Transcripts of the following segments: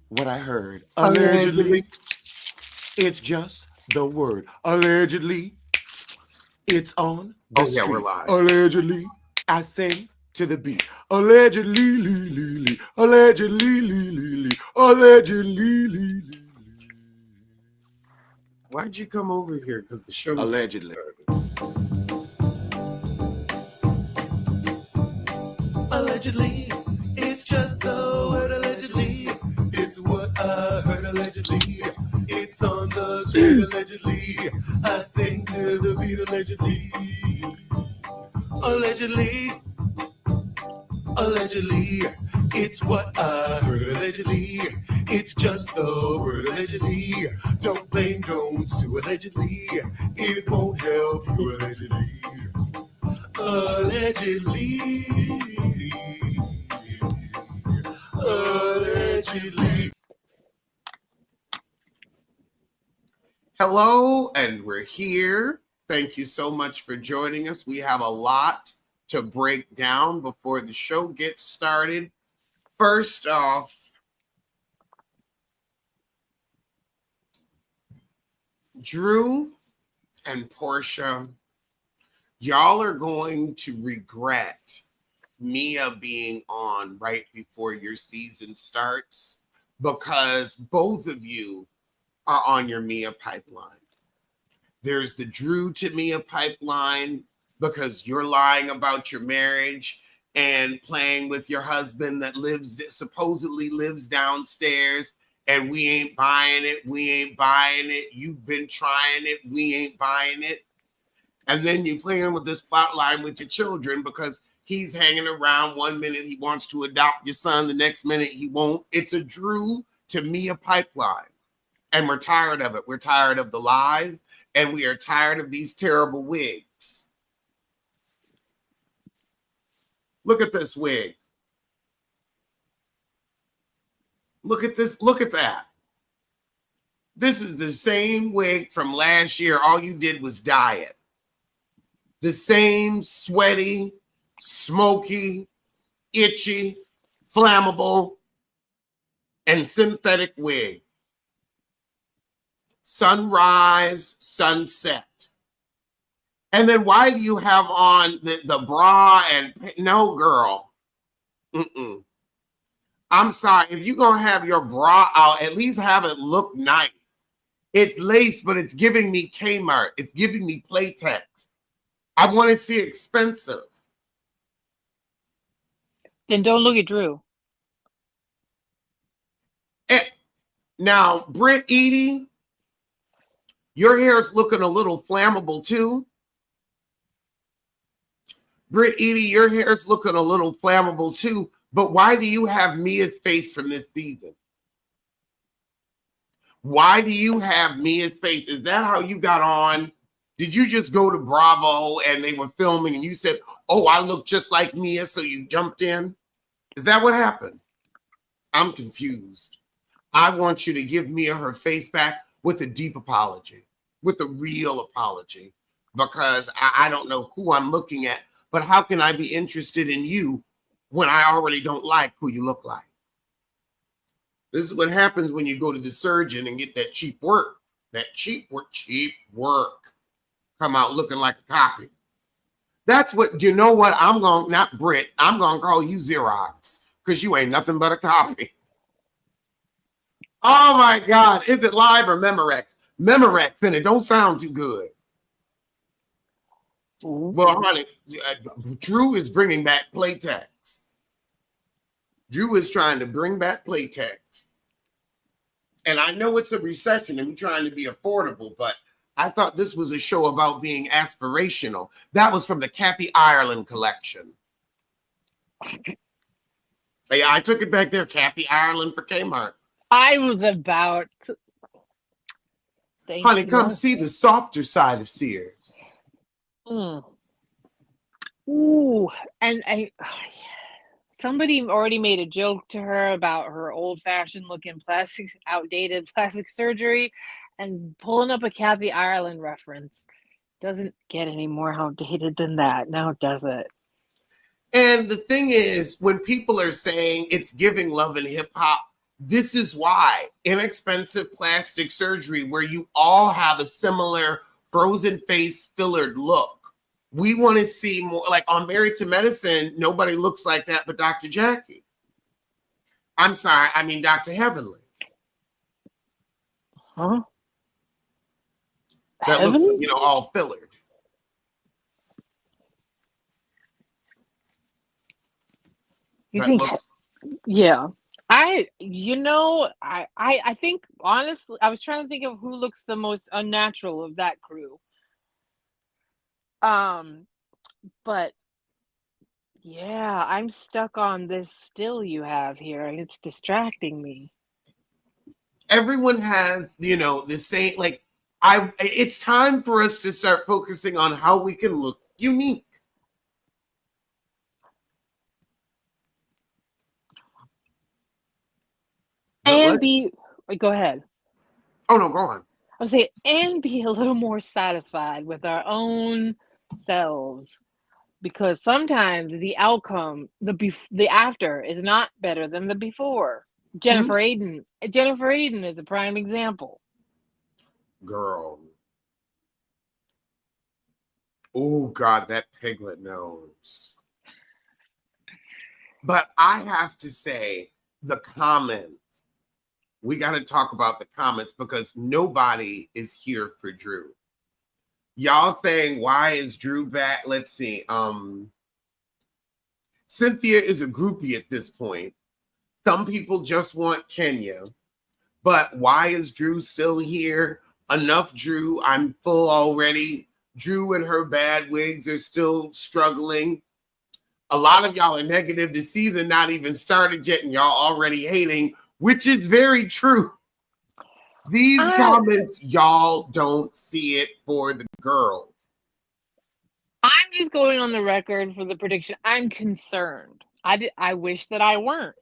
what I heard. Allegedly. It's just the word. Allegedly, it's on the street. We're live. Allegedly, I sing to the beat. Allegedly, allegedly, allegedly. Why'd you come over here? Because the show Allegedly. Allegedly, it's just the word allegedly. It's what I heard allegedly. It's on the street allegedly. I sing to the beat allegedly. Allegedly, allegedly, it's what I heard allegedly. It's just the word allegedly. Don't blame, don't sue allegedly. It won't help you allegedly. Allegedly. Allegedly. Hello, and we're here. Thank you so much for joining us. We have a lot to break down before the show gets started. First off, Drew and Porsha, y'all are going to regret Mia being on right before your season starts because both of you are on your Mia pipeline. There's the Drew to Mia pipeline because you're lying about your marriage and playing with your husband that supposedly lives downstairs, and we ain't buying it. We ain't buying it. You've been trying it. We ain't buying it. And then you're playing with this plot line with your children because he's hanging around. One minute he wants to adopt your son. The next minute he won't. It's a Drew to Mia pipeline. And we're tired of it. We're tired of the lies. And we are tired of these terrible wigs. Look at this wig. Look at this. Look at that. This is the same wig from last year. All you did was dye it. The same sweaty, smoky, itchy, flammable, and synthetic wig. Sunrise, sunset. And then why do you have on the bra and no, girl? Mm-mm. I'm sorry. If you're going to have your bra out, at least have it look nice. It's lace, but it's giving me Kmart. It's giving me Playtex. I want to see expensive. Then don't look at Drew. Now, Britt Edie, your hair's looking a little flammable too. Britt Edie, your hair's looking a little flammable too. But why do you have Mia's face from this season? Why do you have Mia's face? Is that how you got on? Did you just go to Bravo and they were filming and you said, oh, I look just like Mia, so you jumped in? Is that what happened? I'm confused. I want you to give Mia her face back with a deep apology, with a real apology, because I don't know who I'm looking at, but how can I be interested in you when I already don't like who you look like? This is what happens when you go to the surgeon and get that cheap work. That cheap work. Come out looking like a copy. That's what, you know what? I'm going, not Brit, I'm going to call you Xerox because you ain't nothing but a copy. Oh my God. Is it live or Memorex? Memorex, and it don't sound too good. Well, honey, Drew is bringing back Playtex. Drew is trying to bring back Playtex. And I know it's a recession and we're trying to be affordable, but I thought this was a show about being aspirational. That was from the Kathy Ireland collection. Hey, I took it back there, Kathy Ireland for Kmart. I was about to... Honey, come see the softer side of Sears. Ooh, and somebody already made a joke to her about her old-fashioned looking outdated plastic surgery, and pulling up a Kathy Ireland reference doesn't get any more outdated than that, now does it? And the thing is, when people are saying it's giving Love and Hip Hop, This is why inexpensive plastic surgery, where you all have a similar frozen face fillered look. We want to see more, like on Married to Medicine, nobody looks like that but Dr. Jackie. I'm sorry, I mean Dr. Heavenly. Huh? That Heavenly? looks, you know, all fillered. You That think? looks, Yeah. I think honestly, I was trying to think of who looks the most unnatural of that crew. But yeah, I'm stuck on this still you have here, and it's distracting me. everyone has, you know, the same, like, it's time for us to start focusing on how we can look unique. And be, go ahead. Oh no, go on. I would say, and be a little more satisfied with our own selves, because sometimes the outcome, the after, is not better than the before. Jennifer Aiden is a prime example. Girl. Oh God, that piglet nose. But I have to say, the comments, we got to talk about the comments because nobody is here for Drew. Y'all saying, why is Drew back? Let's see. Cynthia is a groupie at this point. Some people just want Kenya. But why is Drew still here? Enough Drew. I'm full already. Drew and her bad wigs are still struggling. A lot of y'all are negative. The season not even started yet, and y'all already hating, which is very true. These comments, y'all don't see it for the girls. I'm just going on the record for the prediction. I'm concerned. I wish that I weren't.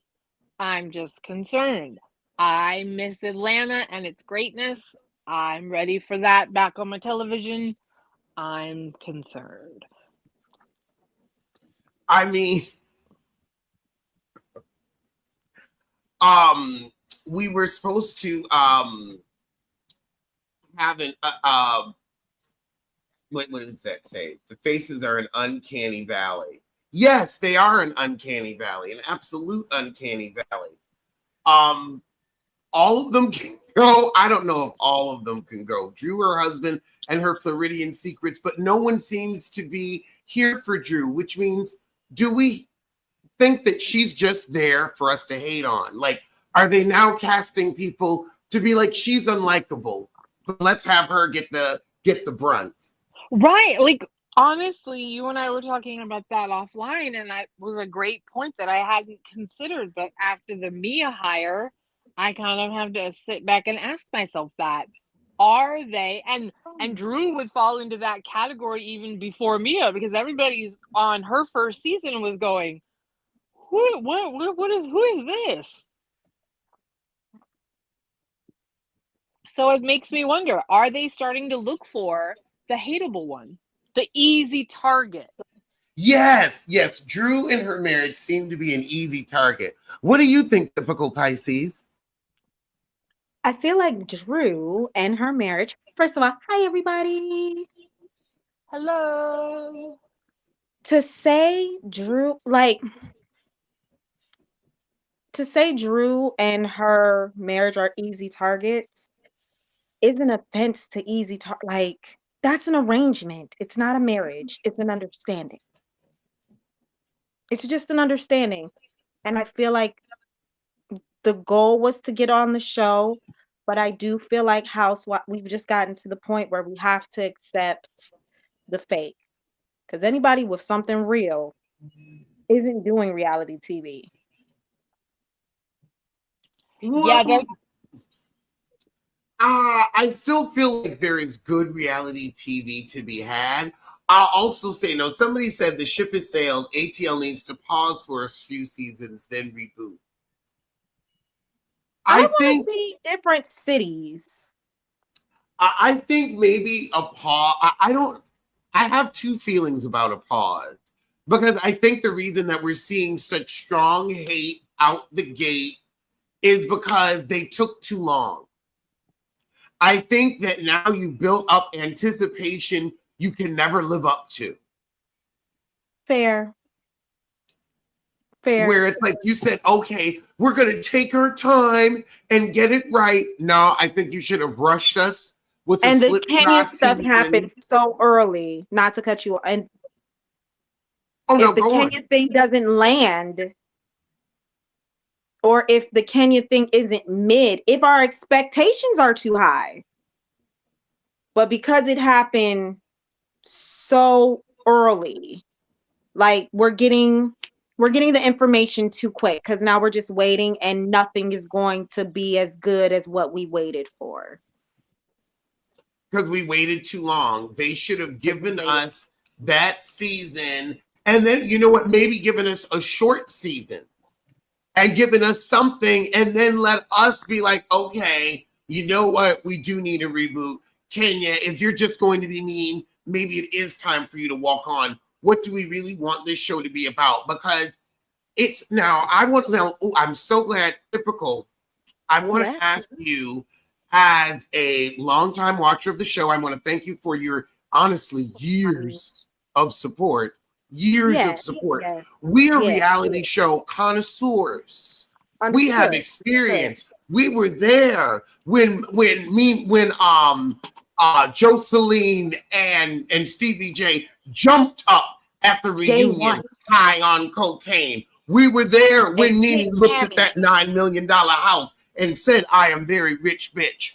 I'm just concerned. I miss Atlanta and its greatness. I'm ready for that back on my television. I'm concerned. I mean, we were supposed to have an what does that say? The faces are an uncanny valley. Yes, they are an uncanny valley, an absolute uncanny valley. All of them can go. I don't know if all of them can go. Drew, her husband, and her Floridian secrets, but no one seems to be here for Drew, which means, do we think that she's just there for us to hate on? Like, are they now casting people to be like, she's unlikable, but let's have her get the brunt? Right. Like, honestly, you and I were talking about that offline, and that was a great point that I hadn't considered. But after the Mia hire, I kind of have to sit back and ask myself that. Are they, and Drew would fall into that category even before Mia, because everybody's on her first season was going, who is this? So it makes me wonder, are they starting to look for the hateable one, the easy target? Yes, Drew and her marriage seem to be an easy target. What do you think, typical Pisces? I feel like Drew and her marriage. First of all, hi everybody. Hello. To say Drew, to say Drew and her marriage are easy targets is an offense to like that's an arrangement. It's not a marriage. It's an understanding. It's just an understanding. And I feel like the goal was to get on the show, but I do feel like we've just gotten to the point where we have to accept the fake. Because anybody with something real isn't doing reality TV. Yeah, I still feel like there is good reality TV to be had. I'll also say, no, somebody said the ship has sailed. ATL needs to pause for a few seasons, then reboot. I think see different cities. I think maybe a pause. I have two feelings about a pause, because I think the reason that we're seeing such strong hate out the gate is because they took too long. I think that now you built up anticipation you can never live up to. Fair. Fair. Where it's like you said, okay, we're going to take our time and get it right. No, I think you should have rushed us with And the the Kenya slipshod stuff season. happened so early, not to cut you off. And Oh, no, if the go Kenya on. thing doesn't land, or if the Kenya thing isn't mid, if our expectations are too high, but because it happened so early, like we're getting the information too quick, because now we're just waiting and nothing is going to be as good as what we waited for. Because we waited too long. They should have given us that season. And then, you know what, maybe given us a short season and given us something, and then let us be like, okay, you know what, we do need a reboot. Kenya, if you're just going to be mean, maybe it is time for you to walk on. What do we really want this show to be about? Because it's now, I'm so glad, typical. I want to ask you, as a longtime watcher of the show, I want to thank you for your, honestly, years of support. We are reality show connoisseurs. We have experience. We were there when Joseline and Stevie J jumped up at the reunion high on cocaine. We were there when Nene looked at that $9 million house and said, I am very rich, bitch.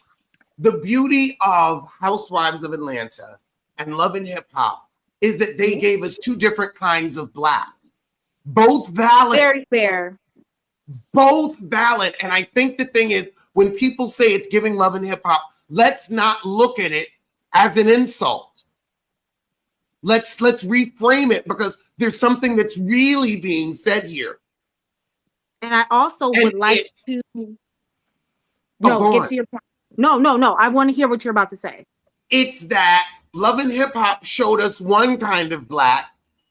The beauty of Housewives of Atlanta and Love and Hip Hop is that they gave us two different kinds of Black. Both valid. Very fair. Both valid. And I think the thing is, when people say it's giving Love and Hip Hop, let's not look at it as an insult. Let's reframe it, because there's something that's really being said here. And I also would like to get to your point. No. I want to hear what you're about to say. It's that Love and Hip Hop showed us one kind of Black,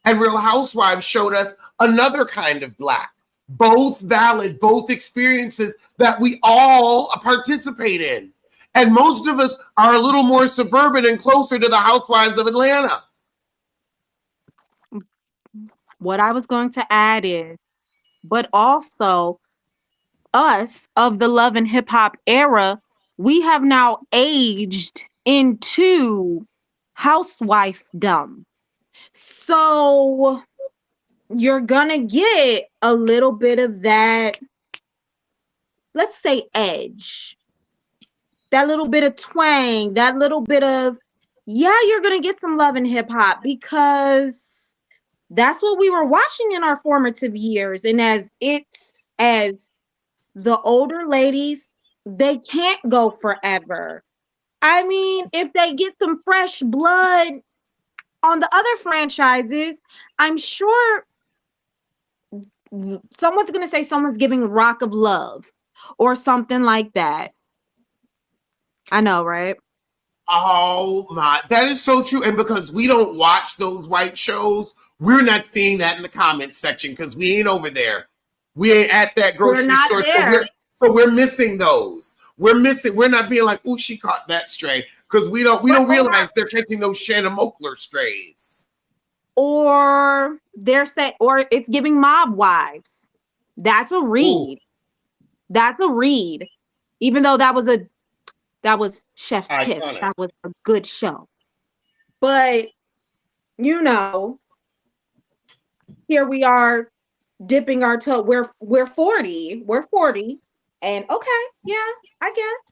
and Real Housewives showed us another kind of Black. Both valid, both experiences that we all participate in. And most of us are a little more suburban and closer to the Housewives of Atlanta. What I was going to add is, but also us of the Love and Hip Hop era, we have now aged into housewifedom. So you're gonna get a little bit of that, let's say, edge, that little bit of twang, that little bit of, you're gonna get some Love and Hip Hop, because that's what we were watching in our formative years. And as the older ladies, they can't go forever. I mean, if they get some fresh blood on the other franchises, I'm sure someone's going to say someone's giving Rock of Love or something like that. I know, right? Oh my, that is so true. And because we don't watch those white shows, we're not seeing that in the comments section, because we ain't over there. We ain't at that grocery store. So we're missing those. We're not being like, ooh, she caught that stray. Because we don't realize they're catching those Shannon Mokler strays. Or they're saying, or it's giving Mob Wives. That's a read. Ooh. That's a read. Even though that was Chef's Kiss. That was a good show. But here we are dipping our toe. We're 40. We're 40. And okay, yeah, I guess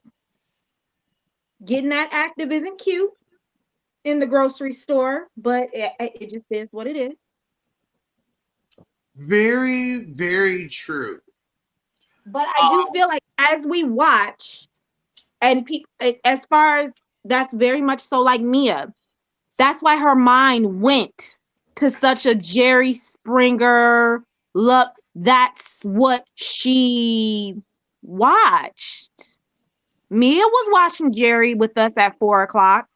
getting that active isn't cute in the grocery store, but it just is what it is. Very, very true. But I do feel like as we watch, and as far as that's very much so like Mia, that's why her mind went to such a Jerry Springer look. That's what she watched. Mia was watching Jerry with us at 4:00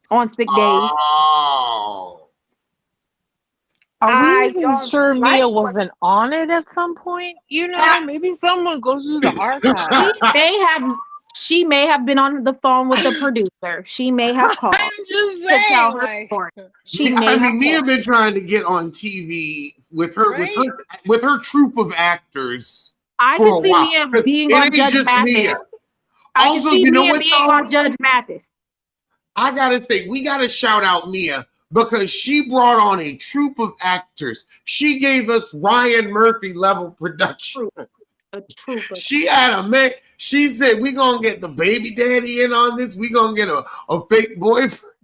on sick days. Oh. Are we I even don't sure like Mia what wasn't on it at some point? You know, maybe someone goes through the she archives. may have. She may have been on the phone with the producer. She may have called I'm just to tell saying, her like, story. She may I have mean, Mia called. been trying to get on TV with her right? with her troupe of actors I for could a see while. Mia 'Cause being on it ain't Judge just Mathis. Mia. I could Also, see you know Mia what being though? on Judge Mathis. I gotta say, we gotta shout out Mia because she brought on a troupe of actors. She gave us Ryan Murphy level production. A trooper. She had a man. She said, "We gonna get the baby daddy in on this. We gonna get a fake boyfriend."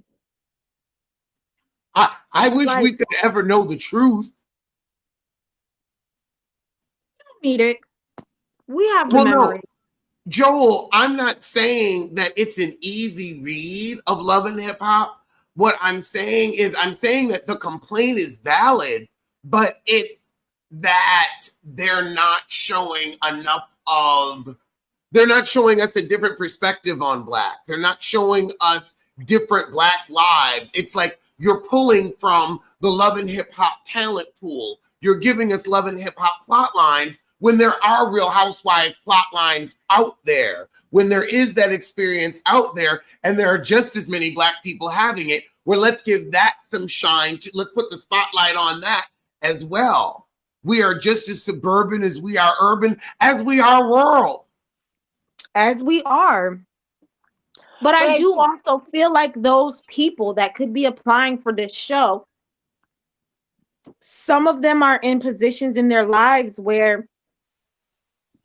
I wish Like, we could ever know the truth. need it. We have the Well, no, memory. Joel, I'm not saying that it's an easy read of Love and Hip Hop. What I'm saying is, I'm saying that the complaint is valid, but it's that they're not showing enough of, they're not showing us a different perspective on Black. They're not showing us different Black lives. It's like you're pulling from the Love and Hip Hop talent pool. You're giving us Love and Hip Hop plot lines when there are Real Housewife plot lines out there, when there is that experience out there, and there are just as many Black people having it, where let's give that some shine. Let's put the spotlight on that as well. We are just as suburban as we are urban, as we are rural. As we are. But I do also feel like those people that could be applying for this show, some of them are in positions in their lives where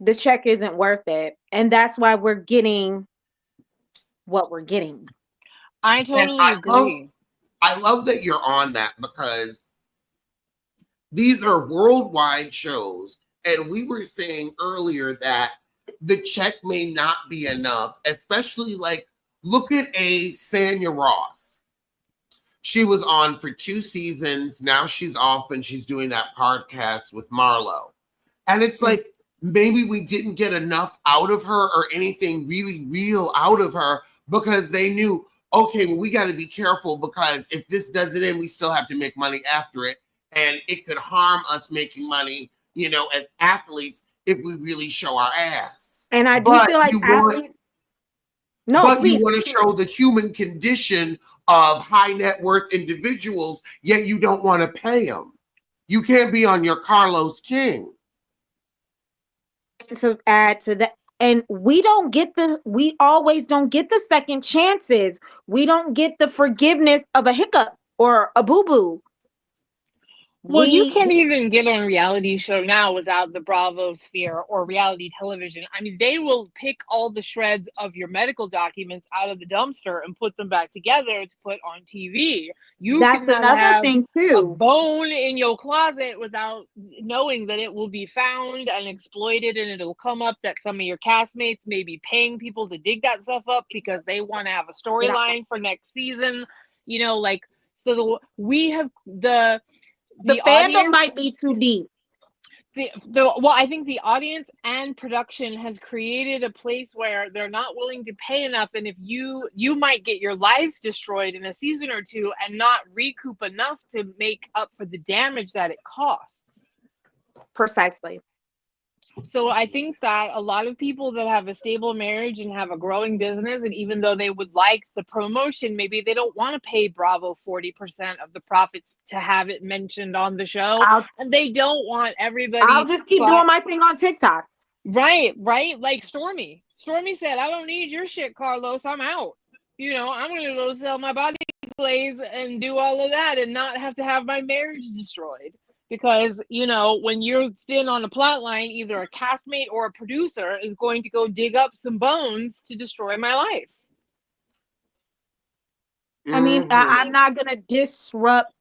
the check isn't worth it. And that's why we're getting what we're getting. I And totally agree. I love that you're on that because these are worldwide shows. And we were saying earlier that the check may not be enough, especially like, look at a Sanya Ross. She was on for 2 seasons. Now she's off and she's doing that podcast with Marlo. And it's like, maybe we didn't get enough out of her or anything really real out of her because they knew, okay, well, we got to be careful because if this does it in, we still have to make money after it. And it could harm us making money, you know, as athletes if we really show our ass. And I do feel like athletes. No, please. You want to show the human condition of high net worth individuals, yet you don't want to pay them. You can't be on your Carlos King. To add to that, and we always don't get the second chances. We don't get the forgiveness of a hiccup or a boo-boo. Well, you can't even get on a reality show now without the Bravo sphere or reality television. I mean, they will pick all the shreds of your medical documents out of the dumpster and put them back together to put on TV. That's another thing too. A bone in your closet without knowing that it will be found and exploited, and it'll come up that some of your castmates may be paying people to dig that stuff up because they want to have a storyline for next season. You know, like, so the fandom audience might be too deep. Well, I think the audience and production has created a place where they're not willing to pay enough, and if you might get your lives destroyed in a season or two and not recoup enough to make up for the damage that it costs. Precisely. So I think that a lot of people that have a stable marriage and have a growing business, and even though they would like the promotion, maybe they don't want to pay Bravo 40% of the profits to have it mentioned on the show. And they don't want everybody. I'll just keep doing my thing on TikTok. Right. Like Stormy. Stormy said, I don't need your shit, Carlos. I'm out. You know, I'm going to go sell my body glaze and do all of that and not have to have my marriage destroyed. Because, you know, when you're thin on a plot line, either a castmate or a producer is going to go dig up some bones to destroy my life. I mean, I'm not going to disrupt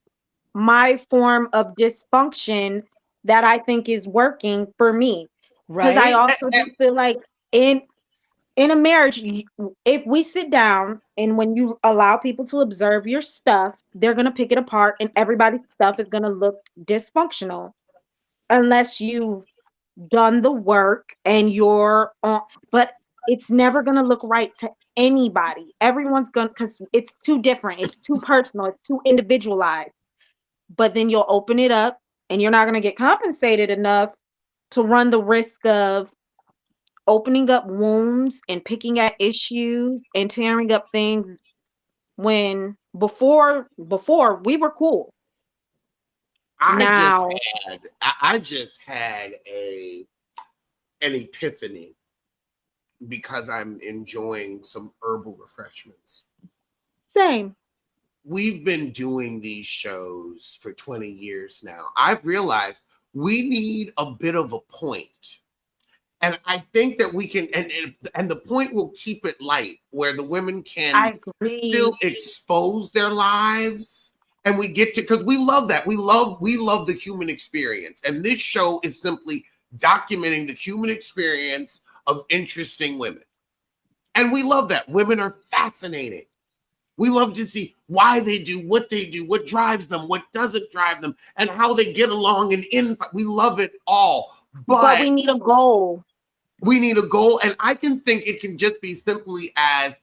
my form of dysfunction that I think is working for me. Because I also do feel like in a marriage, if we sit down and when you allow people to observe your stuff, they're going to pick it apart and everybody's stuff is going to look dysfunctional unless you've done the work and you're on, but it's never going to look right to anybody. Everyone's going to, because it's too different. It's too personal. It's too individualized. but then you'll open it up and you're not going to get compensated enough to run the risk of opening up wounds and picking at issues and tearing up things when before we were cool. I Now just had an epiphany because I'm enjoying some herbal refreshments. same. We've been doing these shows for 20 years now. I've realized we need a bit of a point. And I think that we can, and the point will keep it light, where the women can I agree. still expose their lives, and we get to, because we love that. We love the human experience, and this show is simply documenting the human experience of interesting women, and we love that. Women are fascinating. We love to see why they do, what drives them, what doesn't drive them, and how they get along and in. We love it all, But we need a goal. We need a goal, and I can think it can just be simply as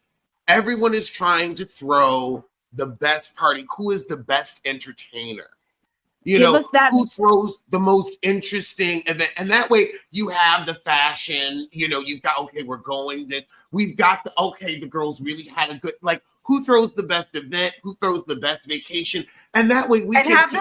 everyone is trying to throw the best party. Who is the best entertainer? Who throws the most interesting event? And that way you have the fashion, you've got, okay, we're going this. We've got the girls really had a good, like, who throws the best event? Who throws the best vacation? And that way let us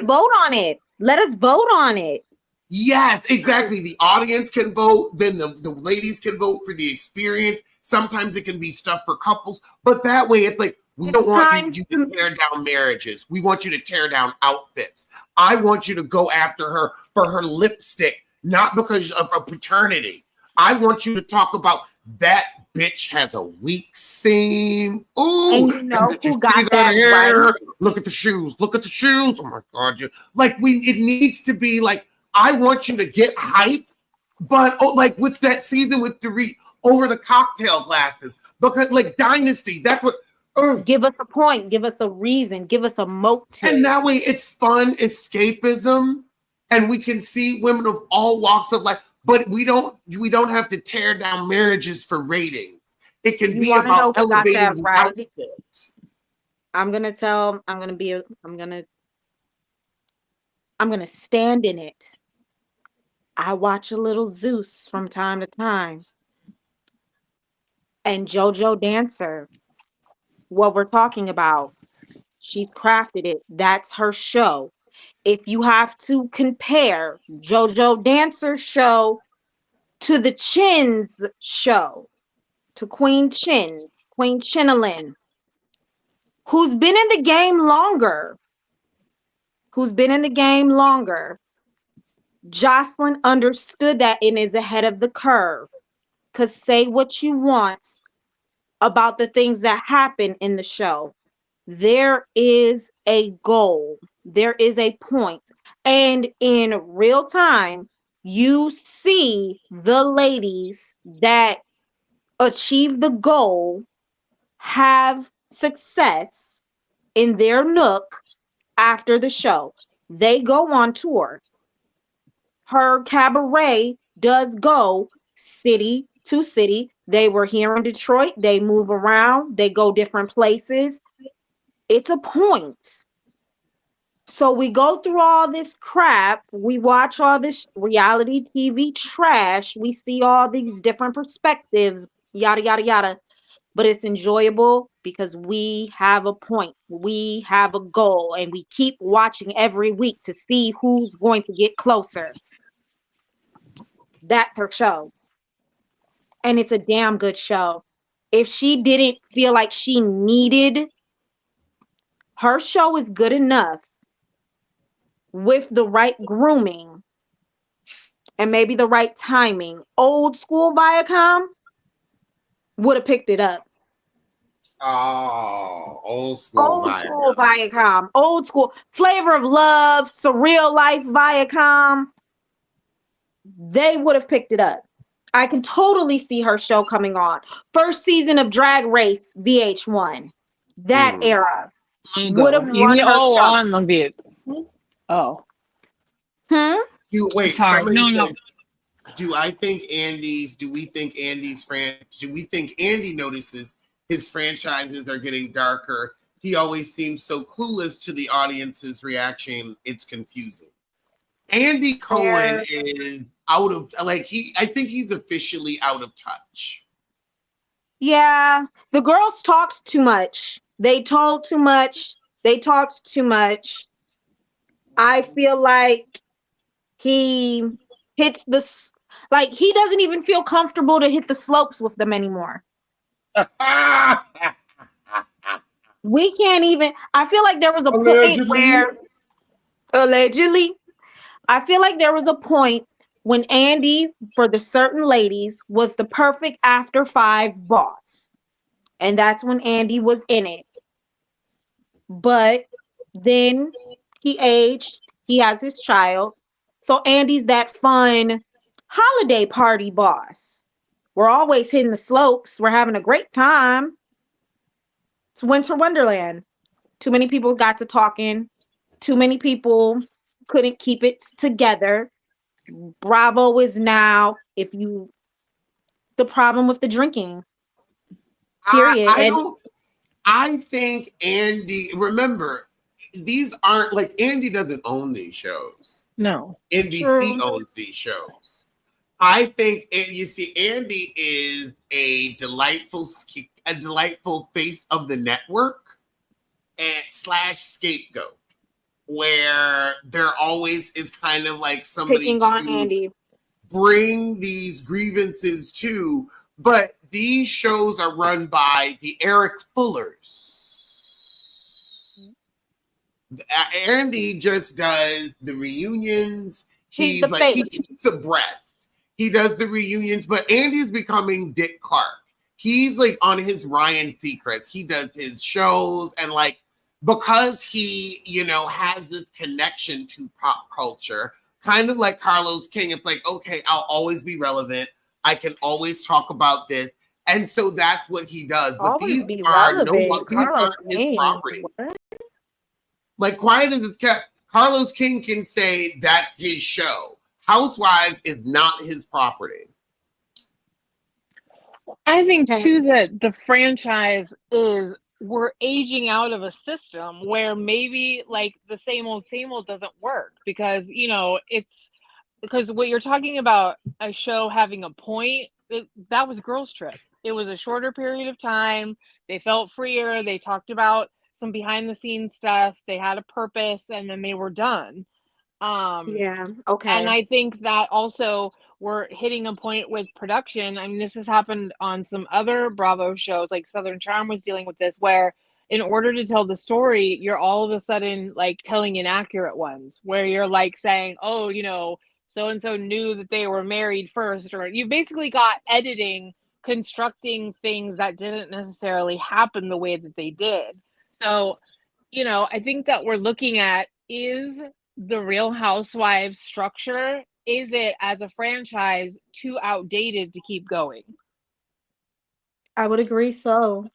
vote on it. Let us vote on it. Yes, exactly. The audience can vote. Then the ladies can vote for the experience. Sometimes it can be stuff for couples. But that way it's like, we don't want you to tear down marriages. We want you to tear down outfits. I want you to go after her for her lipstick, not because of her paternity. I want you to talk about that bitch has a weak seam. Ooh, and you know who got that hair? right? Look at the shoes. Look at the shoes. Oh my God. It needs to be like, I want you to get hype, but like with that season with Dorit over the cocktail glasses, because like Dynasty, that's what. Give us a point, give us a reason, give us a motive. And that way it's fun escapism, and we can see women of all walks of life, but we don't have to tear down marriages for ratings. It can be about elevating the outfit. I'm gonna stand in it. I watch a little Zeus from time to time. And JoJo Dancer, what we're talking about, she's crafted it. That's her show. If you have to compare JoJo Dancer's show to the Chin's show, to Queen Chinalyn, who's been in the game longer, Joseline understood that and is ahead of the curve. Because say what you want about the things that happen in the show, there is a goal, there is a point, and in real time you see the ladies that achieve the goal have success in their nook after the show. They go on tour. Her Cabaret does go city to city. They were here in Detroit. They move around. They go different places. It's a point. So we go through all this crap. We watch all this reality TV trash. We see all these different perspectives, yada, yada, yada. But it's enjoyable because we have a point. We have a goal. And we keep watching every week to see who's going to get closer. That's her show. And it's a damn good show. If she didn't feel like she needed, her show is good enough with the right grooming and maybe the right timing. Old school Viacom would have picked it up. Oh, old school Viacom. Old school Flavor of Love, Surreal Life Viacom. They would have picked it up. I can totally see her show coming on. First season of Drag Race, VH1. That era would have run her show. On the Oh. Wait, sorry. No. Do we think Andy notices his franchises are getting darker? he always seems so clueless to the audience's reaction. It's confusing. Andy Cohen Fair. is out of I think he's officially out of touch. Yeah, the girls talked too much. They told too much. They talked too much. I feel like he hits like he doesn't even feel comfortable to hit the slopes with them anymore. We can't even. I feel like there was a point Allegedly. where allegedly, I feel like there was a point when Andy, for the certain ladies, was the perfect after five boss. And that's when Andy was in it. But then he aged, he has his child. So Andy's that fun holiday party boss. We're always hitting the slopes. We're having a great time. It's Winter Wonderland. Too many people got to talking. Too many people couldn't keep it together. Bravo is now, if you, the problem with the drinking, period. I And don't. I think Andy. Remember, these aren't like Andy doesn't own these shows. No. NBC true. owns these shows. I think, and you see, Andy is a delightful face of the network and slash scapegoat, where there always is kind of like somebody Picking on to Andy. bring these grievances to, but these shows are run by the Eric Fullers. Andy just does the reunions. He's the He face. keeps abreast. He does the reunions, but Andy's becoming Dick Clark. He's like on his Ryan Seacrest. He does his shows and like because he, has this connection to pop culture, kind of like Carlos King. It's like, okay, I'll always be relevant. I can always talk about this. And so that's what he does. But Always these be are relevant. these Carlos aren't his King. property. What? Like Quiet as it's kept, Carlos King can say that's his show. Housewives is not his property. I think Okay. too that the franchise is we're aging out of a system where maybe like the same old doesn't work because it's because what you're talking about a show having a point that was Girls Trip. It was a shorter period of time. They felt freer. They talked about some behind the scenes stuff. They had a purpose and then they were done. Yeah. And Okay. I think that also we're hitting a point with production. I mean, this has happened on some other Bravo shows, like Southern Charm was dealing with this, where in order to tell the story, you're all of a sudden like telling inaccurate ones, where you're like saying, oh, so and so knew that they were married first, or you basically got editing, constructing things that didn't necessarily happen the way that they did. So, I think that we're looking at is the Real Housewives structure, is it as a franchise too outdated to keep going? I would agree so.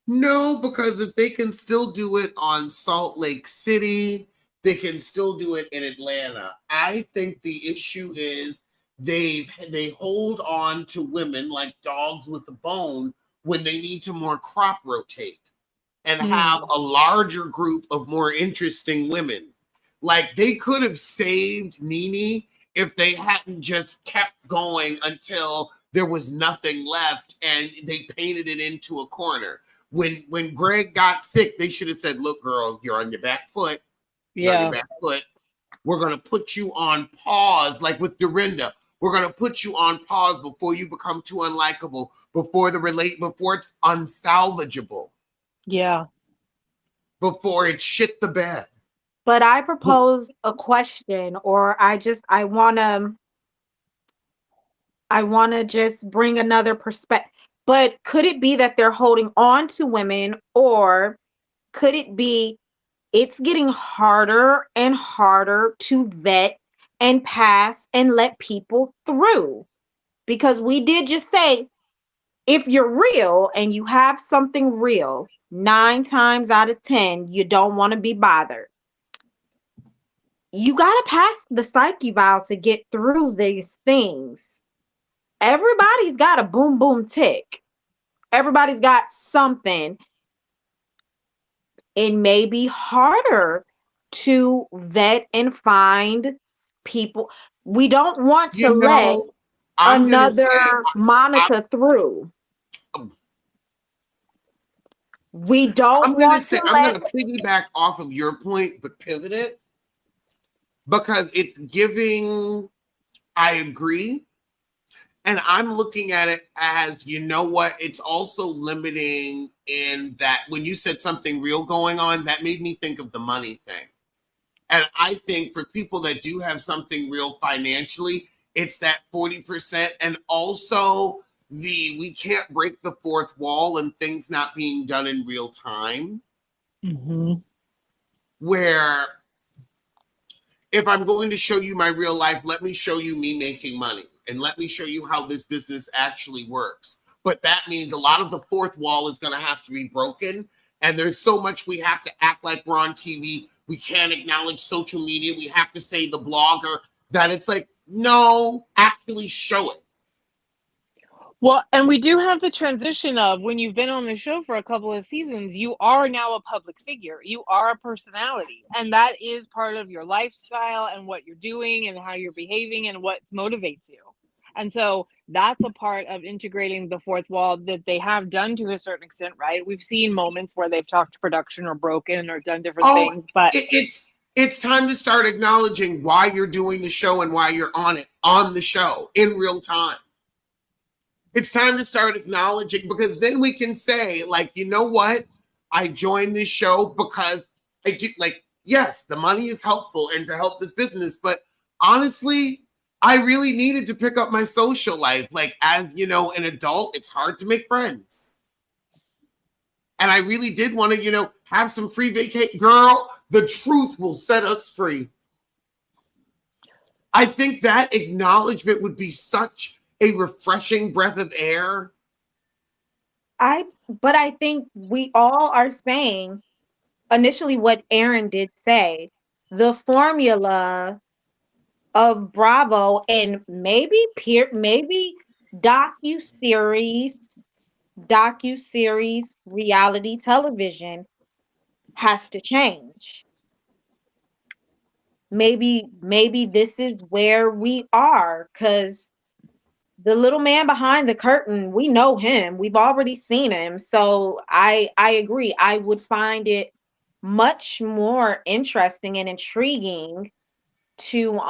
No, because if they can still do it on Salt Lake City, they can still do it in Atlanta. I think the issue is they hold on to women like dogs with a bone when they need to more crop rotate and have a larger group of more interesting women. Like they could have saved Nene if they hadn't just kept going until there was nothing left and they painted it into a corner. When Greg got sick, they should have said, look, girl, you're on your back foot. You're on your back foot. We're going to put you on pause, like with Dorinda. We're going to put you on pause before you become too unlikable, before it's unsalvageable. Yeah. Before it shit the bed. But I propose a question, or I wanna just bring another perspective. But could it be that they're holding on to women, or could it be it's getting harder and harder to vet and pass and let people through? Because we did just say, if you're real and you have something real, 9 times out of 10, you don't want to be bothered. You got to pass the psyche valve to get through these things. Everybody's got a boom, boom tick. Everybody's got something. it may be harder to vet and find people. We don't want to You let know, I'm gonna say, another Monica through. We don't want to I'm let. gonna piggyback off of your point, but pivot it because it's giving. I agree. And I'm looking at it as, you know what, it's also limiting in that when you said something real going on, that made me think of the money thing. And I think for people that do have something real financially, it's that 40%. And also we can't break the fourth wall and things not being done in real time. Mm-hmm. Where if I'm going to show you my real life, let me show you me making money. And let me show you how this business actually works. But that means a lot of the fourth wall is going to have to be broken. And there's so much we have to act like we're on TV. We can't acknowledge social media. We have to say the blogger that it's like, no, actually show it. Well, and we do have the transition of when you've been on the show for a couple of seasons, you are now a public figure. You are a personality. And that is part of your lifestyle and what you're doing and how you're behaving and what motivates you. And so that's a part of integrating the fourth wall that they have done to a certain extent, right? We've seen moments where they've talked to production or broken or done different things, but it's time to start acknowledging why you're doing the show and why you're on the show in real time. It's time to start acknowledging, because then we can say, like, you know what? I joined this show because I do, like, yes, the money is helpful and to help this business, but honestly, I really needed to pick up my social life. Like, as you know, an adult, it's hard to make friends. And I really did want to, have some free vacation. Girl, the truth will set us free. I think that acknowledgement would be such a refreshing breath of air. But I think we all are saying initially what Aaron did say, the formula of Bravo and maybe docu-series, reality television has to change. Maybe this is where we are, because the little man behind the curtain, we know him. We've already seen him. So I agree. I would find it much more interesting and intriguing to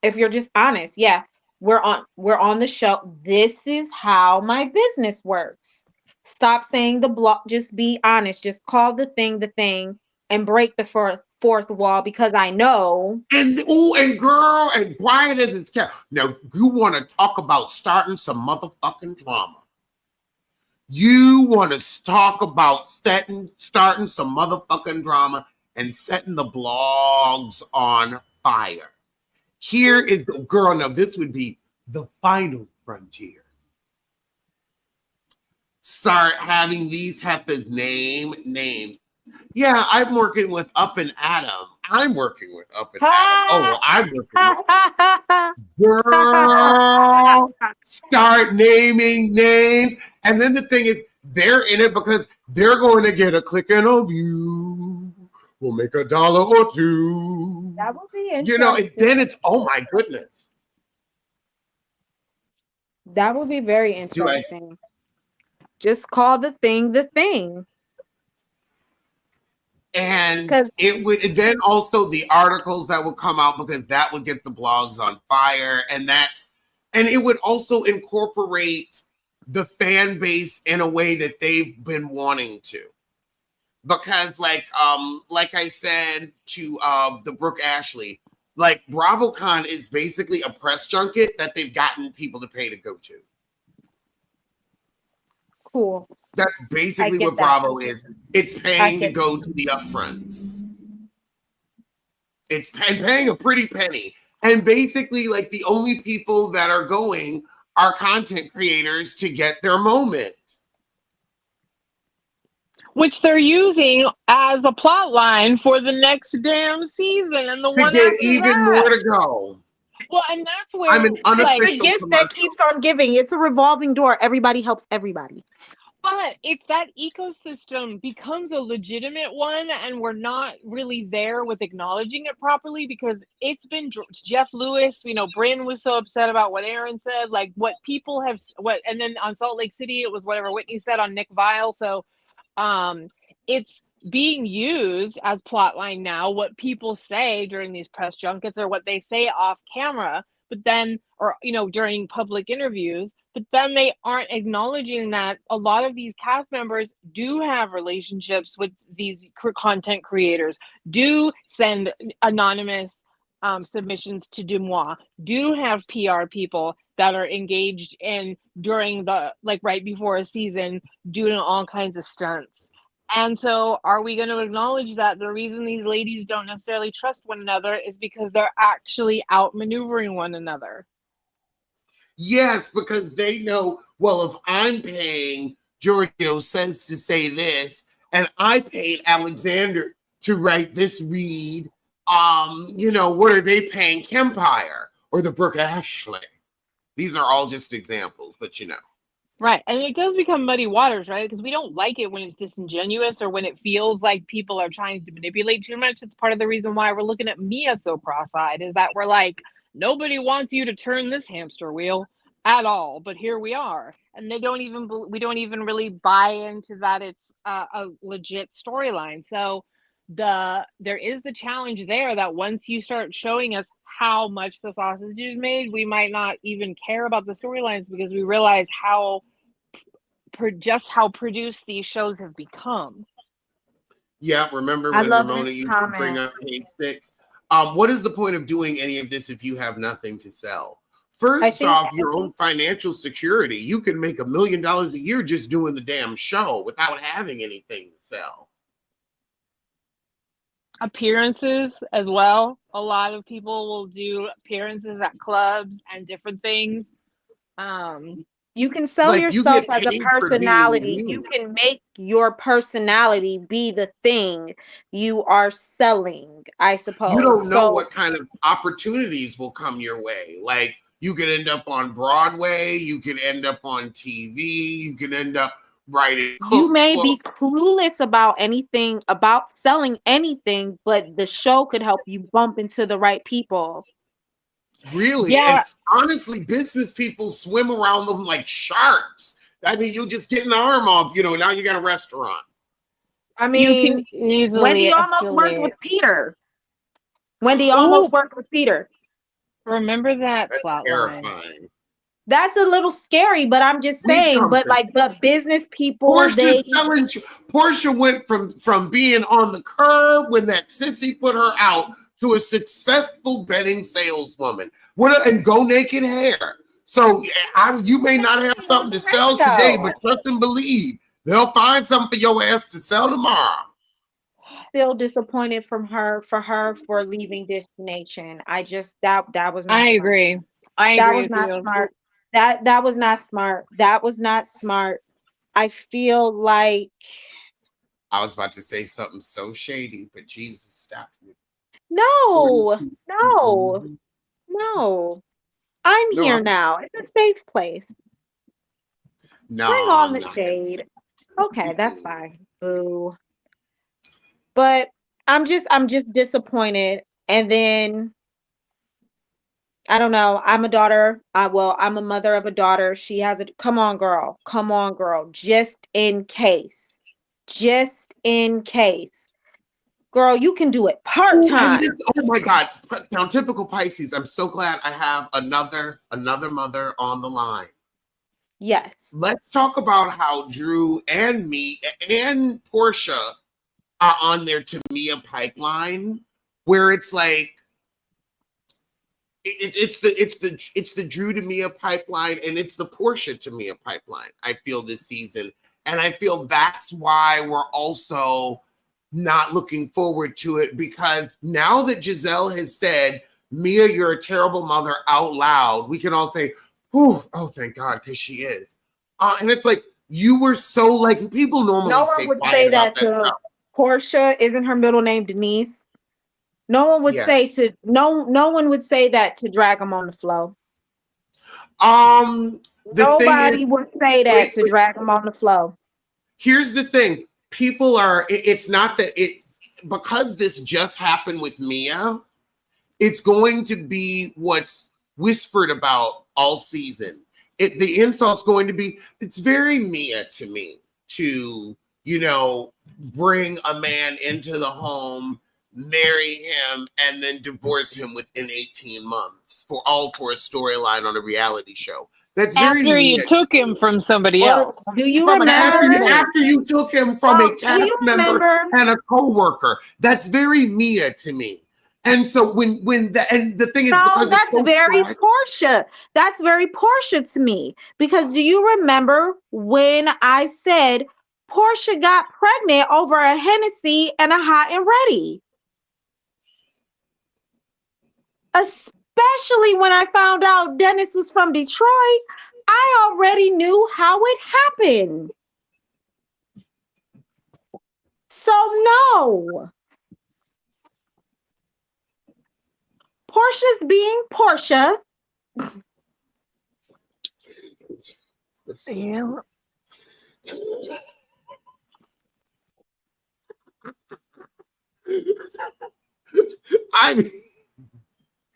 if you're just honest. Yeah, we're on the show. This is how my business works. Stop saying the block, just be honest. Just call the thing and break the fourth wall, because I know. And girl, and quiet as it's kept. Now, you want to talk about starting some motherfucking drama. You want to talk about starting some motherfucking drama and setting the blogs on fire. Here is the girl. Now, this would be the final frontier. Start having these heifers name names. Yeah, I'm working with Up and Adam. I'm working with Up and Adam. Oh, well, I'm working with girl. Start naming names. And then the thing is, they're in it because they're going to get a click and a view. We'll make $1 or $2. That would be interesting. And then it's, oh my goodness. That would be very interesting. Just call the thing. And it would then also the articles that would come out, because that would get the blogs on fire. And it would also incorporate the fan base in a way that they've been wanting to. Because like I said to the Brooke Ashley, like BravoCon is basically a press junket that they've gotten people to pay to go to. Cool. That's basically what Bravo is. It's paying to go to the upfronts. It's paying a pretty penny. And basically, like, the only people that are going are content creators to get their moment. Which they're using as a plot line for the next damn season and the one get after even that. more to go. Well, and that's where I'm an unofficial the gift that keeps on giving. It's a revolving door. Everybody helps everybody. But if that ecosystem becomes a legitimate one and we're not really there with acknowledging it properly, because it's been Jeff Lewis, Bryn was so upset about what Aaron said, like what people have, and then on Salt Lake City, it was whatever Whitney said on Nick Vile. So it's being used as plotline now, what people say during these press junkets or what they say off camera, but then, or, during public interviews, but then they aren't acknowledging that a lot of these cast members do have relationships with these content creators, do send anonymous submissions to Dumois, do have PR people that are engaged in during the, like right before a season, doing all kinds of stunts. And so are we going to acknowledge that the reason these ladies don't necessarily trust one another is because they're actually outmaneuvering one another? Yes, because they know, well, if I'm paying Giorgio Sense to say this, and I paid Alexander to write this read, what are they paying Kempire or the Brooke Ashley? These are all just examples, but Right. And it does become muddy waters, right? Because we don't like it when it's disingenuous or when it feels like people are trying to manipulate too much. It's part of the reason why we're looking at Mia so cross-eyed, is that we're like, nobody wants you to turn this hamster wheel at all, but here we are. And we don't even really buy into that it's a legit storyline. So there is the challenge there that once you start showing us how much the sausage is made, we might not even care about the storylines because we realize how produced these shows have become. Yeah, remember when Ramona used to bring up page 6? What is the point of doing any of this if you have nothing to sell? First off, your own financial security. You can make $1 million a year just doing the damn show without having anything to sell. Appearances as well. A lot of people will do appearances at clubs and different things. You can sell yourself as a personality. You can make your personality be the thing you are selling, I suppose. You don't know what kind of opportunities will come your way. Like, you could end up on Broadway, you could end up on TV, you could end up writing cookbooks. You may be clueless about anything, about selling anything, but the show could help you bump into the right people. Really? Yeah. And honestly, business people swim around them like sharks. I mean, you'll just get an arm off, now you got a restaurant. I mean, Wendy almost worked with Peter. Wendy almost worked with Peter. Remember that plot terrifying. That's a little scary, but I'm just saying, but business people, Porsha went from being on the curb when that sissy put her out to a successful bedding saleswoman. And go naked hair. So you may not have something to sell today, but trust and believe they'll find something for your ass to sell tomorrow. Still disappointed for leaving Destination. I just that was not I smart. agree. That was not smart. That was not smart. That was not smart. I feel like I was about to say something so shady, but Jesus stopped me. No. I'm here now. It's a safe place. No, bring on the shade. Okay, that's fine. Boo. But I'm just disappointed. And then I don't know. I'm a daughter. I'm a mother of a daughter. She has come on, girl. Just in case. Girl, you can do it part-time. Oh my God. Now, typical Pisces. I'm so glad I have another mother on the line. Yes. Let's talk about how Drew and me and Porsha are on their Tamia pipeline, where it's like it's the Drew to Mia pipeline, and it's the Porsha to Mia pipeline. I feel this season, and I feel that's why we're also not looking forward to it, because now that Gizelle has said, Mia, you're a terrible mother out loud, we can all say, oh, thank God, because she is. And it's like, you were so like, people normally no one would say that to Porsha. Isn't her middle name Denise? No one would say to no one would say that to drag them on the flow. Nobody would say that to drag them on the flow. here's the thing. People are, it's not that it, because this just happened with Mia, it's going to be what's whispered about all season. The insult's going to be, it's very Mia to me to, you know, bring a man into the home, marry him, and then divorce him within 18 months for a storyline on a reality show. That's very After you took him from somebody else. Do you But remember? after you took him from a cast do you member remember? and a co-worker, that's very Mia to me. And so when the thing is, No, because that's so very flat, Porsha. That's very Porsha to me. Because do you remember when I said Porsha got pregnant over a Hennessy and a hot and ready? Especially when I found out Dennis was from Detroit, I already knew how it happened. So no. Portia's being Porsha. Yeah.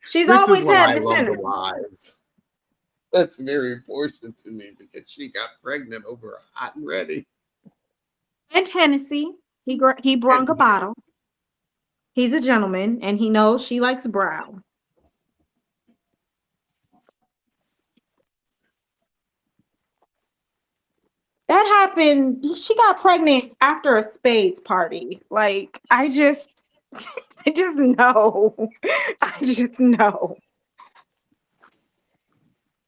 She's this always is why had I the love the center. wives. That's very important to me because she got pregnant over a hot and ready. And Hennessy. He brung a bottle. He's a gentleman, and he knows she likes brown. That happened. She got pregnant after a spades party. Like, I just know. I just know.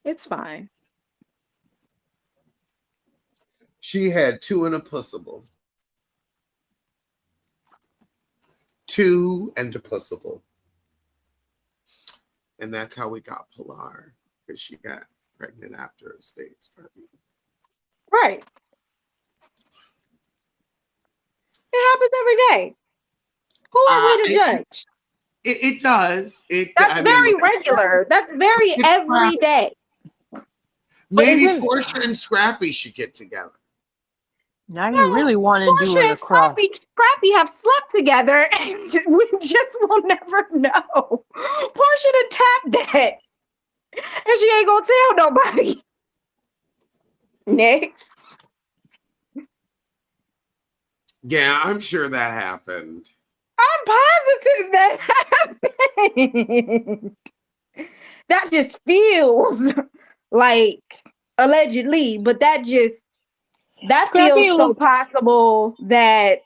It's fine. She had two and a pussable. Two and a pussable. And that's how we got Pilar, because she got pregnant after a spades party. Right. It happens every day. Who are we to judge? It does. That's very regular. That's very every day. Maybe Porsha and Scrappy should get together. Now you really want to do Porsha it and across. Scrappy have slept together, and we just will never know. Porsha done tapped that, and she ain't gonna tell nobody. Next. Yeah, I'm sure that happened. I'm positive that happened. That just feels like allegedly, but that Scrappy feels so possible that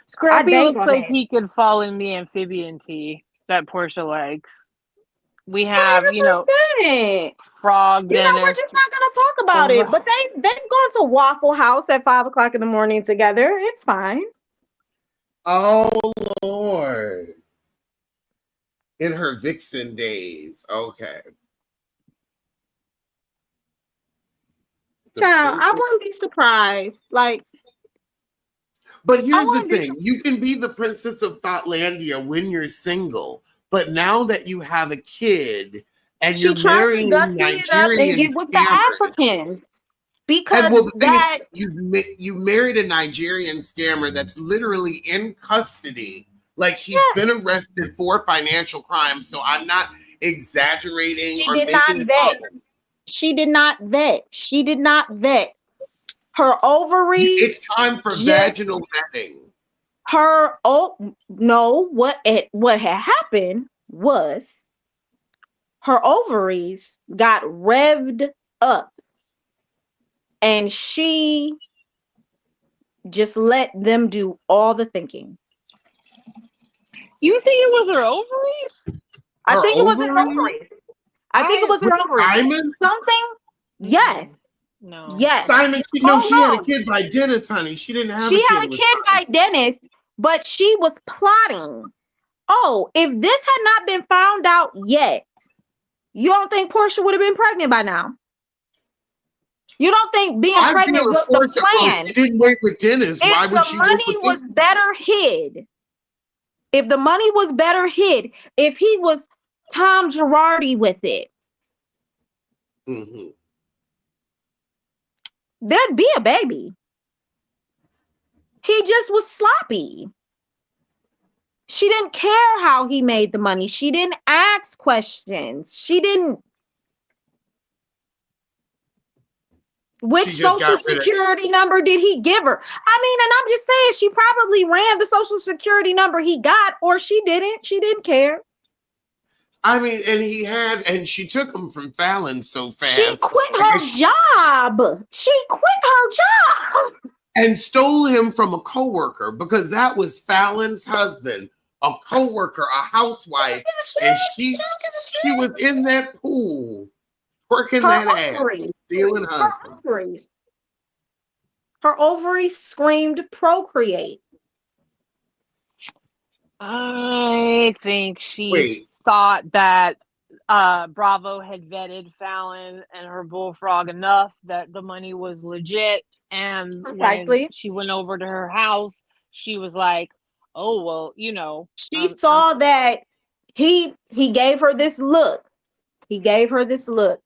Scrappy bank looks on like it. he could fall in the amphibian tea that Porsha likes. We have, 100%. Frog We're Dennis. just not gonna talk about it. But they've gone to Waffle House at 5:00 in the morning together. It's fine. Oh Lord. In her Vixen days. Okay. Child, I wouldn't be surprised. Like, but here's the thing: you can be the princess of Thoughtlandia when you're single, but now that you have a kid and you're marrying Nigerian and get with the Africans because you married a Nigerian scammer that's literally in custody. Like he's been arrested for financial crimes. So I'm not exaggerating or making fun. She did not vet. She did not vet. Her ovaries. It's time for vaginal vetting. What had happened was her ovaries got revved up and she just let them do all the thinking. You think it was her ovaries? I think it was her ovaries. I think it was her ovaries. Simon? Something? Yes. No. Yes. Simon, she had a kid by Dennis, honey. She didn't have a kid. She had a kid by Dennis, but she was plotting. Oh, if this had not been found out yet, you don't think Porsha would have been pregnant by now? You don't think being pregnant was the plan? She didn't wait with Dennis. Why would she? If the money was better hid, if the money was better hid, if he was Tom Girardi with it, there'd be a baby. He just was sloppy. She didn't care how he made the money. She didn't ask questions. She didn't. Which She just social got rid of. security number did he give her? I mean, and I'm just saying she probably ran the social security number he got, or she didn't. She didn't care. I mean, and she took him from Fallon so fast. She quit her job. She quit her job. And stole him from a coworker because that was Fallon's husband, a coworker, a housewife, and she was in that pool working that ass, stealing husbands. Her ovaries screamed procreate. I think she thought that Bravo had vetted Fallon and her bullfrog enough that the money was legit. And when she went over to her house, she was like, "Oh well, you know." She saw that he gave her this look. He gave her this look.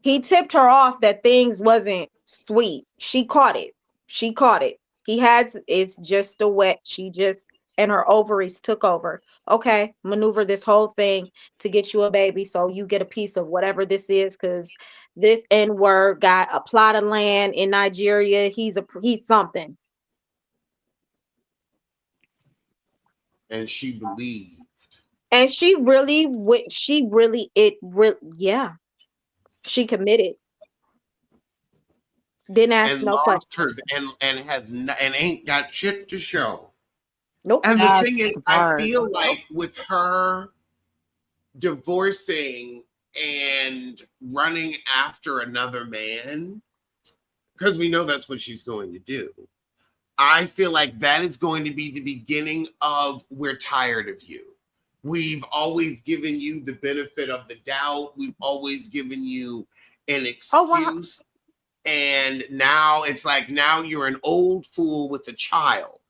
He tipped her off that things wasn't sweet. She caught it. She caught it. It's just a wet. And her ovaries took over. Okay, maneuver this whole thing to get you a baby so you get a piece of whatever this is, because this N-word got a plot of land in Nigeria. He's something. And she believed. And she committed. Didn't ask no questions. And ain't got shit to show. Nope. And the thing is, I feel like with her divorcing and running after another man, because we know that's what she's going to do, I feel like that is going to be the beginning of we're tired of you. We've always given you the benefit of the doubt. We've always given you an excuse. Oh, wow. And now it's like, now you're an old fool with a child.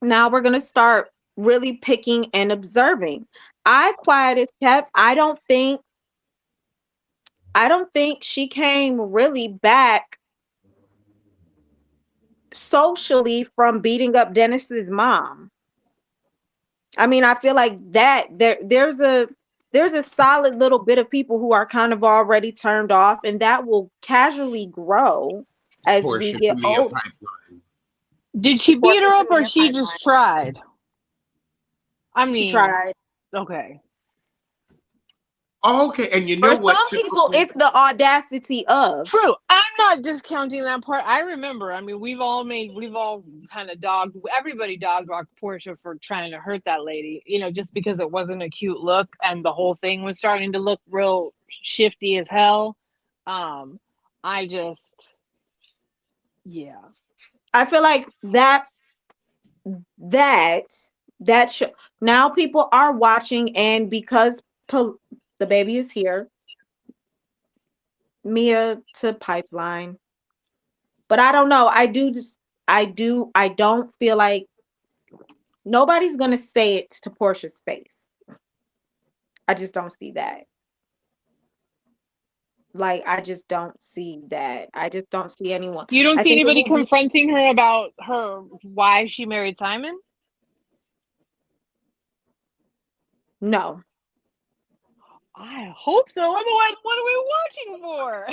Now we're going to start really picking and observing. I quiet as kept. I don't think she came really back socially from beating up Dennis's mom. I mean, I feel like that there's a solid little bit of people who are kind of already turned off, and that will casually grow as we get older. Did she beat her up, or she just tried? I mean, she tried. Okay. Okay, and you know For what? some people, it's the audacity of. True. I'm not discounting that part. I remember. I mean, we've all kind of everybody dog walked Porsha for trying to hurt that lady, you know, just because it wasn't a cute look and the whole thing was starting to look real shifty as hell. Yeah. I feel like that now people are watching, and because the baby is here, Mia to pipeline. But I don't know. I don't feel like nobody's gonna say it to Porsha's face. I just don't see that. Like, I just don't see that. I just don't see anyone. You don't see anybody confronting her about why she married Simon? No. I hope so. Otherwise, what are we watching for?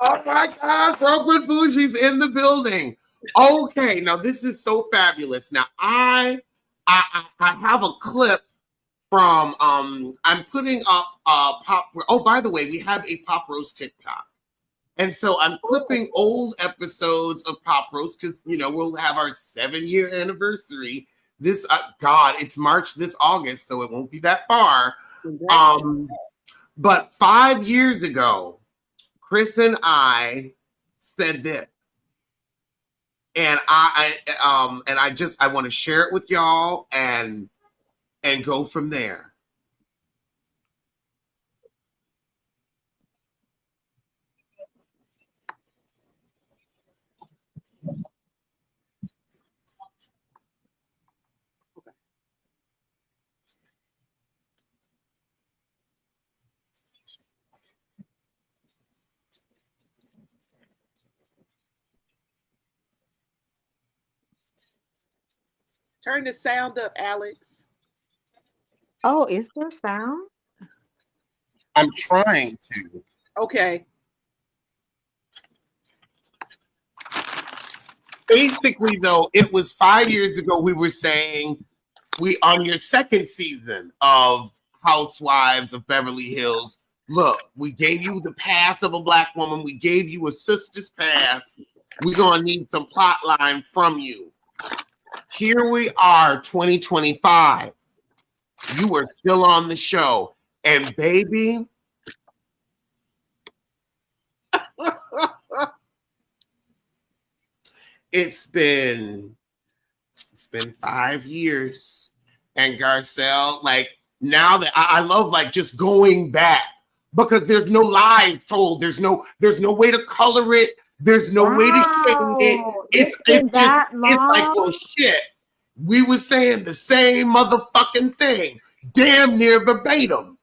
Oh my God, Brooklyn Bougie's in the building. Okay, now this is so fabulous. Now I have a clip from I'm putting up Pop. Oh, by the way, we have a Pop Roast TikTok. And so I'm clipping old episodes of Pop Roast because, you know, we'll have our 7-year anniversary. This, it's March this August, so it won't be that far. But 5 years ago, Chris and I said this. And I want to share it with y'all and go from there. Turn the sound up, Alex. Oh, is there sound? I'm trying to. Okay. Basically, though, it was 5 years ago we were saying we on your second season of Housewives of Beverly Hills. Look, we gave you the pass of a black woman. We gave you a sister's pass. We're gonna need some plot line from you. Here we are, 2025. You are still on the show, and baby. It's been 5 years, and Garcelle, like now that I love like just going back because there's no lies told. There's no way to color it. There's no way to shade it. It's just it's like, well, shit. We were saying the same motherfucking thing, damn near verbatim.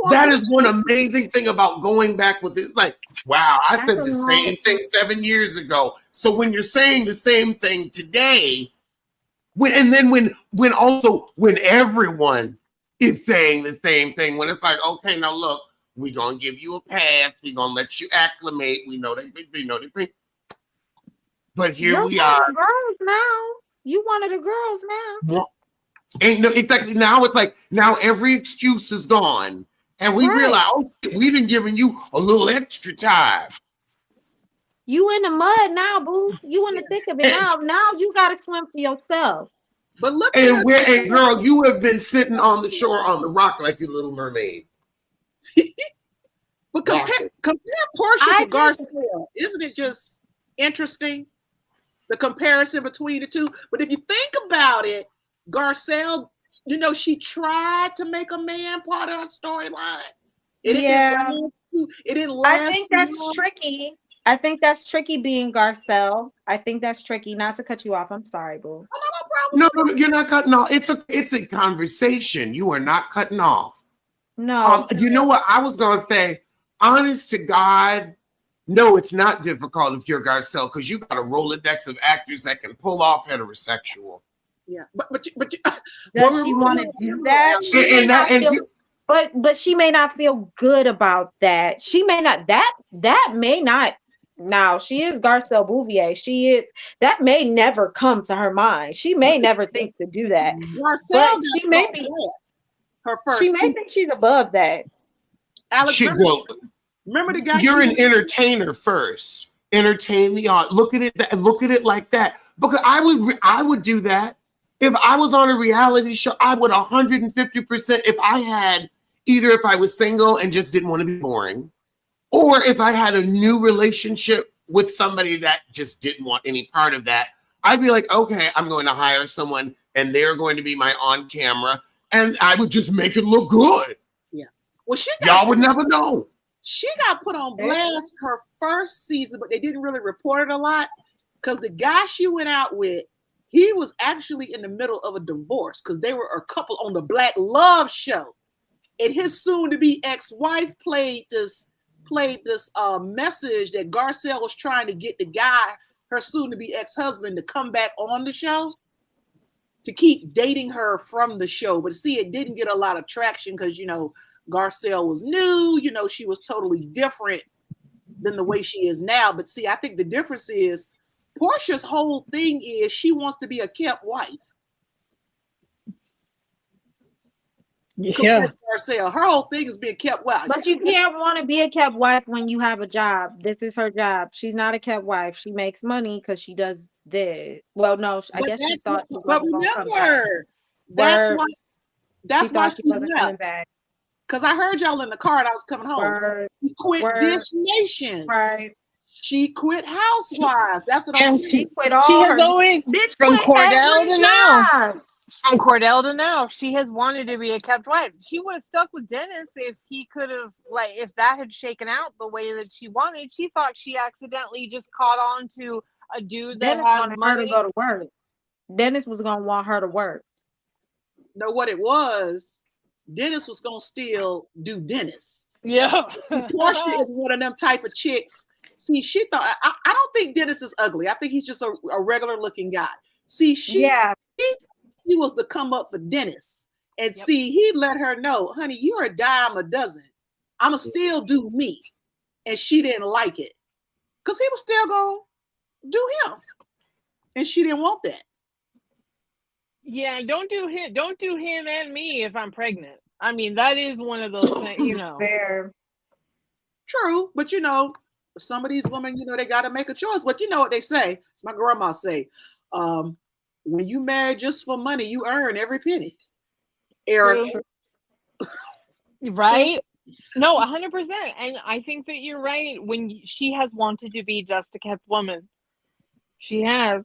That is one amazing thing about going back with this. Like, wow, I said the same thing 7 years ago. So when you're saying the same thing today, when everyone is saying the same thing, when it's like, okay, now look, we're gonna give you a pass, we're gonna let you acclimate. We know they but here we are. Girls now. You one of the girls now. Well, ain't no exactly now. It's like now every excuse is gone, and we realize, oh, we done given you a little extra time. You in the mud now, boo. You in the thick of it now. Now you gotta swim for yourself. But look, and girl, you have been sitting on the shore on the rock like your little mermaid. But compare Porsha to Garcelle. Isn't it just interesting? The comparison between the two. But if you think about it, Garcelle, you know, she tried to make a man part of her storyline. It didn't last. I think that's tricky. I think that's tricky being Garcelle. I think that's tricky. Not to cut you off. I'm sorry, boo. No, you're not cutting off. It's a conversation. You are not cutting off. No. You know what I was gonna say? Honest to God, no, it's not difficult if you're Garcelle because you got a Rolodex of actors that can pull off heterosexual. Yeah, but does she want to do that? But she may not feel good about that. She may not. That may not. Now she is Garcelle Bouvier. That may never come to her mind. She may never think to do that. Garcelle, she may be her first. She may think she's above that. Alex, remember the guy? You're an entertainer first. Entertain the audience. Look at it like that. Because I would do that if I was on a reality show. I would 150% if I had either if I was single and just didn't want to be boring, or if I had a new relationship with somebody that just didn't want any part of that. I'd be like, okay, I'm going to hire someone, and they're going to be my on camera, and I would just make it look good. Yeah. Well, y'all would never know. She got put on blast her first season, but they didn't really report it a lot because the guy she went out with, he was actually in the middle of a divorce because they were a couple on the Black Love show, and his soon-to-be ex-wife played this message that Garcelle was trying to get the guy, her soon-to-be ex-husband, to come back on the show to keep dating her from the show. But see, it didn't get a lot of traction because, you know, Garcelle was new, you know, she was totally different than the way she is now. But see, I think the difference is Porsha's whole thing is she wants to be a kept wife. Yeah. Garcelle, her whole thing is being kept wife. But you can't want to be a kept wife when you have a job. This is her job. She's not a kept wife. She makes money because she does this. Well, no, I guess she thought. But remember, that's why she left. Because I heard y'all in the car and I was coming home. She quit Dish Nation. Right. She quit Housewives. That's what I'm saying. She has always from Cordell to now. From Cordell to now, she has wanted to be a kept wife. She would have stuck with Dennis if he could have, like, if that had shaken out the way that she wanted. She thought she accidentally just caught on to a dude that had money. Her to go to work. Dennis was gonna want her to work. Know what it was? Dennis was gonna still do Dennis. Yeah. Porsha is one of them type of chicks. See, she thought I don't think Dennis is ugly. I think he's just a regular looking guy. See, she he was to come up for Dennis and Yep. see, he'd let her know, honey, you're a dime a dozen. I'ma still do me. And she didn't like it. Because he was still gonna do him. And she didn't want that. Yeah, don't do him and me if I'm pregnant. I mean, that is one of those things, you know. Fair. True, but you know, some of these women, you know, they gotta make a choice. But you know what they say? It's my grandma say, when you marry just for money, you earn every penny. Eric. Right? No, 100%. And I think that you're right. When she has wanted to be just a kept woman, she has,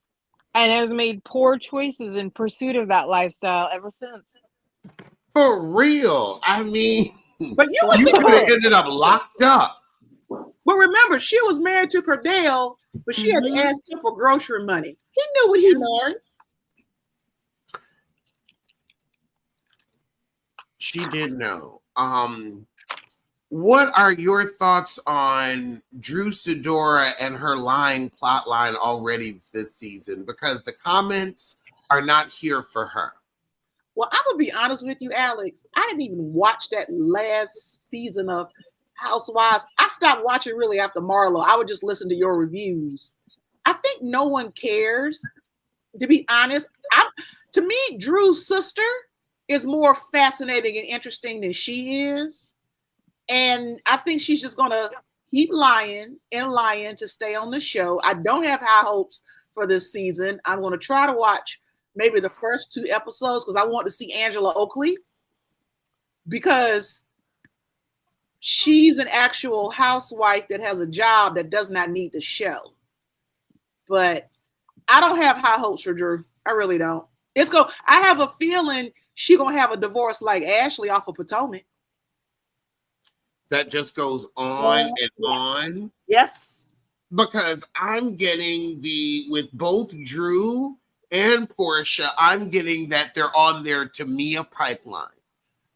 and has made poor choices in pursuit of that lifestyle ever since. For real. I mean, But you could have ended up locked up. But remember, she was married to Cordell, but she had to ask him for grocery money. He knew what he married. She did know. What are your thoughts on Drew Sidora and her lying plot line already this season? Because the comments are not here for her. Well, I'm gonna be honest with you, Alex. I didn't even watch that last season of Housewives. I stopped watching really after Marlo. I would just listen to your reviews. I think no one cares. To be honest, to me, Drew's sister is more fascinating and interesting than she is. And I think she's just gonna keep lying and lying to stay on the show. I don't have high hopes for this season. I'm gonna try to watch maybe the first 2 episodes because I want to see Angela Oakley because she's an actual housewife that has a job that does not need the show. But I don't have high hopes for Drew. I really don't. I have a feeling she's gonna have a divorce like Ashley off of Potomac. That just goes on and yes. on. Yes. Because I'm getting with both Drew and Porsha, I'm getting that they're on their Tamia pipeline.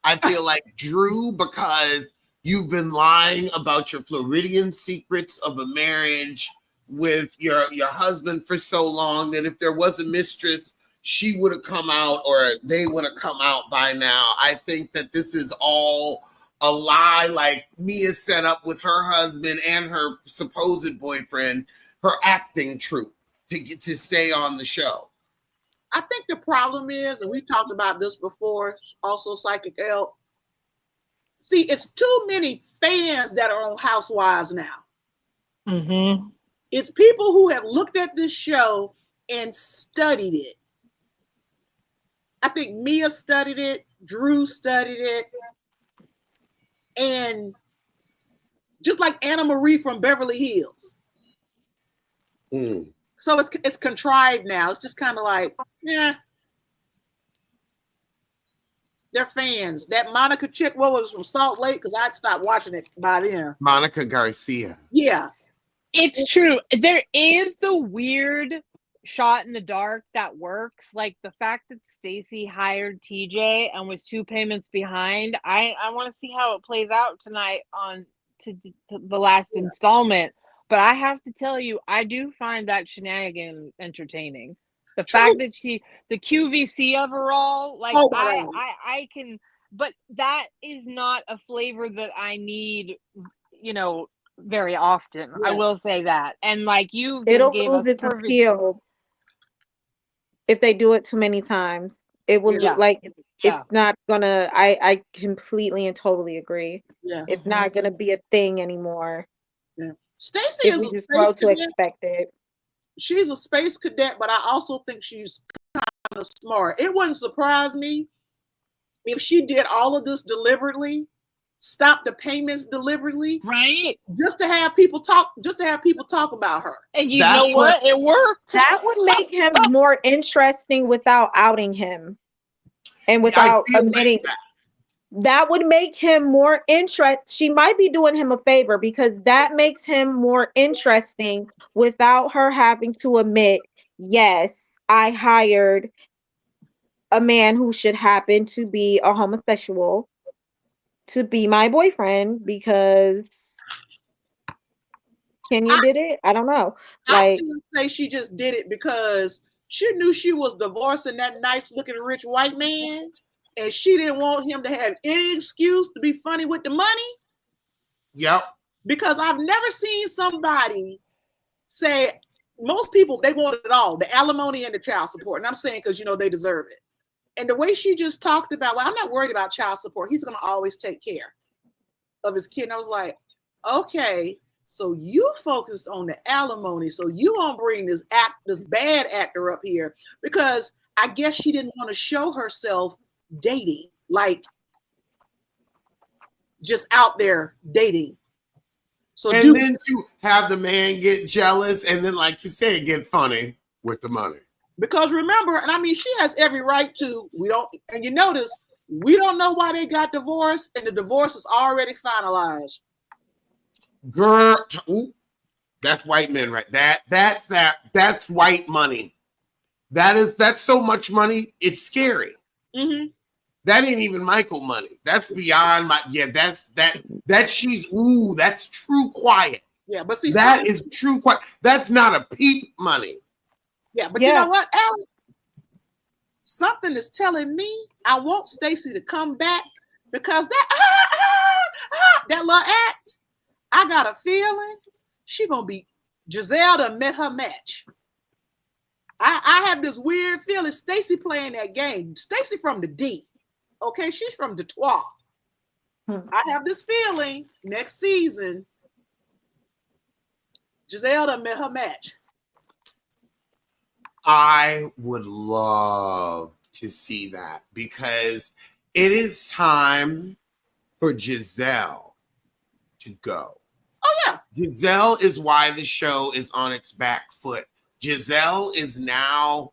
I feel like Drew, because you've been lying about your Floridian secrets of a marriage with your husband for so long that if there was a mistress, she would have come out or they would have come out by now. I think that this is all a lie, like Mia set up with her husband and her supposed boyfriend, her acting troupe to stay on the show. I think the problem is, and we talked about this before, also Psychic L. See, it's too many fans that are on Housewives now. Mm-hmm. It's people who have looked at this show and studied it. I think Mia studied it, Drew studied it, and just like Anna Marie from Beverly Hills. So it's contrived now. It's just kind of like, yeah. They're fans. That Monica chick, what was from Salt Lake? Because I'd stopped watching it by then. Monica Garcia. Yeah. It's true. There is the weird shot in the dark that works. Like the fact that Stacey hired TJ and was 2 payments behind. I want to see how it plays out tonight on to the last installment. But I have to tell you, I do find that shenanigan entertaining. The fact that the QVC of her all, like I can, but that is not a flavor that I need, very often. Yeah. I will say that. And like it'll lose its appeal if they do it too many times. It will it's not gonna. I completely and totally agree. Yeah, it's not gonna be a thing anymore. Yeah, Stacey is a space cadet. She's a space cadet, but I also think she's kind of smart. It wouldn't surprise me if she did all of this deliberately, stop the payments deliberately, right? Just to have people talk about her. And you know what? It worked. That would make him more interesting without outing him and without admitting that would make him more interesting. She might be doing him a favor because that makes him more interesting without her having to admit, yes, I hired a man who should happen to be a homosexual to be my boyfriend because Kenya did it. I don't know. I still say she just did it because She knew she was divorcing that nice looking rich white man, and she didn't want him to have any excuse to be funny with the money. Yep. Because I've never seen somebody say, most people, they want it all, the alimony and the child support. And I'm saying because, they deserve it. And the way she just talked about, well, I'm not worried about child support. He's going to always take care of his kid. And I was like, okay, so you focus on the alimony. So you won't bring this bad actor up here, because I guess she didn't want to show herself dating, like just out there dating. So and then to have the man get jealous and then, like you said, get funny with the money. Because remember, and I mean, she has every right to, and you notice, we don't know why they got divorced, and the divorce is already finalized. Girl, that's white men, right? That's white money. That's so much money, it's scary. Mm-hmm. That ain't even Michael money. That's beyond that's true quiet. Yeah, but see, that is true quiet. That's not a peep money. Yeah, but you know what, Alex? Something is telling me I want Stacey to come back, because that little act, I got a feeling she gonna be Gizelle done met her match. I have this weird feeling Stacey playing that game. Stacey from the D. Okay, she's from Detroit. I have this feeling next season, Gizelle done met her match. I would love to see that, because it is time for Gizelle to go. Oh, yeah. Gizelle is why the show is on its back foot. Gizelle is now,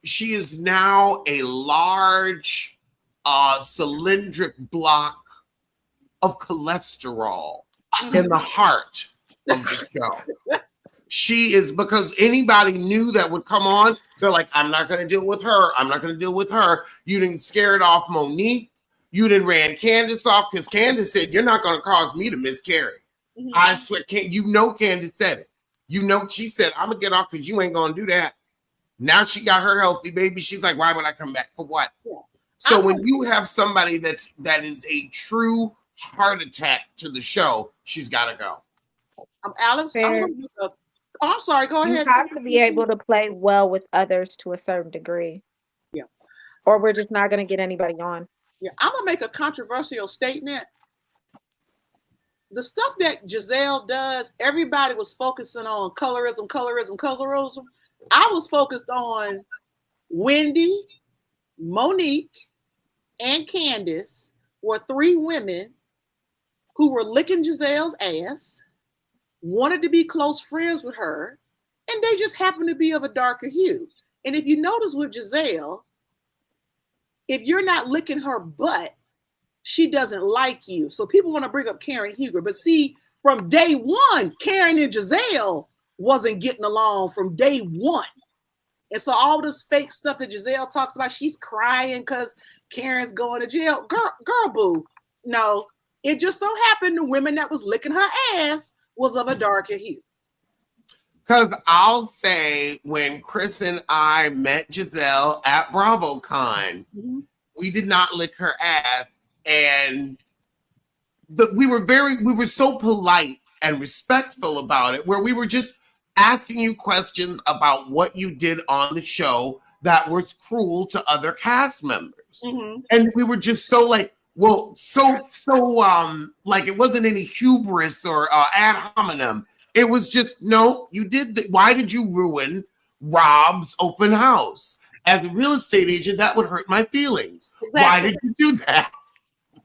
she is now a large cylindric block of cholesterol in the heart of the show. She is, because anybody new that would come on, they're like, I'm not going to deal with her. I'm not going to deal with her. You didn't scare it off Monique. You didn't ran Candace off, because Candace said, you're not going to cause me to miscarry. Mm-hmm. I swear, Candace said it. She said, I'm going to get off because you ain't going to do that. Now she got her healthy baby. She's like, why would I come back? For what? Yeah. So when you have somebody that is a true heart attack to the show, she's got to go. Alex, I'm sorry, go ahead. You have to be able to play well with others to a certain degree. Yeah. Or we're just not going to get anybody on. Yeah, I'm going to make a controversial statement. The stuff that Gizelle does, everybody was focusing on colorism. I was focused on Wendy, Monique, and Candace were three women who were licking Gizelle's ass, wanted to be close friends with her, and they just happened to be of a darker hue. And if you notice with Gizelle, if you're not licking her butt, she doesn't like you. So people want to bring up Karen Huger, but see, from day one, Karen and Gizelle wasn't getting along from day one. And so all this fake stuff that Gizelle talks about, she's crying because Karen's going to jail. Girl, boo. No, it just so happened the women that was licking her ass was of a darker hue. Because I'll say, when Chris and I met Gizelle at BravoCon, we did not lick her ass. And we were so polite and respectful about it, where we were just asking you questions about what you did on the show that was cruel to other cast members. Mm-hmm. And we were just so like, well, like it wasn't any hubris or ad hominem. It was just, no, you did. Why did you ruin Rob's open house? As a real estate agent, that would hurt my feelings. Exactly. Why did you do that?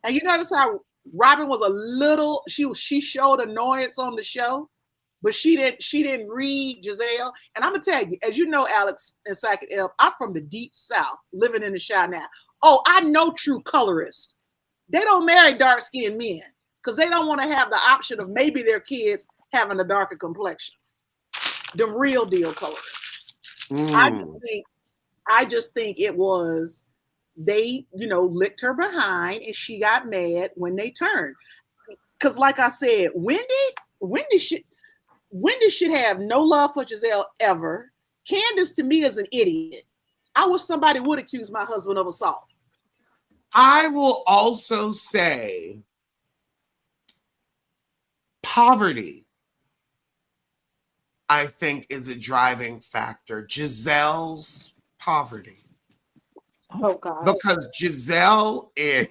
And you notice how Robin was a little, she showed annoyance on the show, but she didn't read Gizelle. And I'm gonna tell you, as you know, Alex and Psychic Elf, I'm from the deep South, living in the Chi now. Oh, I know true colorists. They don't marry dark-skinned men because they don't want to have the option of maybe their kids having a darker complexion. The real deal colorists. I just think it was, they, licked her behind and she got mad when they turned. Because like I said, Wendy should have no love for Gizelle ever. Candace to me is an idiot. I wish somebody would accuse my husband of assault. I will also say poverty, I think, is a driving factor. Gizelle's poverty. Oh God. Because Gizelle is,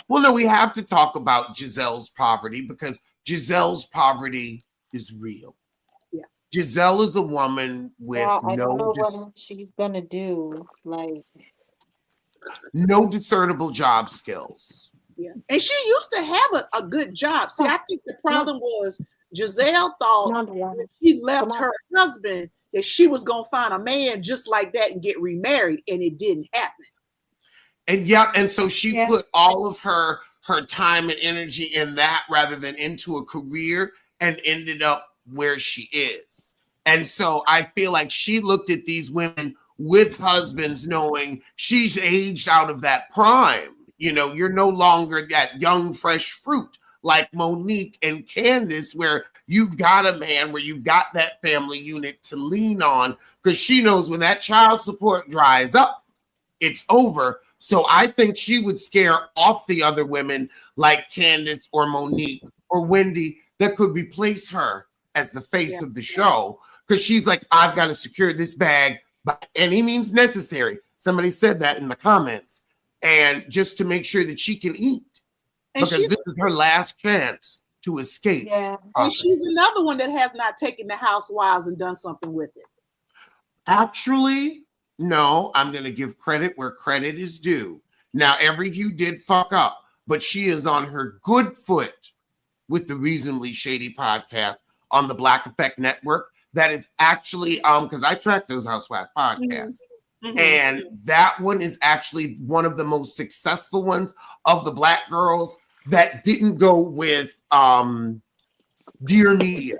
well, no, we have to talk about Gizelle's poverty because Gizelle's poverty is real. Yeah. Gizelle is a woman with I don't know what she's gonna do. Like, no discernible job skills. Yeah. And she used to have a good job. See, I think the problem was Gizelle thought when she left her husband that she was going to find a man just like that and get remarried, and it didn't happen. And yeah, and so she put all of her time and energy in that rather than into a career and ended up where she is. And so I feel like she looked at these women with husbands knowing she's aged out of that prime. You know, you're no longer that young, fresh fruit like Monique and Candace, where you've got a man, where you've got that family unit to lean on, because she knows when that child support dries up, it's over. So I think she would scare off the other women like Candace or Monique or Wendy that could replace her as the face of the show, because she's like, I've got to secure this bag by any means necessary. Somebody said that in the comments. And just to make sure that she can eat. And because this is her last chance to escape. Yeah. And she's another one that has not taken the housewives and done something with it. Actually, no, I'm going to give credit where credit is due. Now, every Hugh did fuck up, but she is on her good foot with the Reasonably Shady podcast on the Black Effect Network. That is actually, because I track those housewife podcasts. Mm-hmm. And that one is actually one of the most successful ones of the Black girls that didn't go with Dear Media.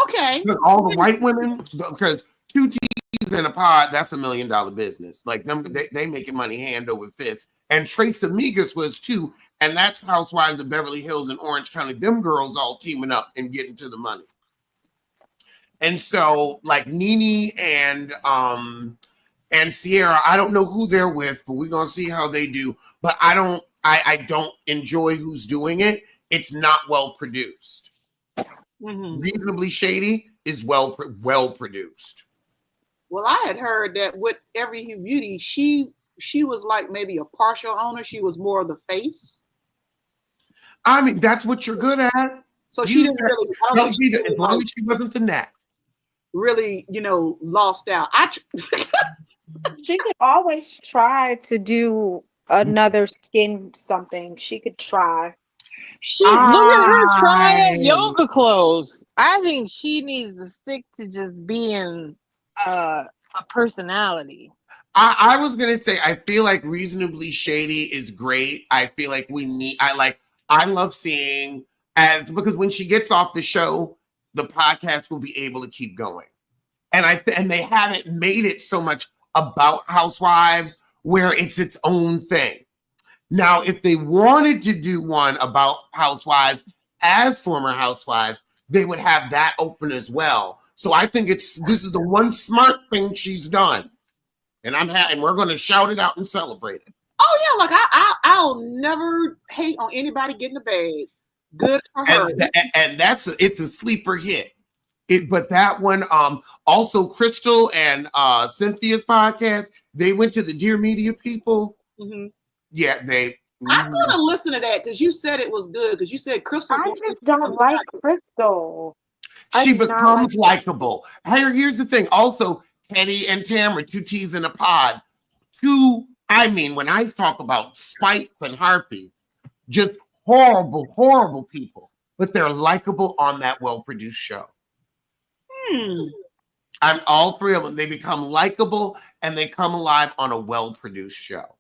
Okay. All the white women, because 2 T's in a pod, that's $1 million business. Like them, they making money hand over fist. And Trace Amigas was too. And that's Housewives of Beverly Hills and Orange County. Them girls all teaming up and getting to the money. And so, like Nene and Sierra, I don't know who they're with, but we're gonna see how they do. But I don't enjoy who's doing it. It's not well produced. Mm-hmm. Reasonably Shady is well produced. Well, I had heard that with Every Hue Beauty, she was like maybe a partial owner. She was more of the face. I mean, that's what you're good at. So she didn't really. As long as she wasn't the net. Really, lost out. She could always try to do another skin something. She could try. Look at her trying yoga clothes. I think she needs to stick to just being a personality. I was gonna say, I feel like Reasonably Shady is great. I feel like I love seeing because when she gets off the show, the podcast will be able to keep going. And they haven't made it so much about housewives where it's its own thing. Now, if they wanted to do one about housewives as former housewives, they would have that open as well. So I think this is the one smart thing she's done. And we're going to shout it out and celebrate it. Oh yeah, like I'll never hate on anybody getting a bag. Good for her. And it's a sleeper hit. But that one, also Crystal and Cynthia's podcast, they went to the Dear Media people. Mm-hmm. Yeah, I'm gonna listen to that because you said it was good. Because you said Crystal. I just don't like Crystal. She becomes likable. Here's the thing. Also, Teddy and Tamara, 2 T's in a pod. When I talk about spites and harpies, just horrible, horrible people, but they're likable on that well-produced show. All 3 of them, they become likable and they come alive on a well-produced show.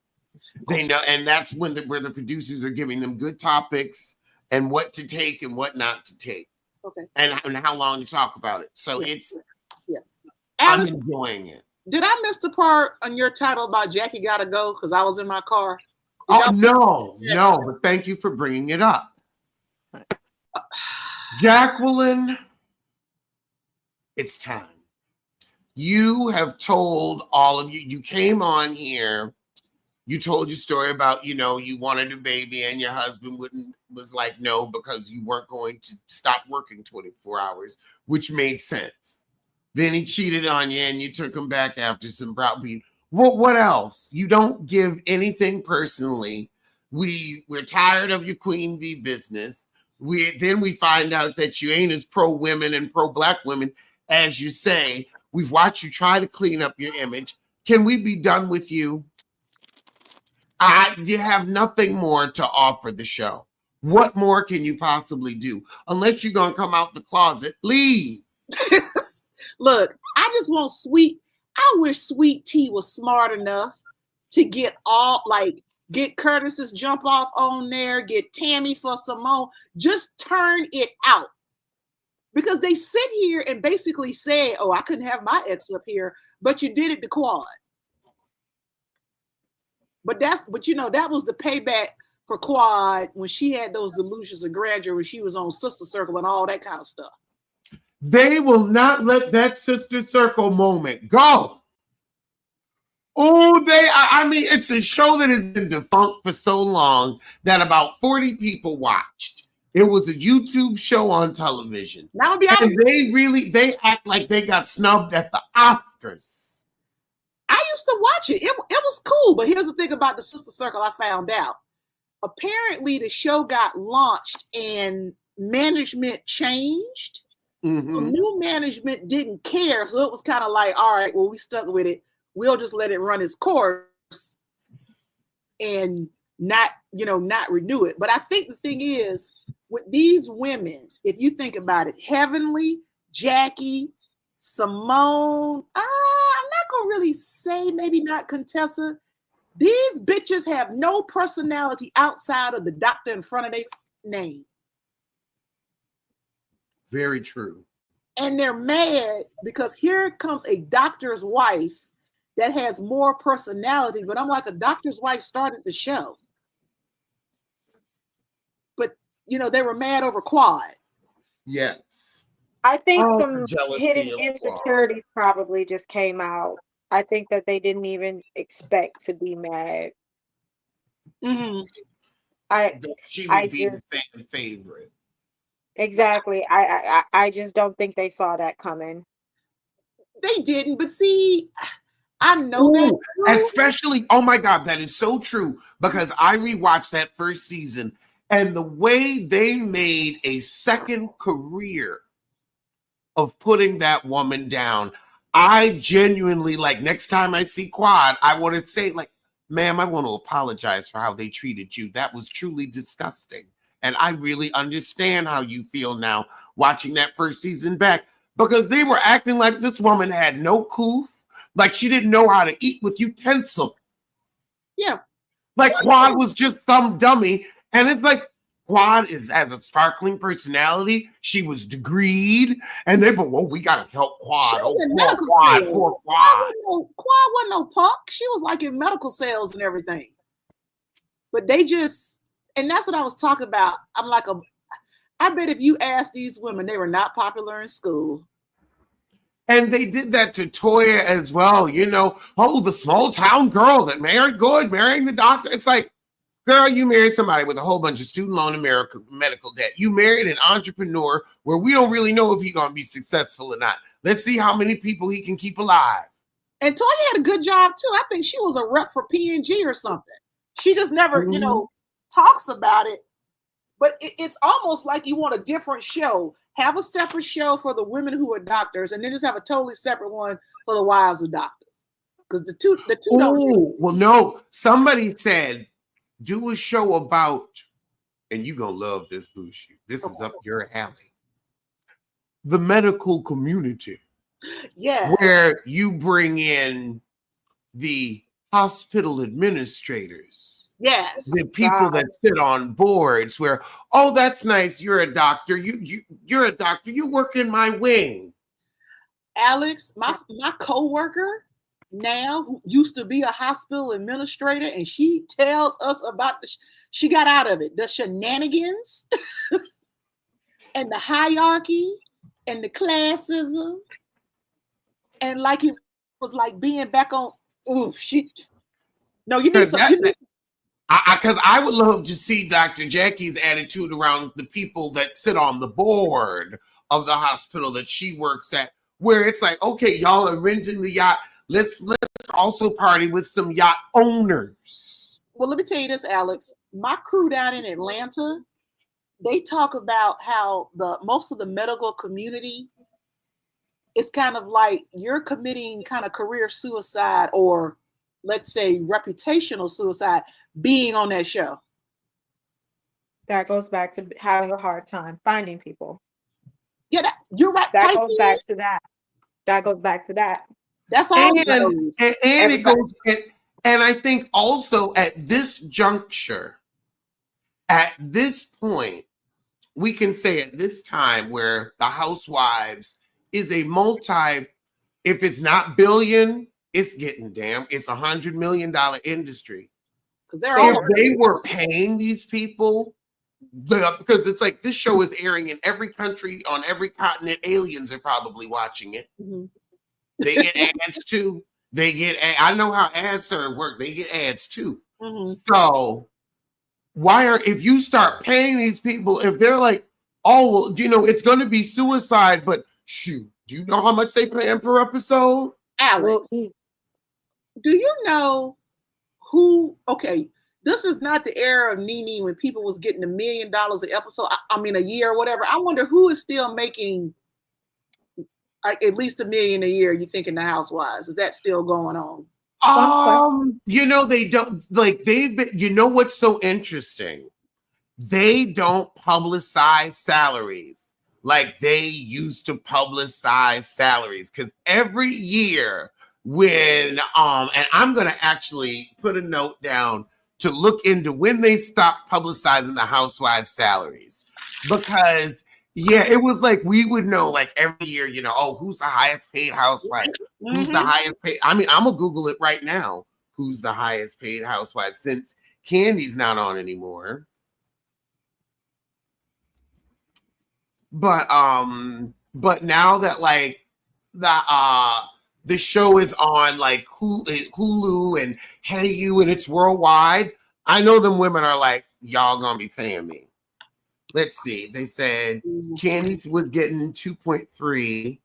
They know, and that's where the producers are giving them good topics and what to take and what not to take. Okay. And how long to talk about it. So I'm enjoying it. Did I miss the part on your title about Jackie Gotta Go? Because I was in my car. No, but thank you for bringing it up. Jacqueline It's time. You have told all of you, you came on here, you told your story about, you know, you wanted a baby and your husband was like, no, because you weren't going to stop working 24 hours, which made sense. Then he cheated on you and you took him back after some browbeat. What else? You don't give anything personally. We're tired of your queen bee business. Then we find out that you ain't as pro women and pro black women as you say. We've watched you try to clean up your image. Can we be done with you? You have nothing more to offer the show. What more can you possibly do? Unless you're gonna come out the closet, leave. Look, I just want I wish Sweet Tea was smart enough to get Curtis's jump off on there, get Tammy for Simone, just turn it out. Because they sit here and basically say, oh, I couldn't have my ex up here, but you did it to Quad. But you know, that was the payback for Quad when she had those delusions of grandeur when she was on Sister Circle and all that kind of stuff. They will not let that Sister Circle moment go. Oh, I mean, it's a show that has been defunct for so long that about 40 people watched. It was a YouTube show on television. Now, be honest, they act like they got snubbed at the Oscars. I used to watch it. It was cool, but here's the thing about the Sister Circle I found out. Apparently, the show got launched and management changed. Mm-hmm. So new management didn't care. So it was kind of like, all right, well, we stuck with it. We'll just let it run its course and not renew it. But I think the thing is, with these women, if you think about it, Heavenly, Jackie, Simone, I'm not going to really say maybe not Contessa. These bitches have no personality outside of the doctor in front of their name. Very true. And they're mad because here comes a doctor's wife that has more personality, but I'm like, a doctor's wife started the show. But, you know, they were mad over Quad. Yes. I think some hidden insecurities probably just came out. I think that they didn't even expect to be mad. Mm-hmm. She would be the fan favorite. Exactly. I just don't think they saw that coming. They didn't, but see, I know that. Especially, oh my God, that is so true. Because I rewatched that first season and the way they made a second career of putting that woman down. I genuinely, like, next time I see Quad, I want to say, like, ma'am, I want to apologize for how they treated you. That was truly disgusting. And I really understand how you feel now watching that first season back, because they were acting like this woman had no coof, like she didn't know how to eat with utensil. Yeah. Like Quad was just some dummy. And it's like, Quad has a sparkling personality. She was degreed. And they were, well, we got to help Quad. She was in medical sales. Quad wasn't no punk. She was like in medical sales and everything. But they just, and that's what I was talking about. I'm like, I bet if you asked these women, they were not popular in school. And they did that to Toya as well. You know, oh, the small town girl that married good, marrying the doctor. It's like, girl, you married somebody with a whole bunch of student loan and medical debt. You married an entrepreneur where we don't really know if he's going to be successful or not. Let's see how many people he can keep alive. And Toya had a good job too. I think she was a rep for P&G or something. She just never, you know, talks about it. But it's almost like you want a different show. Have a separate show for the women who are doctors, and then just have a totally separate one for the wives of doctors. Because the two don't. Well, no. Somebody said, do a show about, and you're going to love this, Bushi. This is up your alley. The medical community. Yeah. Where you bring in the hospital administrators. Yes. The people that sit on boards where, oh, that's nice. You're a doctor. You're a doctor. You work in my wing. Alex, my coworker now, who used to be a hospital administrator, and she tells us about she got out of it, the shenanigans and the hierarchy and the classism and like it was like being back on. Ooh, shit. No, you need Because some. I would love to see Dr. Jackie's attitude around the people that sit on the board of the hospital that she works at, where it's like, okay, y'all are renting the yacht. Let's also party with some yacht owners. Well, let me tell you this, Alex. My crew down in Atlanta, they talk about how most of the medical community is kind of like you're committing kind of career suicide, or let's say reputational suicide, being on that show. That goes back to having a hard time finding people. Yeah, you're right. That goes back to that. That goes back to that. That's all. And it goes, and I think also at this juncture, at this point, we can say at this time where the Housewives is a if it's not billion, it's getting it's $100 million industry. If they were paying these people, because it's like this show is airing in every country on every continent, aliens are probably watching it. Mm-hmm. They get ads too. I know how ads work. They get ads too. Mm-hmm. So if you start paying these people, if they're like, oh, well, it's going to be suicide, but shoot, do you know how much they pay per episode? Alex, do you know who? Okay, this is not the era of Nene when people was getting $1 million an episode. I mean, a year or whatever. I wonder who is still making at least $1 million a year. You think in the Housewives, is that still going on? They don't they've been. What's so interesting? They don't publicize salaries like they used to publicize salaries, because every year when and I'm gonna actually put a note down to look into when they stopped publicizing the Housewives salaries, because it was like we would know like every year, who's the highest paid housewife, who's the highest paid. I mean, I'm gonna Google it right now. Who's the highest paid housewife, since Candy's not on anymore. But now that like the show is on like Hulu and Hey You, and it's worldwide, I know them women are like, y'all gonna be paying me. Let's see. They said Candy was getting 2.3.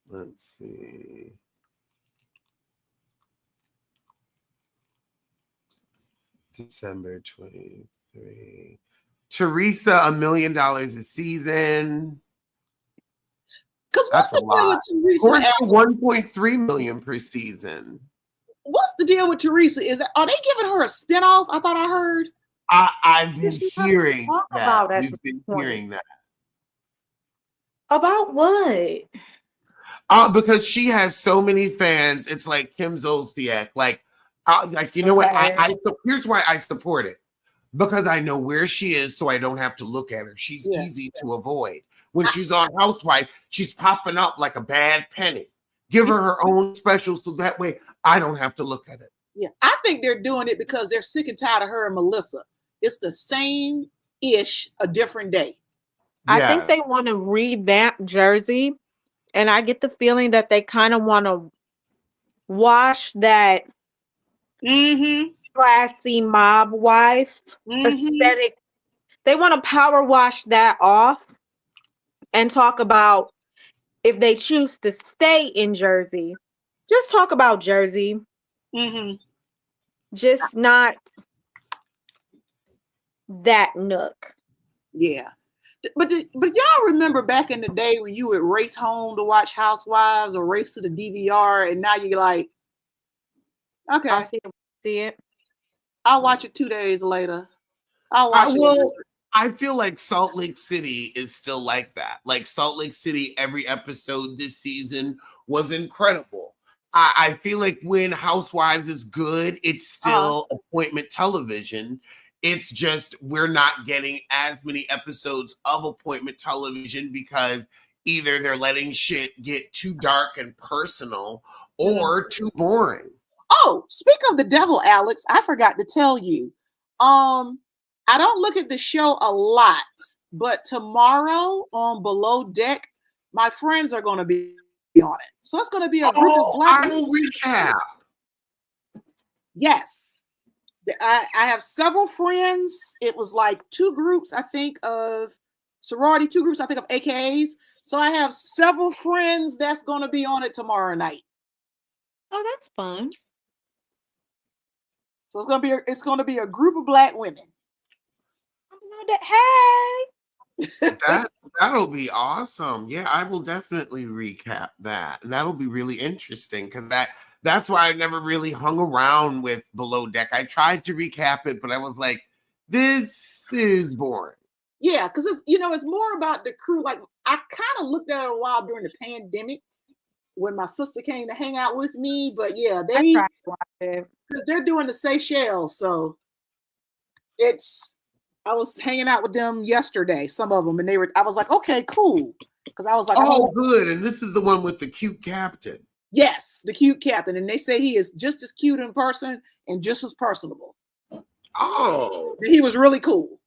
Let's see. December 23. Teresa, $1 million a season. Because what's the deal with Teresa? Porsha, 1.3 million per season. What's the deal with Teresa? Are they giving her a spinoff? I thought I heard. I've been hearing that. We've been hearing that. About what? Because she has so many fans. It's like Kim Zolciak. Like you know what? Here's why I support it. Because I know where she is, so I don't have to look at her. She's easy to avoid. When she's on Housewife, she's popping up like a bad penny. Give her her own special, so that way I don't have to look at it. Yeah, I think they're doing it because they're sick and tired of her and Melissa. It's the same-ish, a different day. I think they want to revamp Jersey, and I get the feeling that they kind of want to wash that classy mob wife aesthetic. They want to power wash that off and talk about, if they choose to stay in Jersey, just talk about Jersey. Just not that nook. Yeah. But y'all remember back in the day when you would race home to watch Housewives or race to the DVR, and now you're like, okay, I'll see it. I'll watch it 2 days later. I'll watch it. I feel like Salt Lake City is still like that. Like Salt Lake City, every episode this season was incredible. I feel like when Housewives is good, it's still appointment television. It's just we're not getting as many episodes of appointment television because either they're letting shit get too dark and personal or too boring. Oh, speak of the devil, Alex, I forgot to tell you. I don't look at the show a lot, but tomorrow on Below Deck, my friends are going to be on it. So it's going to be a group of black I will recap. Yes. I have several friends. It was like 2 groups, I think, of sorority, 2 groups, I think, of AKAs. So I have several friends that's going to be on it tomorrow night. Oh, that's fun. So it's going to be a group of black women. Hey. That'll be awesome. Yeah, I will definitely recap that. And that'll be really interesting because that's why I never really hung around with Below Deck. I tried to recap it, but I was like, this is boring. Yeah, because it's more about the crew. Like, I kind of looked at it a while during the pandemic when my sister came to hang out with me. But yeah, because they're doing the Seychelles, so I was hanging out with them yesterday, some of them, and I was like, okay, cool. Because I was like, good. And this is the one with the cute captain. Yes, the cute captain. And they say he is just as cute in person and just as personable. Oh. He was really cool.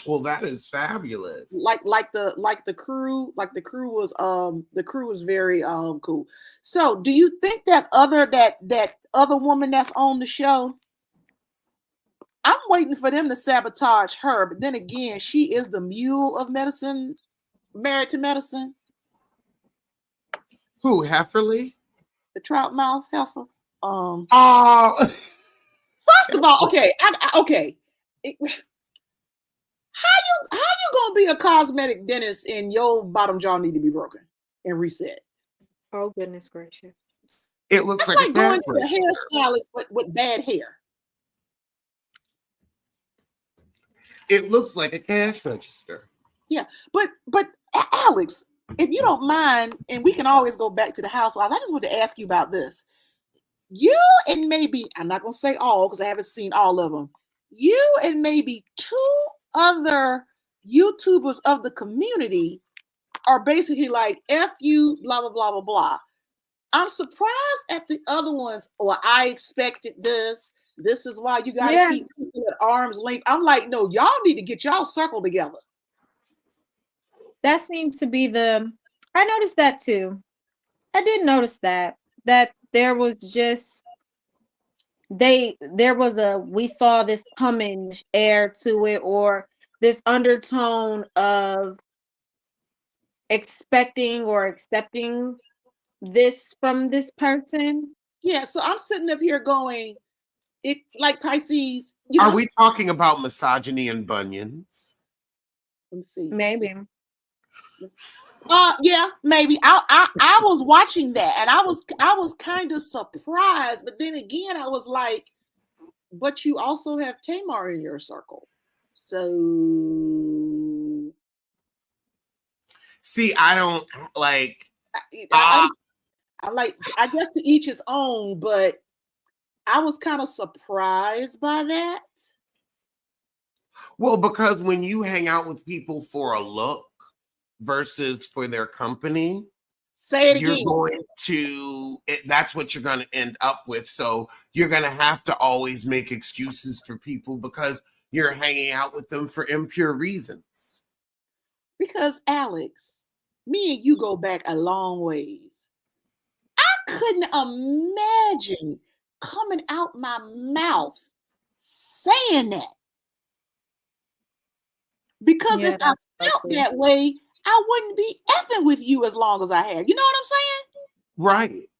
Well, that is fabulous. Like the crew was very cool. So do you think that other woman that's on the show, I'm waiting for them to sabotage her, but then again, she is the mule of medicine, married to medicine. Who, Hefferly? The trout mouth heifer. First of all, okay, okay. How you gonna be a cosmetic dentist and your bottom jaw need to be broken and reset? Oh goodness gracious! It looks That's like going to a hairstylist with bad hair. It looks like a cash register. Yeah, but Alex, if you don't mind, and we can always go back to the housewives, I just want to ask you about this. You and maybe, I'm not gonna say all because I haven't seen all of them. You and maybe 2 other YouTubers of the community are basically like, F you, blah, blah, blah, blah, blah. I'm surprised at the other ones. Well, I expected this. This is why you got to keep people at arm's length. I'm like, no, y'all need to get y'all circle together. That seems to be I noticed that too. I did notice that there was just, we saw this coming air to it, or this undertone of expecting or accepting this from this person. Yeah, so I'm sitting up here going, it's like Pisces. Are we talking about misogyny and bunions? Let me see. Maybe. Yeah, maybe. I was watching that and I was kind of surprised, but then again, I was like, but you also have Tamar in your circle. So see, I don't like I'm like, I guess to each his own, but I was kind of surprised by that. Well, because when you hang out with people for a look versus for their company, say it again. That's what you're going to end up with. So you're going to have to always make excuses for people because you're hanging out with them for impure reasons. Because Alex, me and you go back a long ways. I couldn't imagine coming out my mouth saying that. Because if I felt that way, I wouldn't be effing with you as long as I have. You know what I'm saying? Right.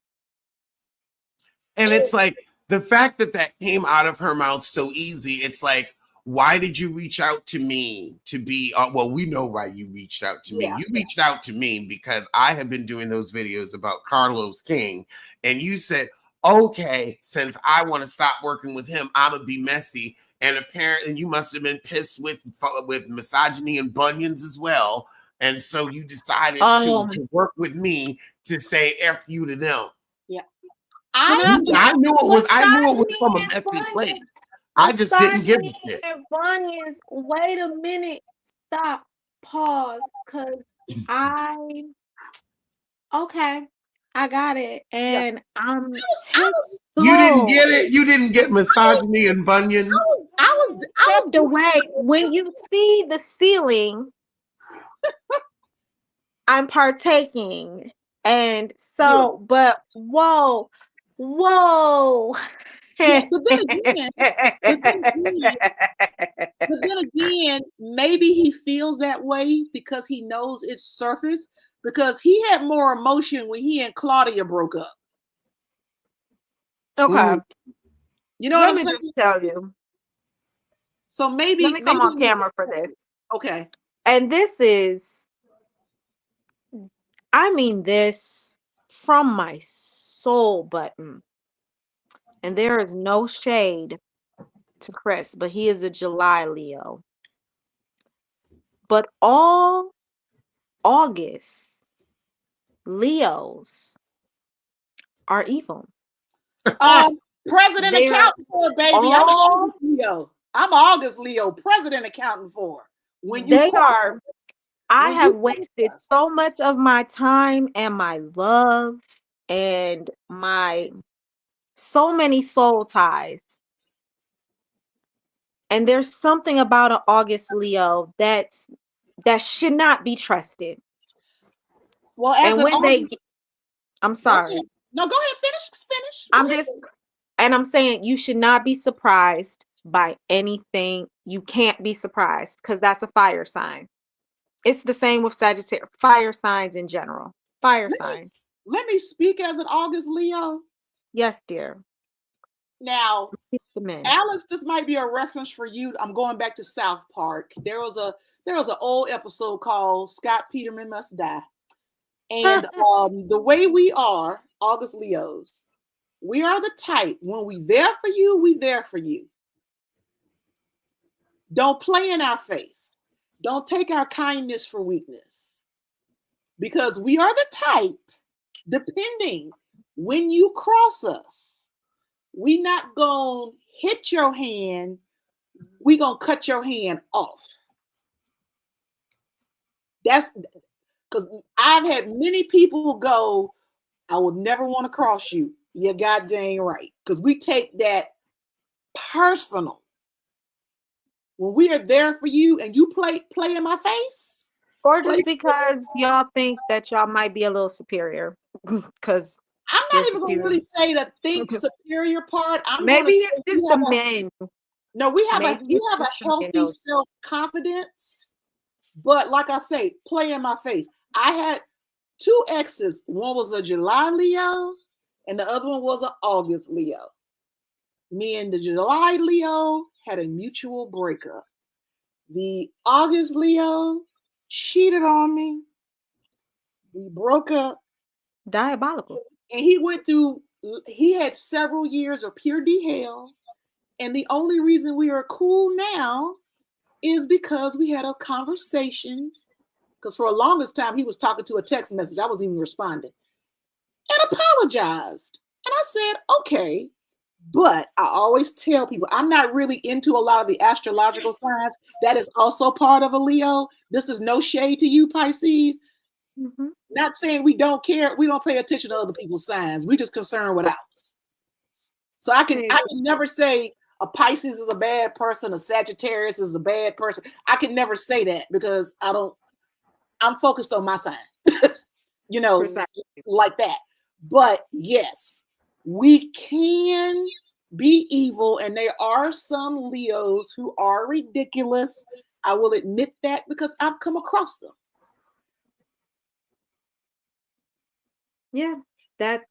And it's like the fact that came out of her mouth so easy. It's like, why did you reach out to me to be, well, we know why you reached out to me. You reached out to me because I have been doing those videos about Carlos King. And you said, okay, since I want to stop working with him, I'm going to be messy. And apparently you must have been pissed with misogyny and bunions as well. And so you decided to work with me to say F you to them. Yeah. I knew it was from a messy place. I just didn't give a shit. Bunions, wait a minute. Stop. Pause. Because okay. I got it. And you didn't get it? You didn't get misogyny and bunions? I was the way when you see the ceiling, I'm partaking. And You're, so, but whoa. yeah, but then again, but then again, maybe he feels that way because he knows it's surface. Because he had more emotion when he and Claudia broke up. Okay. You know what Let I'm me saying? just tell you. So maybe, Let me come on camera for this. Okay. And this is, I mean this from my soul button. And there is no shade to Chris, but he is a July Leo. But all August Leos are evil. President They're accounting for, baby. I'm all August Leo. I'm August Leo. President accounting for. When you they cross are. us, I when you have cross wasted us, so much of my time and my love and my so many soul ties. And there's something about an August Leo that should not be trusted. well, as And an when they, August, I'm go ahead. sorry. No, go ahead. Finish. Go I'm ahead. just, and I'm saying you should not be surprised by anything. You can't be surprised because that's a fire sign. It's the same with Sagittarius, fire signs in general. Fire sign. Let me speak as an August Leo. Yes, dear. Now, It's the men. Alex, this might be a reference for you. I'm going back to South Park. There was an old episode called Scott Peterman Must Die. And the way we are, August Leos, we are the type, when we there for you, we there for you. Don't play in our face. Don't take our kindness for weakness. Because we are the type, depending when you cross us, we not gonna hit your hand, we gonna cut your hand off. That's because I've had many people go, I would never want to cross you. You're goddamn right. Because we take that personal. When we are there for you and you play in my face, Or play, just because y'all think that y'all might be a little superior. Because I'm they're not even going to superior. really say the think superior part. I'm going to Maybe say it's just the men. we have Maybe it's a just the healthy males. self-confidence. But like I say, play in my face. I had 2 exes. One was a July Leo and the other one was an August Leo. Me and the July Leo had a mutual breakup. The August Leo cheated on me. We broke up. Diabolical. And he had several years of pure D hell. And the only reason we are cool now is because we had a conversation. Because for the longest time, he was talking to a text message. I wasn't even responding. And apologized. And I said, okay. But I always tell people, I'm not really into a lot of the astrological signs. That is also part of a Leo. This is no shade to you, Pisces. Mm-hmm. Not saying we don't care. We don't pay attention to other people's signs. We just concerned with ours. So I can never say a Pisces is a bad person, a Sagittarius is a bad person. I can never say that because I'm focused on my signs, like that. But yes, we can be evil, and there are some Leos who are ridiculous. I will admit that because I've come across them. Yeah, that's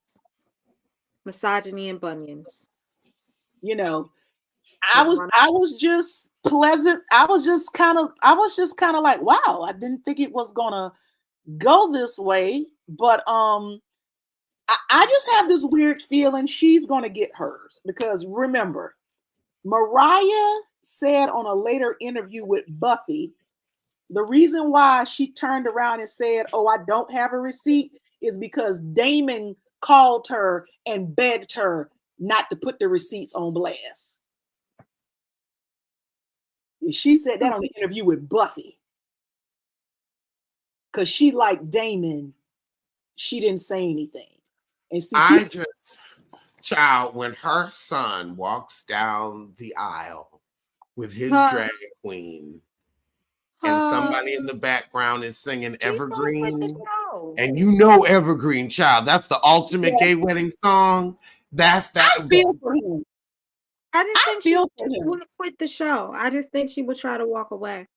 misogyny and bunions. I was just pleasant. I was just kind of like, wow, I didn't think it was gonna go this way. But I just have this weird feeling she's gonna get hers. Because remember, Mariah said on a later interview with Buffy, the reason why she turned around and said, oh, I don't have a receipt is because Damon called her and begged her not to put the receipts on blast. And she said that on the interview with Buffy. Because she liked Damon, she didn't say anything. And see, child, when her son walks down the aisle with his drag queen, and somebody in the background is singing Evergreen. show. And you know Evergreen, child. That's the ultimate gay wedding song. That's that. I feel for him. I just think she feel for him. would quit the show. I just think she would try to walk away.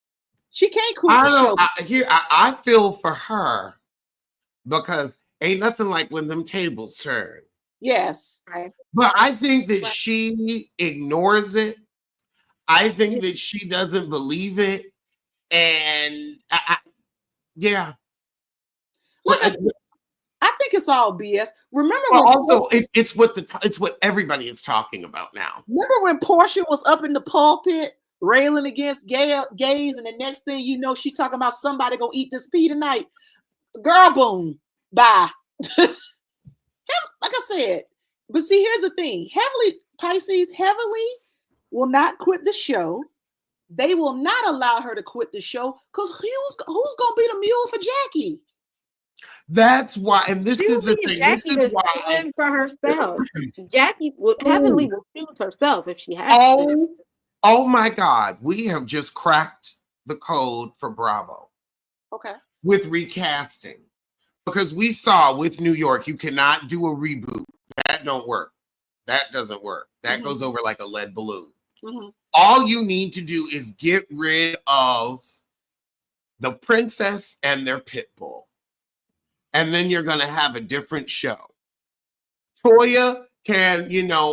She can't quit the show. I feel for her because ain't nothing like when them tables turn. Yes. Right. But I think that she ignores it. I think that she doesn't believe it. And yeah. Look, I think it's all BS. Remember Well, when also it's what everybody is talking about now. Remember when Porsha was up in the pulpit railing against gays, and the next thing you know, she talking about somebody gonna eat this pea tonight. Girl, boom, bye. Like I said, but see, here's the thing: Pisces heavily will not quit the show. They will not allow her to quit the show because who's gonna be the mule for Jackie? That's why, and this is the thing. This is why for herself. Jackie will heavily will choose herself if she has to. Oh my God, we have just cracked the code for Bravo. Okay. With recasting. Because we saw with New York, you cannot do a reboot. That don't work. That doesn't work. That goes over like a lead balloon. All you need to do is get rid of the princess and their pit bull. And then you're going to have a different show. Toya can,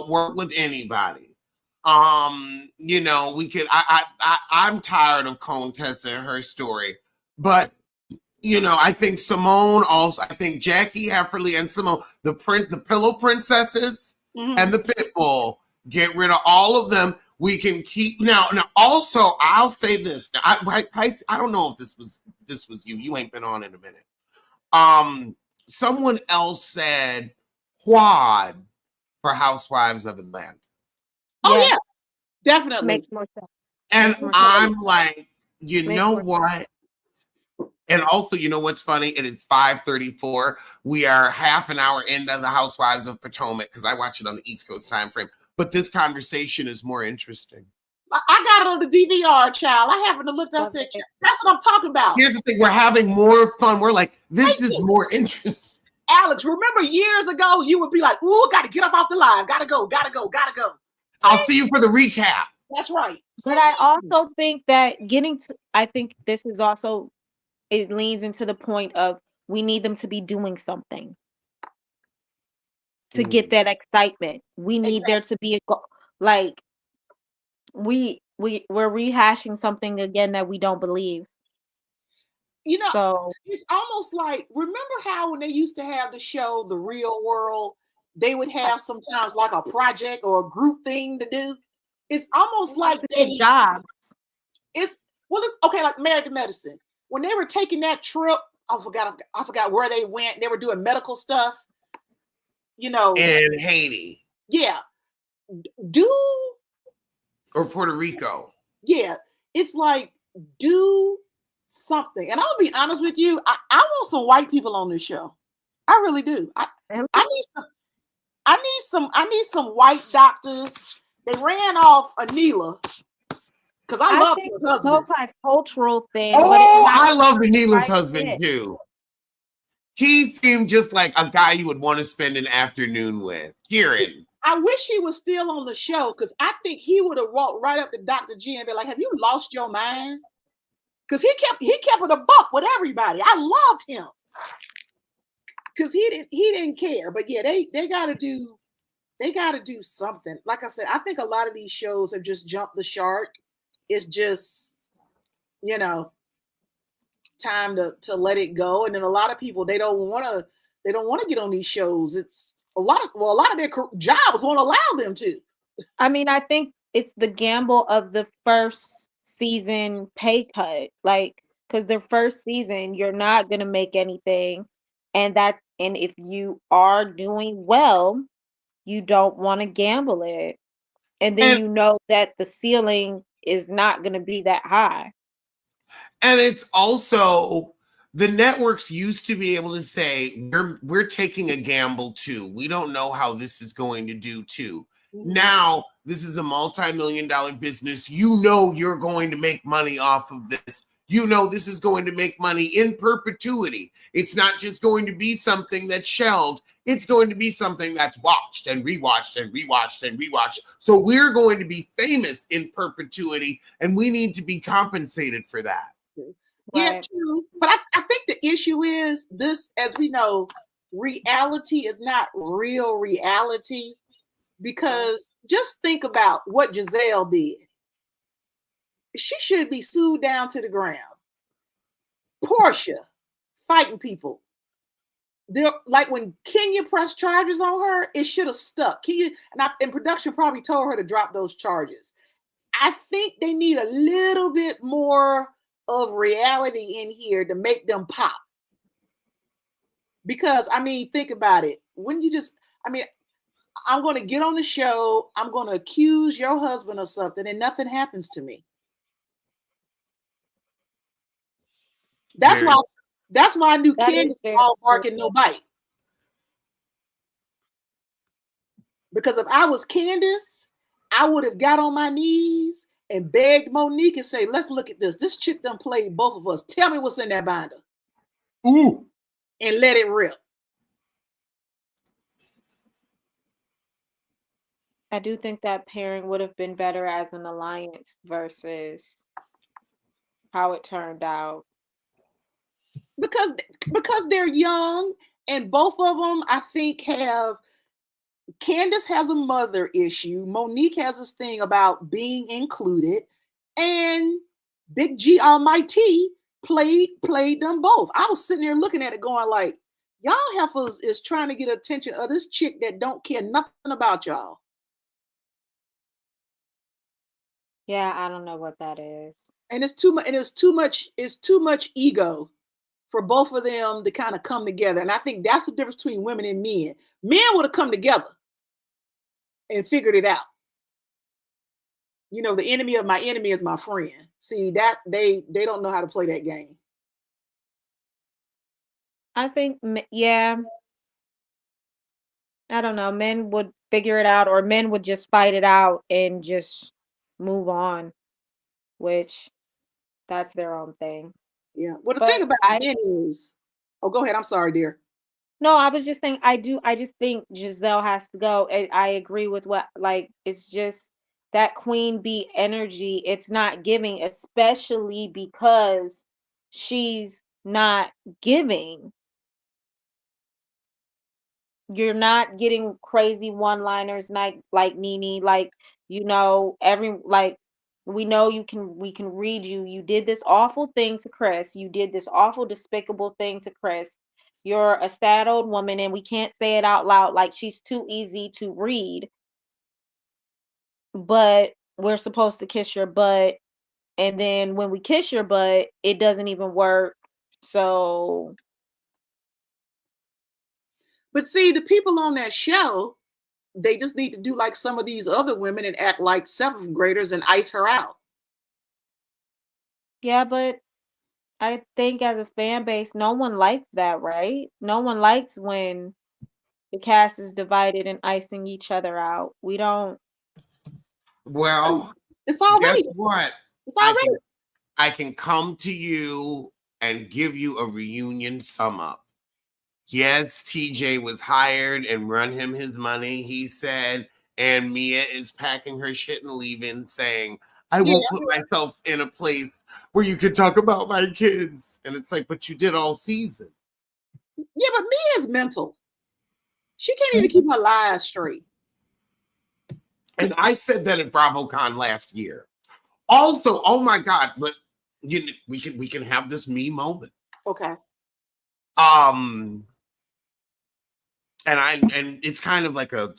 work with anybody. We could, I'm tired of Contessa and her story, but I think Simone also, I think Jackie Hefferly and Simone, the pillow princesses and the pit bull, get rid of all of them. We can keep now also I'll say this. Now, I don't know if this was you ain't been on in a minute. Someone else said quad for Housewives of Atlanta. Oh yeah, definitely makes more sense. And I'm like, you know what? And also, you know what's funny? It is 5:34. We are half an hour into the Housewives of Potomac because I watch it on the East Coast time frame. But this conversation is more interesting. I got it on the DVR, child. I happened to look up and said, that's what I'm talking about. Here's the thing. We're having more fun. We're like, this is more interesting. Alex, remember years ago, you would be like, ooh, got to get up off the line. Got to go. I'll see you for the recap. That's right. But I also think that I think this is also, it leans into the point of we need them to be doing something to get that excitement. We need there to be we're rehashing something again that we don't believe. So it's almost like, remember how when they used to have the show The Real World, they would have sometimes like a project or a group thing to do. It's almost like jobs. It's okay, like Married to Medicine. When they were taking that trip, I forgot where they went. They were doing medical stuff, in Haiti. Yeah. Or Puerto Rico. Yeah. It's like, do something. And I'll be honest with you, I want some white people on this show. I really do. I need some white doctors. They ran off Anila because I love her husband. Multicultural thing. Oh, I love Anila's husband too. He seemed just like a guy you would want to spend an afternoon with. Kieran. I wish he was still on the show because I think he would have walked right up to Dr. G and be like, have you lost your mind? Because he kept it a buck with everybody. I loved him. Because he didn't care. But yeah, they gotta do something. Like I said, I think a lot of these shows have just jumped the shark. It's just, time to let it go. And then a lot of people they don't want to get on these shows. It's a lot of their jobs won't allow them to. I mean, I think it's the gamble of the first season pay cut, because their first season you're not gonna make anything, and if you are doing well, you don't want to gamble it, and then that the ceiling is not gonna be that high. And it's also the networks used to be able to say we're taking a gamble too. We don't know how this is going to do too. Now this is a multi-million-dollar business. You're going to make money off of this. you know this is going to make money in perpetuity. It's not just going to be something that's shelved. It's going to be something that's watched and rewatched and rewatched and rewatched. So we're going to be famous in perpetuity, and we need to be compensated for that. Yeah, Right. true. But I think the issue is this, as we know, reality is not real reality, because just think about what Gizelle did. She should be sued down to the ground. Porsha fighting people. They're like, when Kenya pressed charges on her, it should have stuck. Kenya and production probably told her to drop those charges. I think they need a little bit more of reality in here to make them pop. Because I mean, think about it. When you just, I mean, I'm going to get on the show, I'm going to accuse your husband of something, and nothing happens to me. That's why I knew Candace was all bark and no bite. Because if I was Candace, I would have got on my knees and begged Monique and say, let's look at this. This chick done played both of us. Tell me what's in that binder. Ooh. And let it rip. I do think that pairing would have been better as an alliance versus how it turned out. Because they're young, and both of them, I think, have. Candace has a mother issue. Monique has this thing about being included, and Big G Almighty played them both. I was sitting there looking at it, going like, y'all heifers is trying to get attention of this chick that don't care nothing about y'all. Yeah, I don't know what that is. And it's too much. And it's too much ego for both of them to kind of come together. And I think that's the difference between women and men. Men would have come together and figured it out. You know, the enemy of my enemy is my friend. See, that they don't know how to play that game. I think, yeah, I don't know. Men would figure it out, or men would just fight it out and just move on, which that's their own thing. Yeah. Well, the But thing about men is, oh, go ahead. I'm sorry, dear. No, I was just saying, I just think Gizelle has to go. I agree with what, like, it's just that queen bee energy. It's not giving, especially because she's not giving. You're not getting crazy one-liners like Nene, like, you know, we know we can read you. You did this awful thing to Chris. You did this awful, despicable thing to Chris. You're a sad old woman, and we can't say it out loud. Like, she's too easy to read, but we're supposed to kiss your butt. And then when we kiss your butt, it doesn't even work. So. But see, the people on that show, they just need to do like some of these other women and act like seventh graders and ice her out. Yeah, but I think as a fan base, no one likes that, right? No one likes when the cast is divided and icing each other out. We don't. Well, it's already. Guess what? It's already. I can come to you and give you a reunion sum up. Yes, TJ was hired and run him his money, he said, and Mia is packing her shit and leaving, saying, I won't put myself in a place where you can talk about my kids. And it's like, but you did all season. Yeah, but Mia's mental. She can't even keep her lies straight. And I said that at BravoCon last year. Also, oh my God, but we can have this me moment. Okay. And it's kind of like a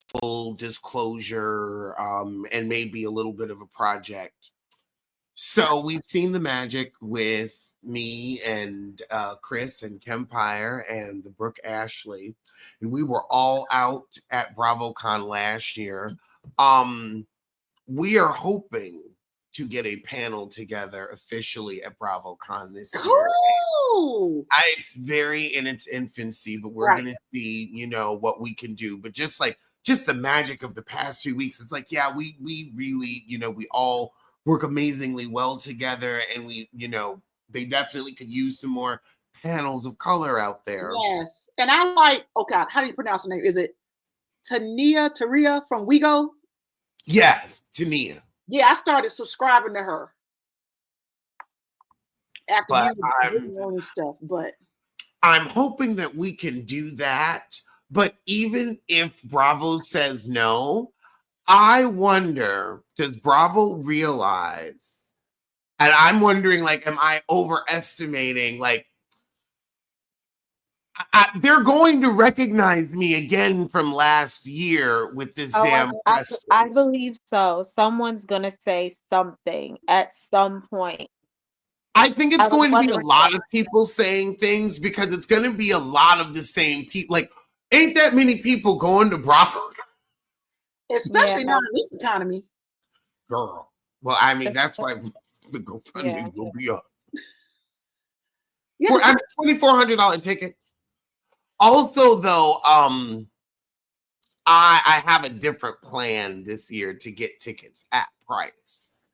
full disclosure, and maybe a little bit of a project. So we've seen the magic with me and Chris and Kempire and the Brooke Ashley, and we were all out at BravoCon last year. We are hoping to get a panel together officially at BravoCon this year. Cool. It's very in its infancy, but we're going to see, you know, what we can do. But just the magic of the past few weeks, it's like, yeah, we really, you know, we all work amazingly well together, and we, they definitely could use some more panels of color out there. Yes. And I like, okay, how do you pronounce her name? Is it Taria from WeGo? Yes, Tania. Yeah, I started subscribing to her after you were on and stuff, but I'm hoping that we can do that. But even if Bravo says no, I wonder, does Bravo realize, and I'm wondering, like, am I overestimating, like, they're going to recognize me again from last year with this damn press. I believe so. Someone's going to say something at some point. I think it's going to be a lot of people saying things because it's going to be a lot of the same people. Like, ain't that many people going to Bravo? Especially now in this economy. Girl. Well, I mean, that's why the GoFundMe will be up. Yes. I'm $2,400 ticket. Also, though, I have a different plan this year to get tickets at price.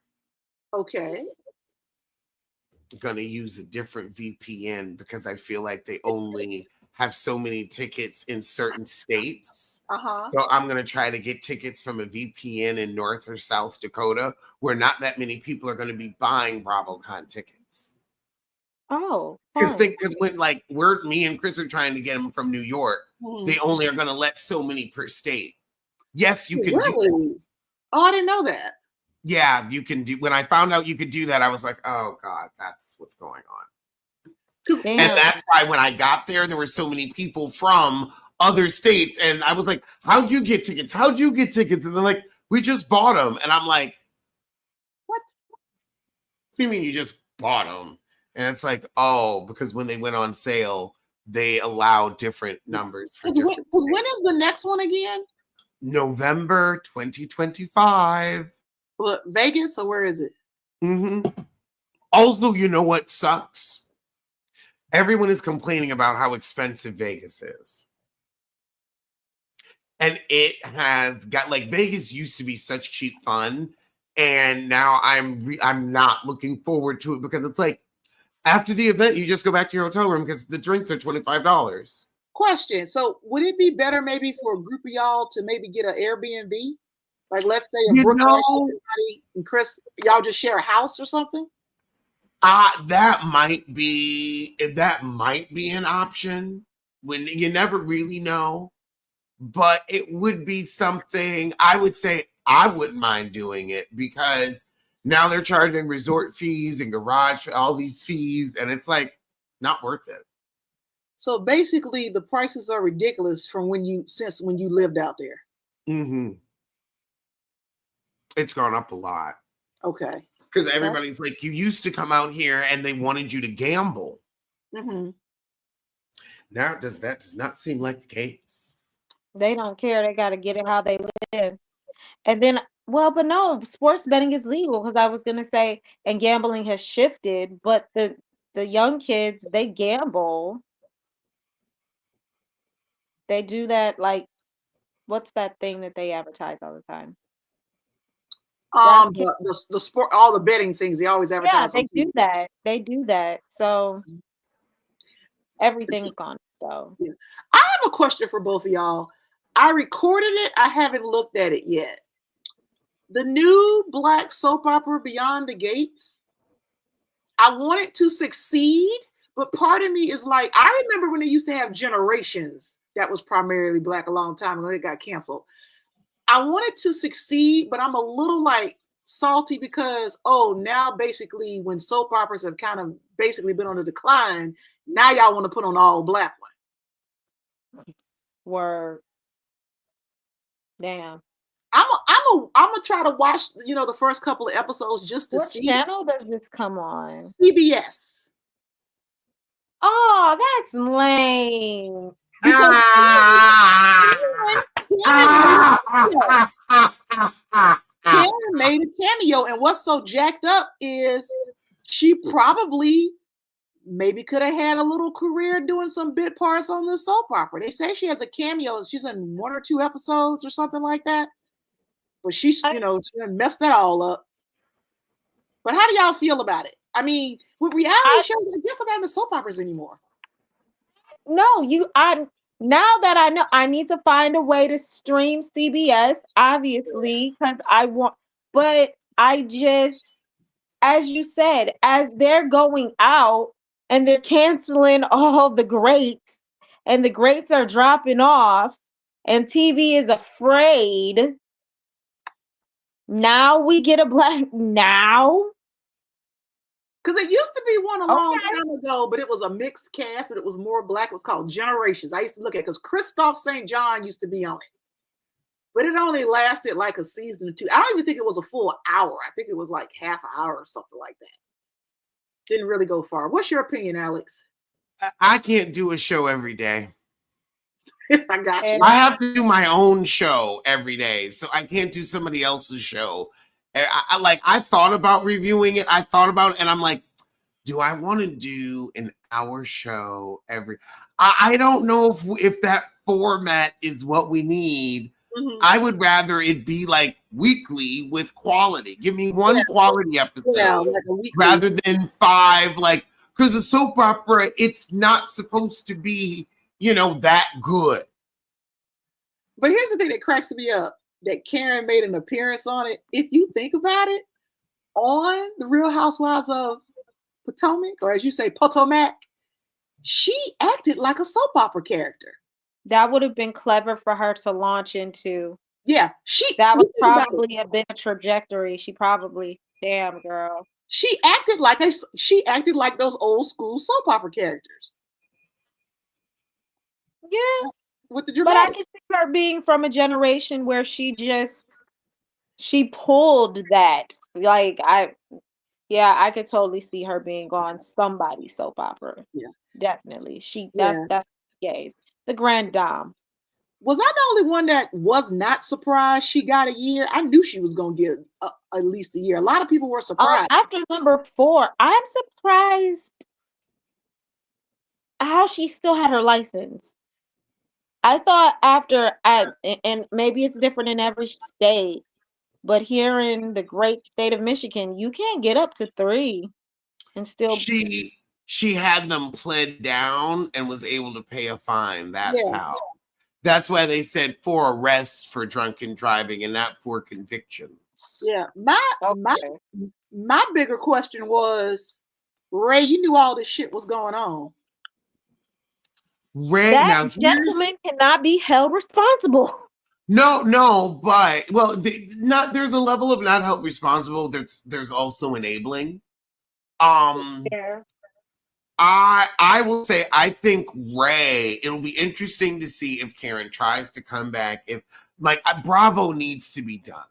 Okay. Going to use a different VPN because I feel like they only have so many tickets in certain states. So I'm going to try to get tickets from a VPN in North or South Dakota where not that many people are going to be buying BravoCon tickets. Oh, because when me and Chris are trying to get them from New York, they only are going to let so many per state. Yes, you can do that. Oh, I didn't know that. Yeah, you can do. When I found out you could do that, I was like, oh God, that's what's going on. And that's why when I got there were so many people from other states. And I was like, how'd you get tickets? How'd you get tickets? And they're like, we just bought them. And I'm like, what? What do you mean you just bought them? And it's like, oh, because when they went on sale, they allow different numbers. Because when is the next one again? November 2025. What, Vegas, or where is it? Also, you know what sucks? Everyone is complaining about how expensive Vegas is. And it has got, Vegas used to be such cheap fun. And now I'm not looking forward to it because it's like, after the event, you just go back to your hotel room because the drinks are $25. Question. So would it be better maybe for a group of y'all to maybe get an Airbnb? Like, let's say a Brooke and Chris, y'all just share a house or something? That might be an option. When you never really know. But it would be something I would say I wouldn't mind doing it because now they're charging resort fees and garage, all these fees, and it's like not worth it. So basically, the prices are ridiculous from when you lived out there. It's gone up a lot. Okay. Because everybody's like, you used to come out here and they wanted you to gamble. Now that does not seem like the case. They don't care. They got to get it how they live. And then, but no, sports betting is legal because I was going to say, and gambling has shifted, but the young kids, they gamble. They do that, what's that thing that they advertise all the time? The sport, all the betting things, they always advertise. Yeah, they do that. They do that. So everything's gone. So yeah. I have a question for both of y'all. I recorded it. I haven't looked at it yet. The new Black soap opera, Beyond the Gates. I want it to succeed, but part of me is like, I remember when they used to have Generations that was primarily Black a long time ago. It got canceled. I want it to succeed, but I'm a little salty because, now basically when soap operas have kind of basically been on the decline, now y'all want to put on all Black one. Word. Damn. I'm gonna try to watch, the first couple of episodes just to see. What channel does this come on? CBS. Oh, that's lame. Karen made a cameo, and what's so jacked up is she probably maybe could have had a little career doing some bit parts on the soap opera. They say she has a cameo. She's in 1 or 2 episodes or something like that. But she messed that all up. But how do y'all feel about it? I mean, with reality shows, I guess I'm not into soap operas anymore. No, now that I know, I need to find a way to stream CBS, obviously, because I want, but I just, as you said, as they're going out and they're canceling all the greats and the greats are dropping off and TV is afraid. Now we get a black now. Because it used to be one a long time ago, but it was a mixed cast and it was more black. It was called Generations. I used to look at it because Christophe St. John used to be on it. But it only lasted like a season or two. I don't even think it was a full hour. I think it was like half an hour or something like that. Didn't really go far. What's your opinion, Alex? I can't do a show every day. I got you. I have to do my own show every day, so I can't do somebody else's show. I thought about reviewing it. I thought about it, and I'm like, do I want to do an hour show every? I don't know if that format is what we need. Mm-hmm. I would rather it be like weekly with quality. Give me one quality episode like a weekly, rather than 5. Like, because a soap opera, it's not supposed to be, that good. But here's the thing that cracks me up, that Karen made an appearance on it. If you think about it, on the Real Housewives of Potomac, or as you say, Potomac, she acted like a soap opera character. That would have been clever for her to launch into. Yeah, that would probably have been a trajectory. She probably, damn girl. She acted like those old school soap opera characters. Yeah. With the dramatic. But I can see her being from a generation where she pulled that. Like I could totally see her being on somebody's soap opera. Yeah. Definitely. That's gay. The Grand Dame. Was I the only one that was not surprised she got a year? I knew she was going to get at least a year. A lot of people were surprised. After number 4, I'm surprised how she still had her license. I thought and maybe it's different in every state, but here in the great state of Michigan, you can't get up to 3 and still. She had them pled down and was able to pay a fine. That's why they said 4 arrests for drunken driving and not 4 convictions. Yeah. My bigger question was, Ray, you knew all this shit was going on. That gentleman cannot be held responsible. No, but there's a level of not held responsible. There's also enabling. I will say, I think Ray, it'll be interesting to see if Karen tries to come back. If Bravo needs to be done.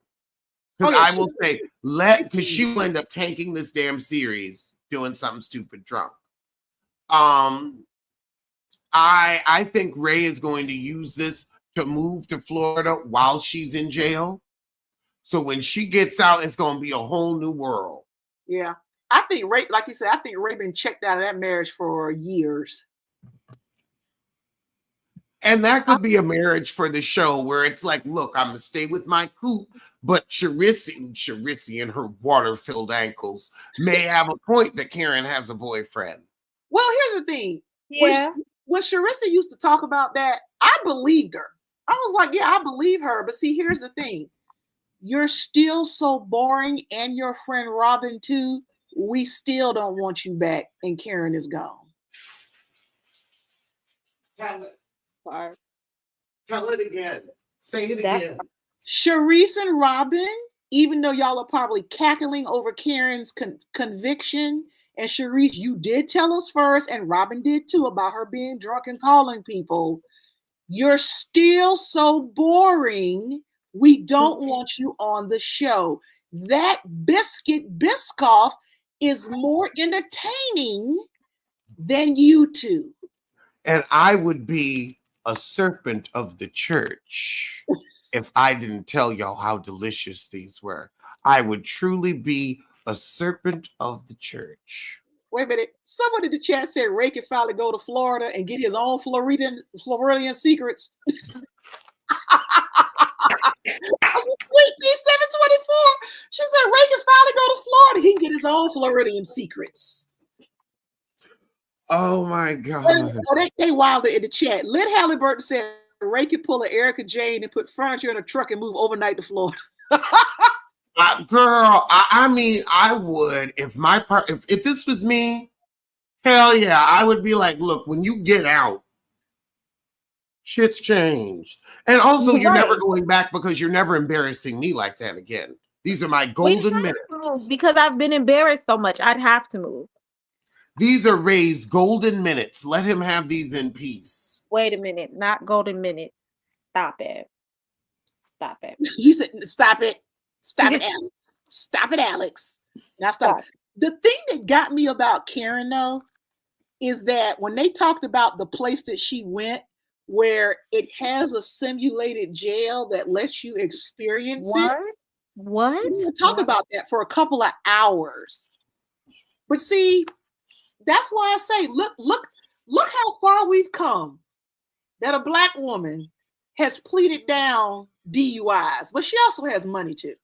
Because I will say, because she will end up tanking this damn series doing something stupid drunk. I think Ray is going to use this to move to Florida while she's in jail. So when she gets out, it's going to be a whole new world. Yeah. I think Ray, like you said, I think Ray been checked out of that marriage for years. And that could be a marriage for the show where it's like, look, I'm going to stay with my coupe, but Charisse and her water-filled ankles may have a point that Karen has a boyfriend. Well, here's the thing. Yeah. When Charisse used to talk about that, I believed her. I was like, yeah, I believe her. But see, here's the thing. You're still so boring, and your friend Robin too. We still don't want you back, and Karen is gone. Tell it again. Say it again. Charisse and Robin, even though y'all are probably cackling over Karen's conviction, and Charisse, you did tell us first, and Robin did too, about her being drunk and calling people. You're still so boring. We don't want you on the show. That Biscoff is more entertaining than you two. And I would be a serpent of the church if I didn't tell y'all how delicious these were. I would truly be a serpent of the church. Wait a minute. Someone in the chat said Ray can finally go to Florida and get his own Floridian secrets. I said, Sweet Pea 724. She said, Ray can finally go to Florida. He can get his own Floridian secrets. Oh my God. Oh, that's Kay Wilder in the chat. Lynn Halliburton said Ray can pull an Erica Jane and put furniture in a truck and move overnight to Florida. Girl, I mean, I would if my part if this was me, hell yeah, I would be like, look, when you get out, shit's changed. And also you're never going back because you're never embarrassing me like that again. These are my golden minutes. Because I've been embarrassed so much, I'd have to move. These are Ray's golden minutes. Let him have these in peace. Wait a minute, not golden minutes. Stop it. Stop it. You said, stop it. Stop it, Alex. Stop it, Alex. Now stop. The thing that got me about Karen, though, is that when they talked about the place that she went, where it has a simulated jail that lets you experience it. What? We didn't talk about that for a couple of hours. But see, that's why I say, look how far we've come. That a Black woman has pleaded down DUIs, but she also has money too.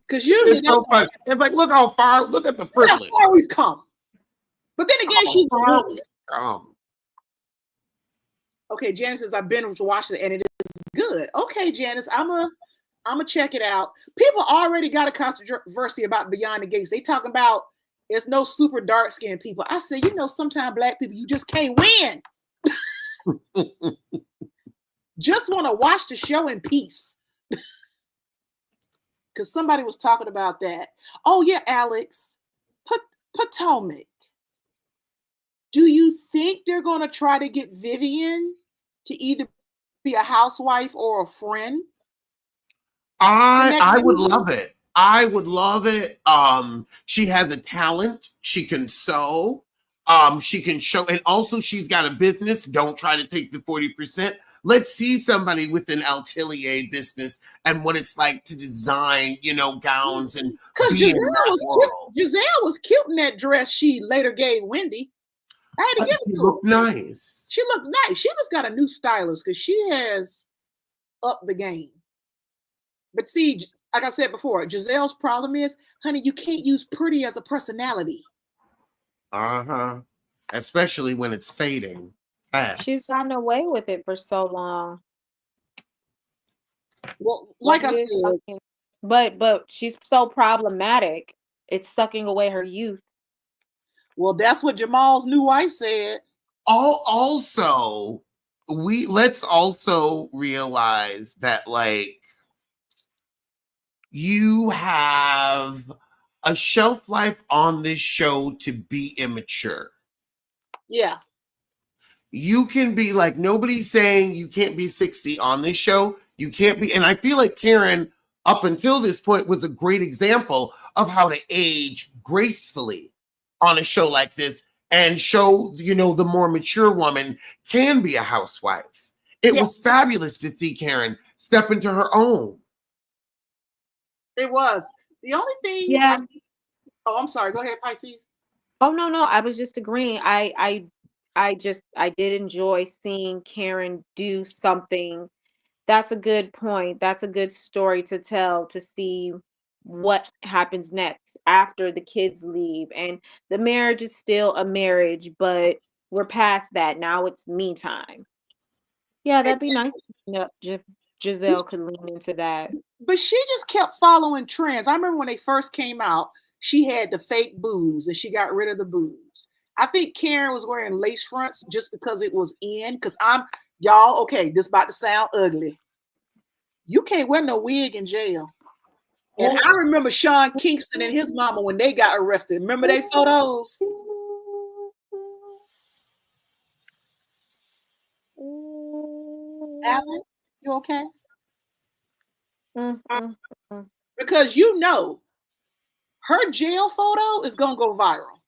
Because usually it's so funny. It's like, look how far, look at the privilege. Look how far we've come. But then again, she's a woman. Okay, Janice says, I've been to watch it and it is good. Okay, Janice, I'm a check it out. People already got a controversy about Beyond the Gates. They talking about it's no super dark skinned people. I said, sometimes Black people, you just can't win. Just want to watch the show in peace. Because somebody was talking about that. Oh yeah, Alex, Potomac. Do you think they're going to try to get Vivian to either be a housewife or a friend? I would love it. I would love it. She has a talent. She can sew. She can show, and also she's got a business. Don't try to take the 40%. Let's see somebody with an atelier business and what it's like to design, gowns and. Because Gizelle was cute in that dress she later gave Wendy. I had to give it to her. Looked nice. She looked nice. She just got a new stylist because she has upped the game. But see, like I said before, Giselle's problem is, honey, you can't use pretty as a personality. Especially when it's fading fast. She's gotten away with it for so long. Well, like I said, but she's so problematic. It's sucking away her youth. Well, that's what Jamal's new wife said. Also, let's also realize that, like, you have a shelf life on this show to be immature. Yeah. You can be like, nobody's saying you can't be 60 on this show. You can't be. And I feel like Karen, up until this point, was a great example of how to age gracefully on a show like this and show, the more mature woman can be a housewife. It was fabulous to see Karen step into her own. It was. The only thing. Yeah. I'm sorry. Go ahead, Pisces. Oh, no. I was just agreeing. I did enjoy seeing Karen do something. That's a good point. That's a good story to tell, to see what happens next after the kids leave. And the marriage is still a marriage, but we're past that. Now it's me time. Yeah, that'd be nice. Gizelle could lean into that. But she just kept following trends. I remember when they first came out, she had the fake boobs and she got rid of the boobs. I think Karen was wearing lace fronts just because it was in. Because okay, this about to sound ugly. You can't wear no wig in jail. And I remember Sean Kingston and his mama when they got arrested. Remember they photos? Alan, you okay? Because her jail photo is gonna go viral.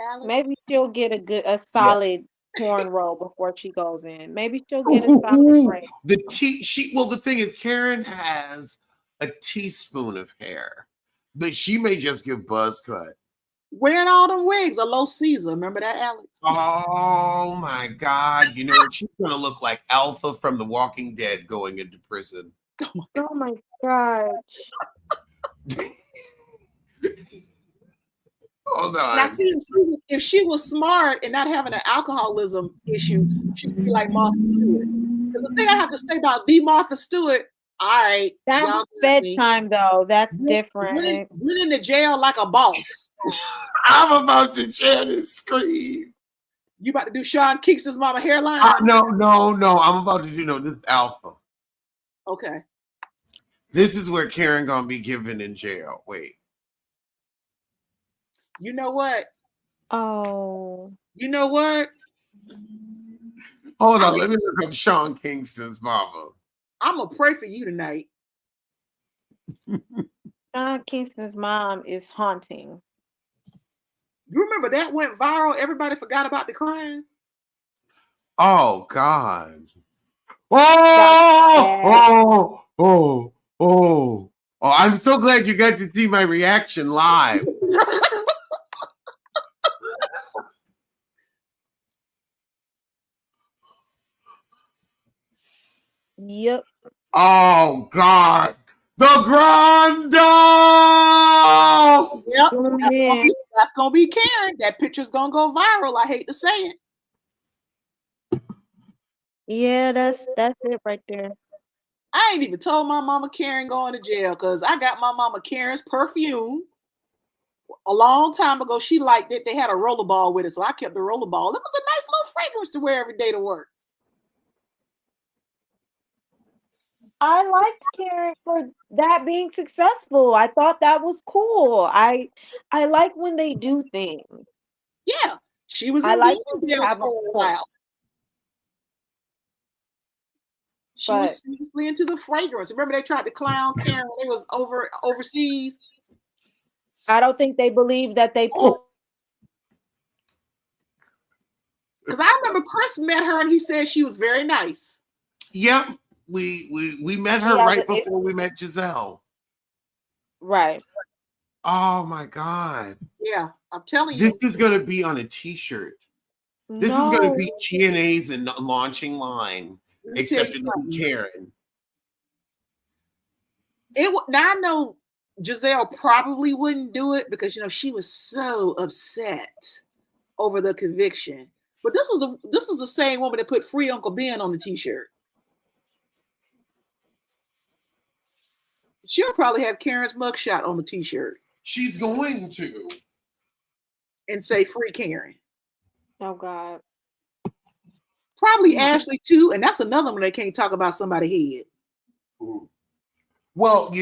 Alex? Maybe she'll get a solid cornrow before she goes in. Maybe she'll get a solid braid. The thing is, Karen has a teaspoon of hair, but she may just give buzz cut. Wearing all them wigs, a low Caesar. Remember that, Alex? Oh my God. You know what? She's going to look like Alpha from The Walking Dead going into prison. Oh my gosh. Hold on. Now, see, if she was smart and not having an alcoholism issue, she'd be like Martha Stewart. Because the thing I have to say about the Martha Stewart, all right, That's bedtime though. That's different. Went into jail like a boss. I'm about to share this screen. You about to do Sean Kingston's mama hairline? No. I'm about to do this is Alpha. Okay. This is where Karen gonna be given in jail. Wait. You know what? Oh. You know what? Hold on, let me look up Sean Kingston's mama. I'm gonna pray for you tonight. Sean Kingston's mom is haunting. You remember that went viral? Everybody forgot about the crime. Oh God. Oh, I'm so glad you got to see my reaction live. Yep. Oh God. The Grande! Yep. That's gonna be Karen. That picture's gonna go viral. I hate to say it. Yeah, that's it right there. I ain't even told my mama Karen going to jail because I got my mama Karen's perfume a long time ago. She liked it. They had a rollerball with it, so I kept the rollerball. It was a nice little fragrance to wear every day to work. I liked Karen for that being successful. I thought that was cool. I like when they do things. Yeah, she was I in like jail for a while. She was seriously into the fragrance. Remember they tried to clown Karen when they was overseas? I don't think they believed that they pulled. Because I remember Chris met her and he said she was very nice. Yep. We met her right before we met Gizelle. Right. Oh my God. Yeah, I'm telling you. This is going to be on a t-shirt. This is going to be G&A's and launching line. Except it's Karen. Now I know Gizelle probably wouldn't do it because she was so upset over the conviction. But this is the same woman that put "Free Uncle Ben" on the t-shirt. She'll probably have Karen's mugshot on the t-shirt. She's going to. And say "Free Karen." Oh God. Probably Ashley too, and that's another one they can't talk about somebody's head. Ooh. Well,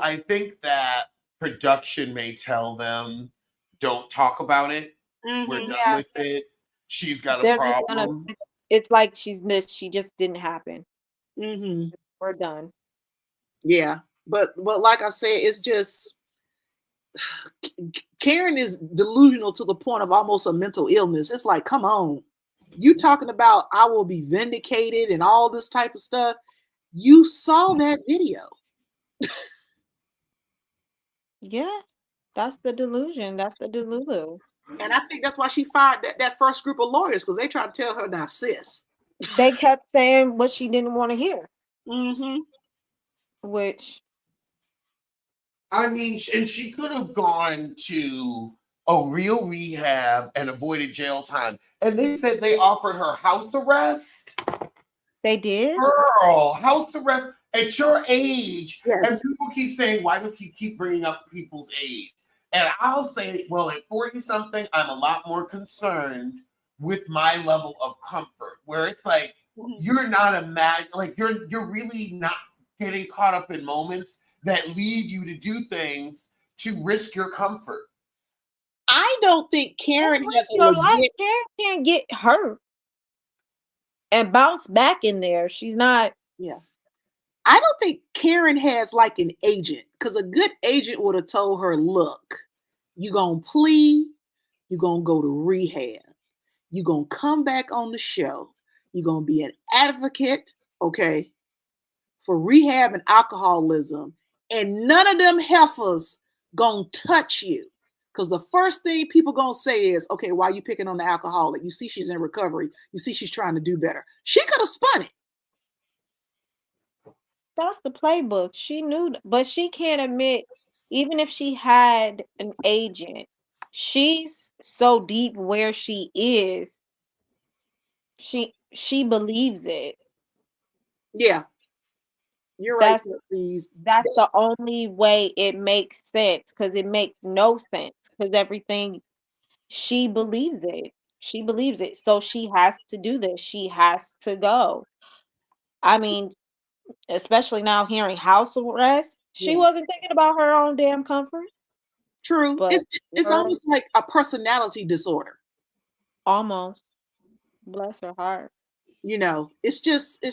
I think that production may tell them, don't talk about it. Mm-hmm. We're done with it. She's got a problem. It's like she just didn't happen. Mm-hmm. We're done. Yeah, but like I said, it's just Karen is delusional to the point of almost a mental illness. It's like, come on. You talking about I will be vindicated and all this type of stuff. You saw that video. Yeah, that's the delusion. That's the delulu. And I think that's why she fired that first group of lawyers, because they tried to tell her, now, sis. They kept saying what she didn't want to hear. Mm-hmm. Which, I mean, and she could have gone to a real rehab and avoided jail time. And they said they offered her house arrest. They did? Girl, house arrest at your age. Yes. And people keep saying, why do you keep bringing up people's age? And I'll say, well, at 40-something, I'm a lot more concerned with my level of comfort, where it's like, you're not you're really not getting caught up in moments that lead you to do things to risk your comfort. I don't think Karen has a legit... Karen can't get hurt and bounce back in there. She's not. Yeah. I don't think Karen has like an agent, because a good agent would have told her, look, you're going to plea, you're going to go to rehab, you're going to come back on the show, you're going to be an advocate, okay, for rehab and alcoholism, and none of them heifers going to touch you Because the first thing people gonna say is, okay, why are you picking on the alcoholic? You see she's in recovery. You see she's trying to do better. She could have spun it. That's the playbook. She knew, but she can't admit, even if she had an agent, she's so deep where she is. She believes it. Yeah, you're right. That's the only way it makes sense, because it makes no sense, because everything, she believes it. She believes it. So she has to do this. She has to go. I mean, especially now hearing house arrest, she wasn't thinking about her own damn comfort. True. But it's almost like a personality disorder. Almost. Bless her heart. You know, it's just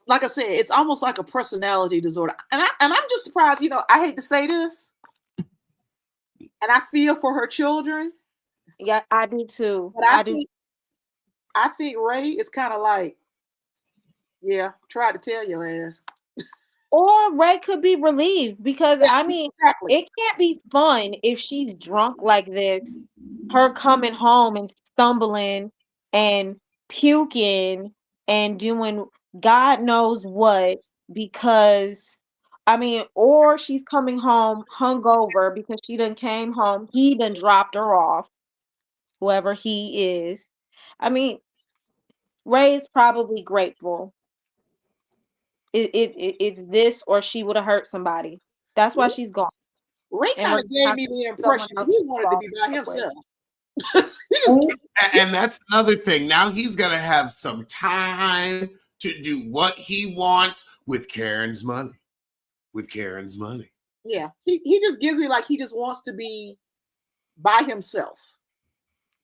like I said, it's almost like a personality disorder. And I'm just surprised, you know, I hate to say this, and I feel for her children. Yeah, I do too. But I think Ray is kind of like, yeah, try to tell your ass. Or Ray could be relieved, because I mean, it can't be fun if she's drunk like this, her coming home and stumbling and puking and doing God knows what, because I mean, or she's coming home hungover because she done came home, he done dropped her off, whoever he is. I mean, Ray is probably grateful. It's this, or she would have hurt somebody. That's why she's gone. Ray kind of gave me the impression that he wanted to be by himself. And that's another thing. Now he's gonna have some time to do what he wants with Karen's money. Yeah, he just gives me like he just wants to be by himself,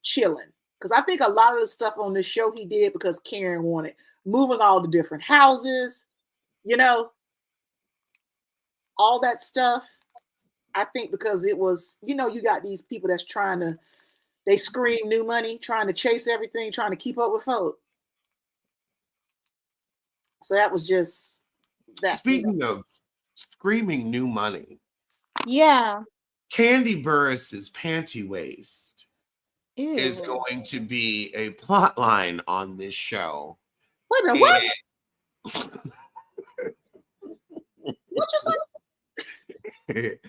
chilling. Because I think a lot of the stuff on this show he did because Karen wanted, moving all the different houses, you know, all that stuff. I think because it was, you know, you got these people that's trying to, they scream new money, trying to chase everything, trying to keep up with folk. So that was just that. Speaking of screaming new money. Yeah. Candy Burris's panty waist is going to be a plot line on this show. Wait a minute, what? What you say?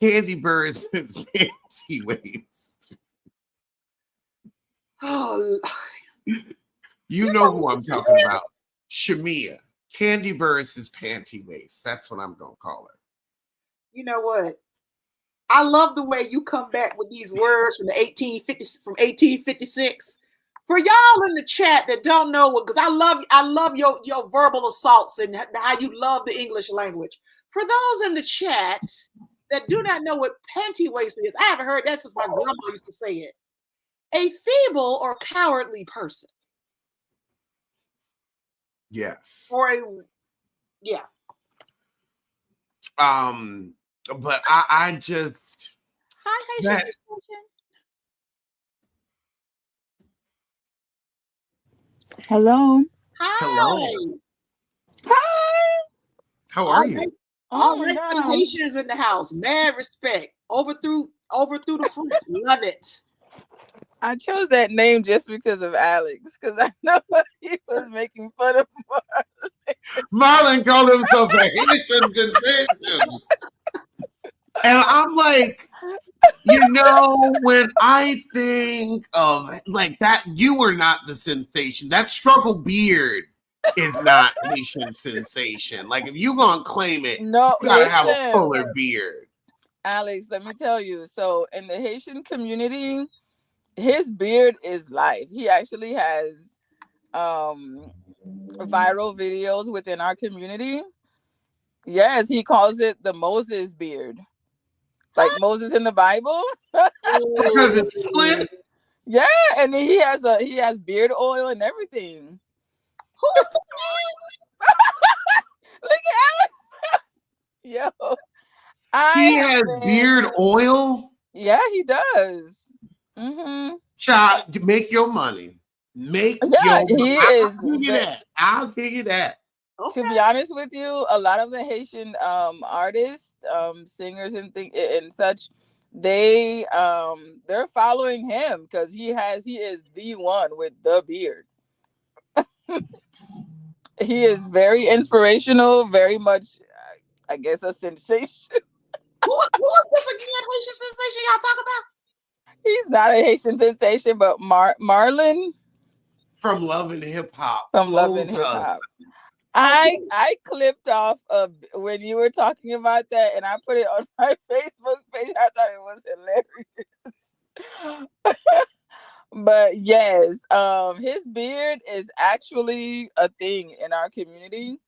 Candy Burris's panty waist. Oh, you know who I'm talking about. Shamia. Candy Burris's panty waist. That's what I'm gonna call her. You know what? I love the way you come back with these words from 1856. For y'all in the chat that don't know what, because I love your verbal assaults and how you love the English language. For those in the chat that do not know what panty waist is, I haven't heard that since my grandma used to say it. A feeble or cowardly person. Yes. Or yeah. But I just hi, that, hello. Hi. Hello. Hi. How are you? All right, for the Haitians in the house. Mad respect. Over through the front. Love it. I chose that name just because of Alex, because I know he was making fun of Marlon. Marlon called himself a Haitian sensation. And I'm like, you know, when I think of like that, you are not the sensation. That struggle beard is not Haitian sensation. Like if you gonna claim it, no, you gotta have a fuller beard. Alex, let me tell you. So in the Haitian community, his beard is life. He actually has viral videos within our community. Yes, he calls it the Moses beard. Like Moses in the Bible. Because it's split. Yeah, and then he has beard oil and everything. Who is this? Look at Alex. Yo. He has beard oil? Yeah, he does. Mm-hmm. Child, make your money. Make your money. I'll give you that. Okay. To be honest with you, a lot of the Haitian artists, singers and such, they're following him because he is the one with the beard. He is very inspirational, very much, I guess, a sensation. Who was this again? Haitian sensation y'all talk about? He's not a Haitian sensation, but Marlon From Love and Hip Hop. from Love and Flo's Hip husband. Hop. I clipped off of when you were talking about that, and I put it on my Facebook page. I thought it was hilarious. But yes, his beard is actually a thing in our community,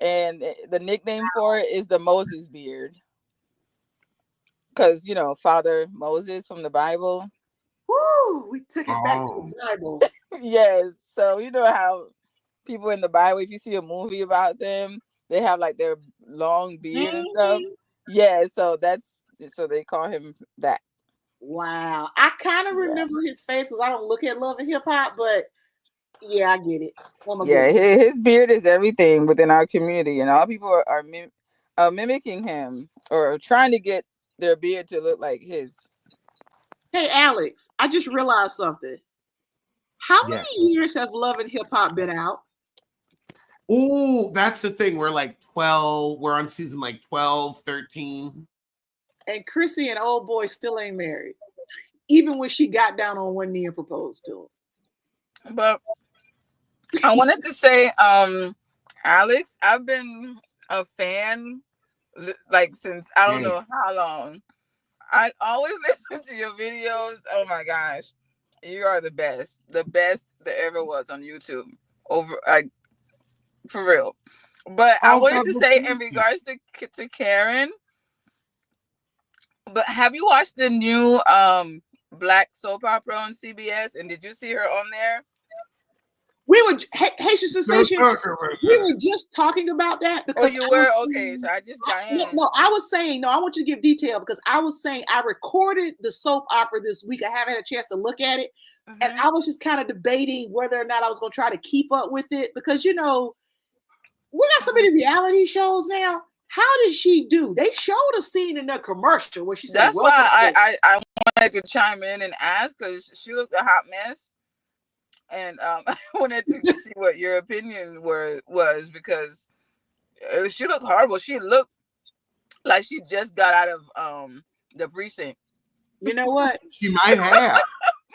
and the nickname for it is the Moses beard, because Father Moses from the Bible. Woo! We took it back to the Bible. Yes, so you know how people in the Bible, if you see a movie about them, they have like their long beard and stuff. Yeah, so they call him that. Wow. I kind of remember his face because I don't look at Love and Hip Hop, but yeah, I get it. Yeah, his beard is everything within our community, and all people are mimicking him or trying to get their beard to look like his. Hey, Alex, I just realized something. How many years have Love and Hip Hop been out? Oh, that's the thing. We're like 12. We're on season like 12, 13. And Chrissy and old boy still ain't married, even when she got down on one knee and proposed to him. But I wanted to say, Alex, I've been a fan like since I don't know how long. I always listen to your videos. Oh my gosh, you are the best there ever was on YouTube. For real. But I wanted to say in regards to Karen. But have you watched the new black soap opera on CBS? And did you see her on there? We were Haitian Sensation. We were just talking about that because you were okay. So I just got in. No, I was saying no. I want you to give detail because I was saying I recorded the soap opera this week. I haven't had a chance to look at it, and I was just kind of debating whether or not I was going to try to keep up with it because we got so many reality shows now. How did she do? They showed a scene in the commercial where she said, "That's why I wanted to chime in and ask because she looked a hot mess." And I wanted to see what your opinion was because she looked horrible. She looked like she just got out of the precinct. You know what? She might have.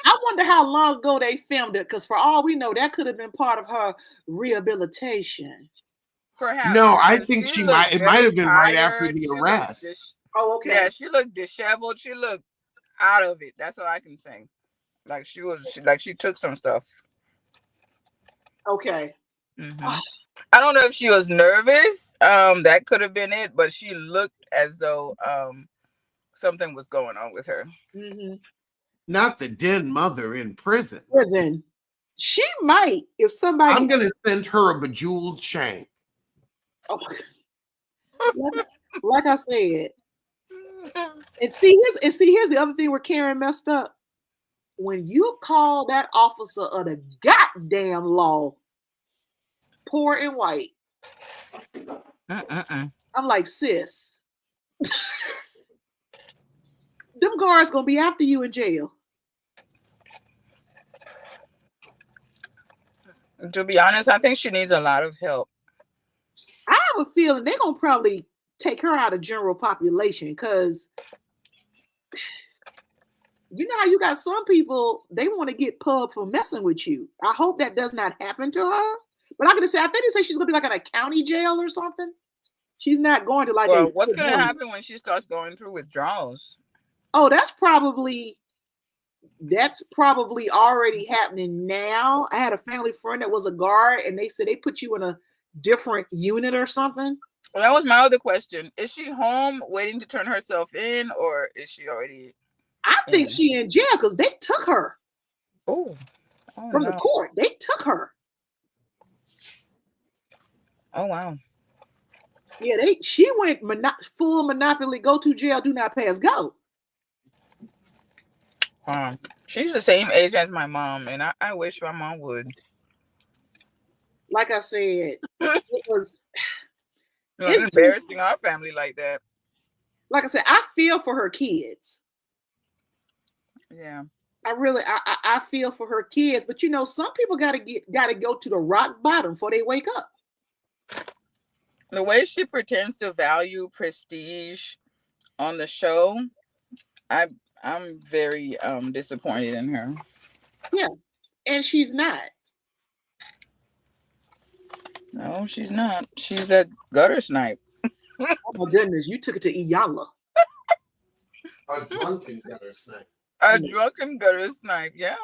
I wonder how long ago they filmed it because for all we know, that could have been part of her rehabilitation. Perhaps. No, I think it might have been right after the arrest. Okay. Yeah, she looked disheveled. She looked out of it. That's what I can say. Like she took some stuff. Okay. Mm-hmm. I don't know if she was nervous. That could have been it, but she looked as though something was going on with her. Mm-hmm. Not the den mother in prison. She might if somebody. I'm gonna send her a bejeweled shank. Oh. like I said. And see, here's the other thing where Karen messed up. When you call that officer of the goddamn law poor and white, I'm like, sis, them guards gonna be after you in jail. To be honest, I think she needs a lot of help. I have a feeling they're gonna probably take her out of general population because you know how you got some people, they want to get pub for messing with you. I hope that does not happen to her. But I'm going to say, I think they say she's going to be like in a county jail or something. She's not going to like. Well, what's going to happen when she starts going through withdrawals? Oh, that's probably already happening now. I had a family friend that was a guard and they said they put you in a different unit or something. Well, that was my other question. Is she home waiting to turn herself in or is she already... I think she in jail because they took her. From the court. They took her. Oh wow. Yeah, she went full Monopoly, go to jail, do not pass, go. She's the same age as my mom, and I wish my mom would. like I said, it was. It's embarrassing our family like that. Like I said, I feel for her kids. Yeah. I feel for her kids, but you know, some people gotta go to the rock bottom before they wake up. The way she pretends to value prestige on the show, I'm very disappointed in her. Yeah, and she's not. No, she's not. She's a gutter snipe. Oh my goodness, you took it to Iyanla. A drunken gutter snipe. A drunken gutter snipe, yeah.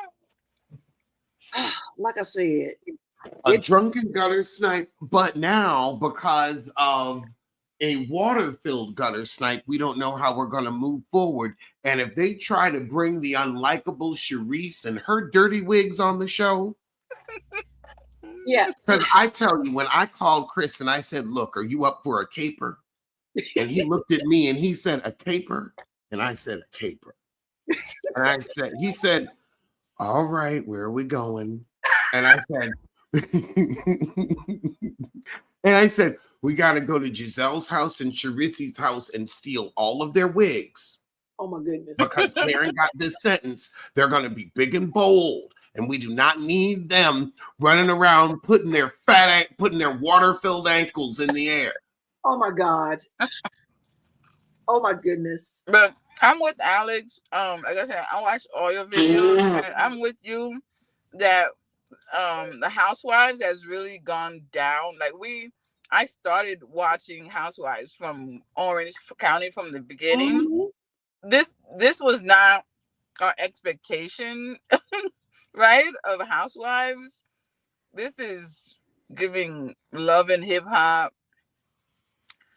Like I said, a drunken gutter snipe, but now because of a water-filled gutter snipe, we don't know how we're going to move forward. And if they try to bring the unlikable Charisse and her dirty wigs on the show, yeah. Because I tell you, when I called Chris and I said, look, are you up for a caper? And he looked at me and he said, a caper? And I said, a caper. And he said, all right, where are we going? And I said, we got to go to Gizelle's house and Charisse's house and steal all of their wigs. Oh my goodness. Because Karen got this sentence. They're going to be big and bold. And we do not need them running around putting their water-filled ankles in the air. Oh my God. Oh my goodness. But I'm with Alex. Like I said, I watched all your videos, and I'm with you that the Housewives has really gone down. Like I started watching Housewives from Orange County from the beginning. Mm-hmm. This was not our expectation. Right, of Housewives. This is giving Love and Hip Hop,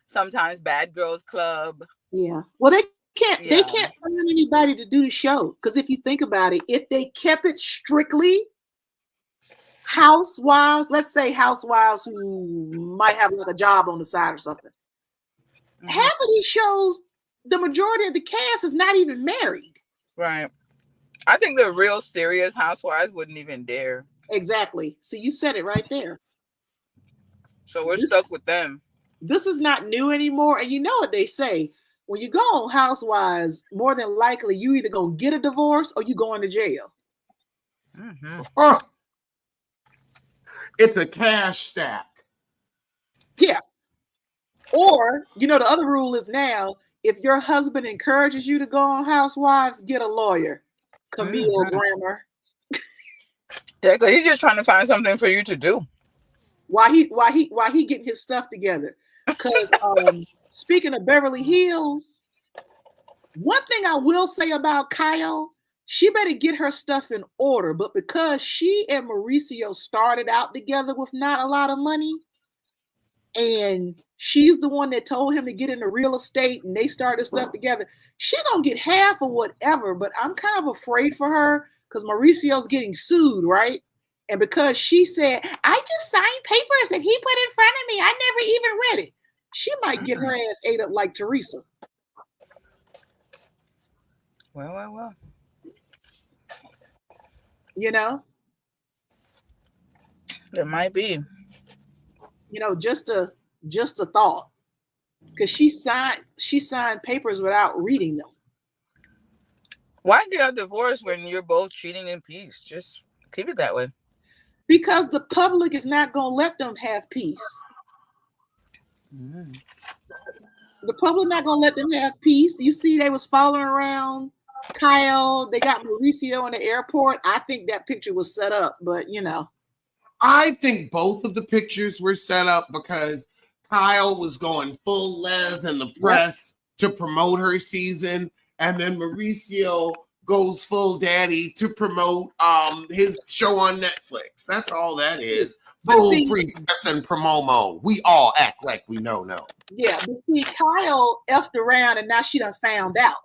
sometimes Bad Girls Club. Yeah. Well, they can't find anybody to do the show, because if you think about it, if they kept it strictly Housewives, let's say Housewives who might have like a job on the side or something, half of these shows, the majority of the cast is not even married. Right. I think the real serious Housewives wouldn't even dare. Exactly. See, you said it right there. So we're stuck with them. This is not new anymore. And you know what they say. When you go on Housewives, more than likely you either gonna get a divorce or you going to jail. Mm-hmm. Oh. It's a cash stack. Yeah. Or, you know, the other rule is now, if your husband encourages you to go on Housewives, get a lawyer. Camille Grammer. Yeah, because he's just trying to find something for you to do. Why he getting his stuff together? Because speaking of Beverly Hills, one thing I will say about Kyle, she better get her stuff in order. But because she and Mauricio started out together with not a lot of money, and she's the one that told him to get into real estate, and they started stuff together, she gonna get half of whatever. But I'm kind of afraid for her because Mauricio's getting sued, right? And because she said, I just signed papers that he put in front of me, I never even read it, she might get her ass ate up like Teresa. Well. You know? There might be. You know, just a thought. Because she signed papers without reading them. Why get a divorce when you're both cheating in peace? Just keep it that way. Because the public is not going to let them have peace. Mm. The public not going to let them have peace. You see, they was following around Kyle. They got Mauricio in the airport. I think that picture was set up, but you know. I think both of the pictures were set up because Kyle was going full les in the press to promote her season, and then Mauricio goes full daddy to promote his show on Netflix. That's all that is. Full pre-press and promo. We all act like we know. Yeah, but see, Kyle effed around and now she done found out.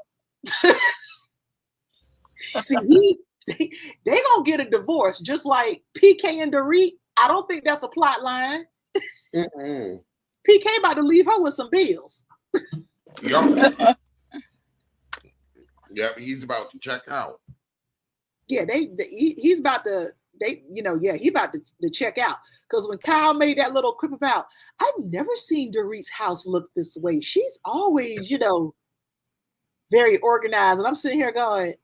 See, they gonna get a divorce just like PK and Dorit. I don't think that's a plot line. PK about to leave her with some bills. Yep. Yep, he's about to check out. Yeah, he's about to they, he about to check out. Because when Kyle made that little quip about, I've never seen Dorit's house look this way. She's always, very organized. And I'm sitting here going,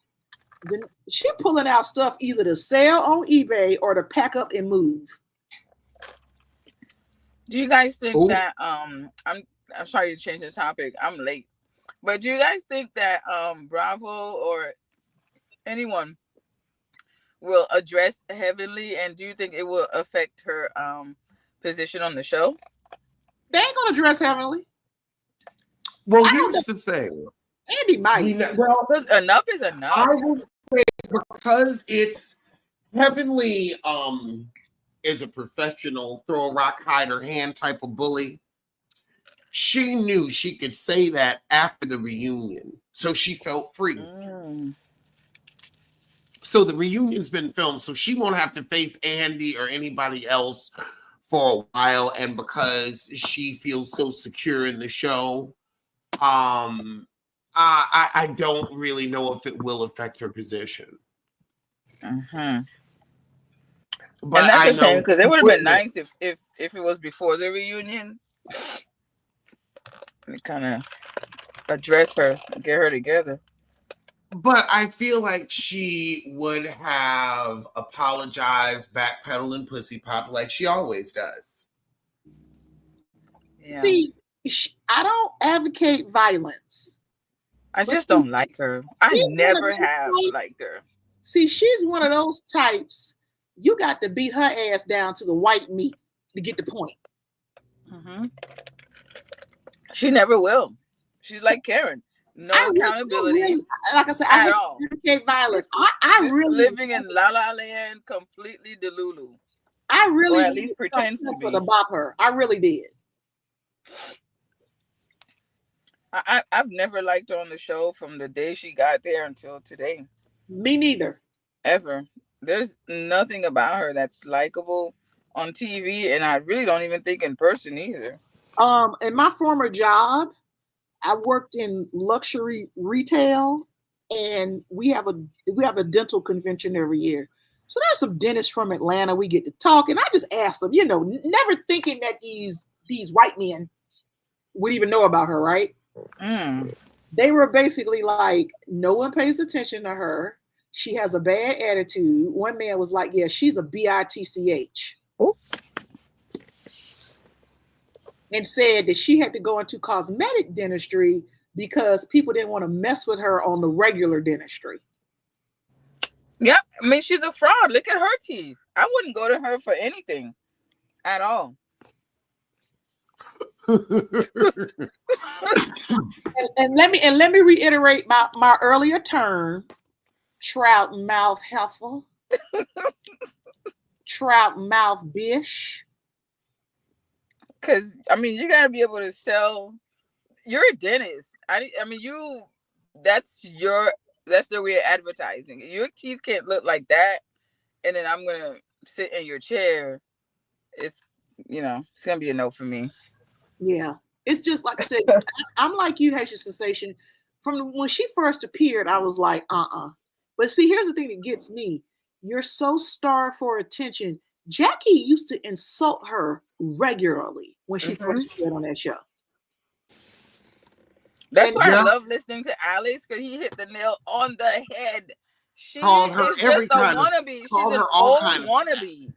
she pulling out stuff either to sell on eBay or to pack up and move. Do you guys think that I'm sorry to change the topic. I'm late. But do you guys think that Bravo or anyone will address Heavenly, and do you think it will affect her position on the show? They ain't gonna address Heavenly. Well, here's the thing. Andy might. Enough is enough. I will say, because it's Heavenly is a professional throw a rock, hide her hand type of bully. She knew she could say that after the reunion, so she felt free. So the reunion's been filmed, so she won't have to face Andy or anybody else for a while. And because she feels so secure in the show, I don't really know if it will affect her position. Mm-hmm. But and that's a shame, because it would have been nice if it was before the reunion. And kind of address her, get her together. But I feel like she would have apologized, backpedal, and pussy pop like she always does. Yeah. See, I don't advocate violence. I just don't like her. I never have liked her. See, she's one of those types. You got to beat her ass down to the white meat to get the point. Mm-hmm. She never will. She's like Karen. No accountability. Like I said, I advocate violence. I really living in La La Land, completely delulu. I really or at least pretends to be about her. I really did. I've never liked her on the show from the day she got there until today. Me neither. Ever. There's nothing about her that's likable on TV, and I really don't even think in person either. In my former job, I worked in luxury retail, and we have a dental convention every year. So there's some dentists from Atlanta. We get to talk, and I just asked them, never thinking that these white men would even know about her, right? They were basically like, no one pays attention to her. She has a bad attitude. One man was like, yeah, she's a bitch. Oops. And said that she had to go into cosmetic dentistry because people didn't want to mess with her on the regular dentistry. Yeah, I mean, she's a fraud. Look at her teeth. I wouldn't go to her for anything at all. and let me reiterate my earlier term: trout mouth heifer, trout mouth bish. Because I mean, you gotta be able to sell. You're a dentist. I mean, that's the way of advertising. Your teeth can't look like that, and then I'm gonna sit in your chair. It's it's gonna be a no for me. Yeah, it's just like I said. I'm like you, Haitian Sensation. From when she first appeared, I was like, But see, here's the thing that gets me. You're so starved for attention. Jackie used to insult her regularly when she first appeared on that show. That's why I love listening to Alex, because he hit the nail on the head. She called her is just a wannabe. She's an old wannabe.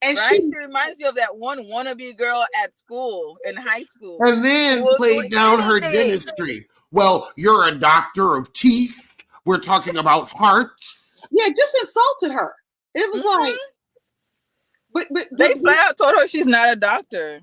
And she reminds you of that one wannabe girl at school, in high school. And then played down her dentistry. Well, you're a doctor of teeth. We're talking about hearts. Yeah, just insulted her. It was like... But they flat out told her she's not a doctor.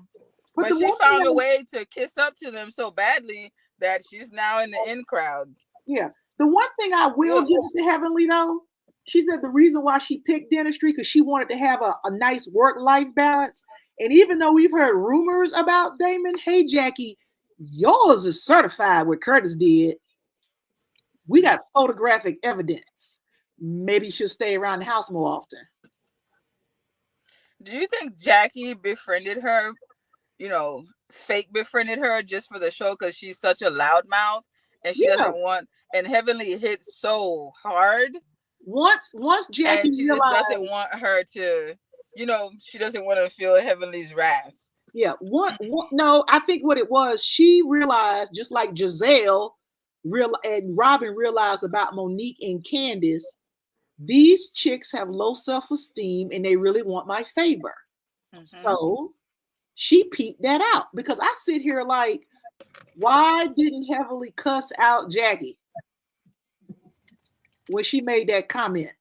But she found a way to kiss up to them so badly that she's now in the in crowd. Yeah. The one thing I will give to Heavenly, though, she said the reason why she picked dentistry because she wanted to have a nice work-life balance. And even though we've heard rumors about Damon, hey, Jackie, yours is certified what Curtis did. We got photographic evidence. Maybe she'll stay around the house more often. Do you think Jackie befriended her, fake befriended her just for the show because she's such a loudmouth and she doesn't want, and Heavenly hits so hard once Jackie And she just realized, doesn't want her to, she doesn't want to feel Heavenly's wrath. yeah, no, I think what it was, she realized, just like Gizelle and Robin realized about Monique and Candace, these chicks have low self-esteem and they really want my favor. So she peeped that out, because I sit here like, why didn't Heavenly cuss out Jackie when she made that comment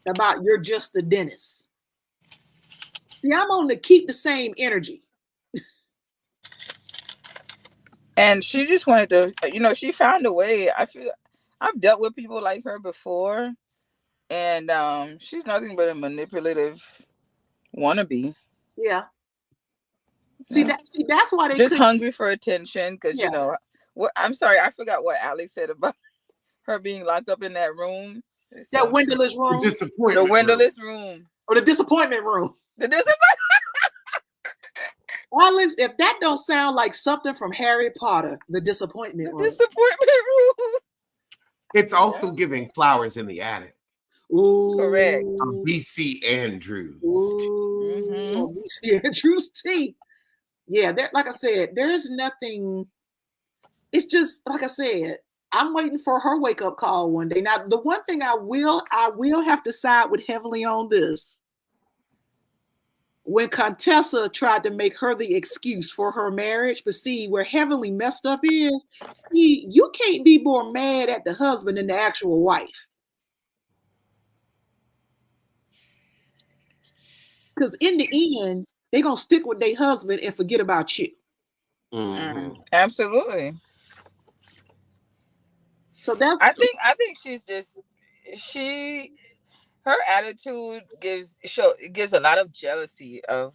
about you're just the dentist? See, I'm on to keep the same energy. And she just wanted to, she found a way. I feel I've dealt with people like her before, and she's nothing but a manipulative wannabe. Yeah. See, that's why they just hungry for attention, because what, I'm sorry, I forgot what Alex said about her being locked up in that room. That windowless room. The windowless room. Or the disappointment room. The disappointment. Alex, if that don't sound like something from Harry Potter, the disappointment room. Disappointment room. It's also giving flowers in the attic. Ooh. Correct. BC Andrews. BC Andrews tea. Yeah, like I said, there's nothing. It's just like I said, I'm waiting for her wake up call one day. Now, the one thing I will have to side with Heavenly on this. When Contessa tried to make her the excuse for her marriage, but see, where Heavenly messed up is, see, you can't be more mad at the husband than the actual wife. Because in the end, they're going to stick with their husband and forget about you. Absolutely. So that's. I think she's just her attitude gives a lot of jealousy of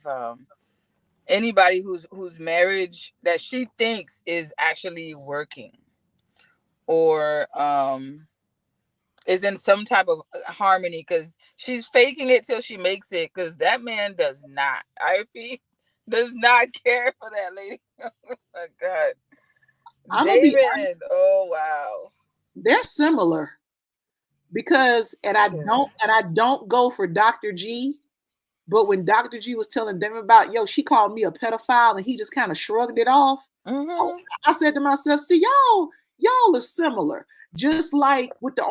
anybody whose marriage that she thinks is actually working, or is in some type of harmony, because she's faking it till she makes it, because that man does not. I repeat, does not care for that lady. Oh my God. David, oh wow. They're similar. Because I don't go for Dr. G, but when Dr. G was telling them about, she called me a pedophile, and he just kind of shrugged it off. I said to myself, see, y'all are similar. Just like with the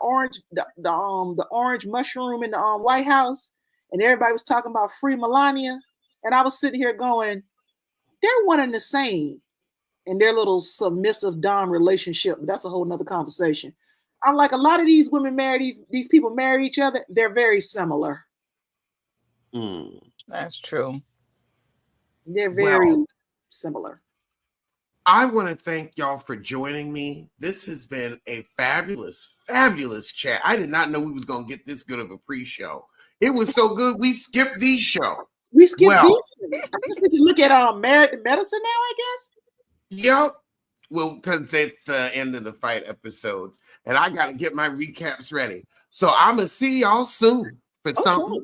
orange, the orange mushroom in the White House, and everybody was talking about free Melania, and I was sitting here going, they're one and the same in their little submissive dom relationship. But that's a whole nother conversation. I'm like, a lot of these women marry these people marry each other. They're very similar. That's true. They're very similar. I want to thank y'all for joining me. This has been a fabulous, fabulous chat. I did not know we was going to get this good of a pre-show. It was so good, we skipped these show. We skipped these. I guess we can look at Married to Medicine now, I guess. Yep. Well, because it's the end of the fight episodes, and I got to get my recaps ready. So I'm going to see y'all soon for something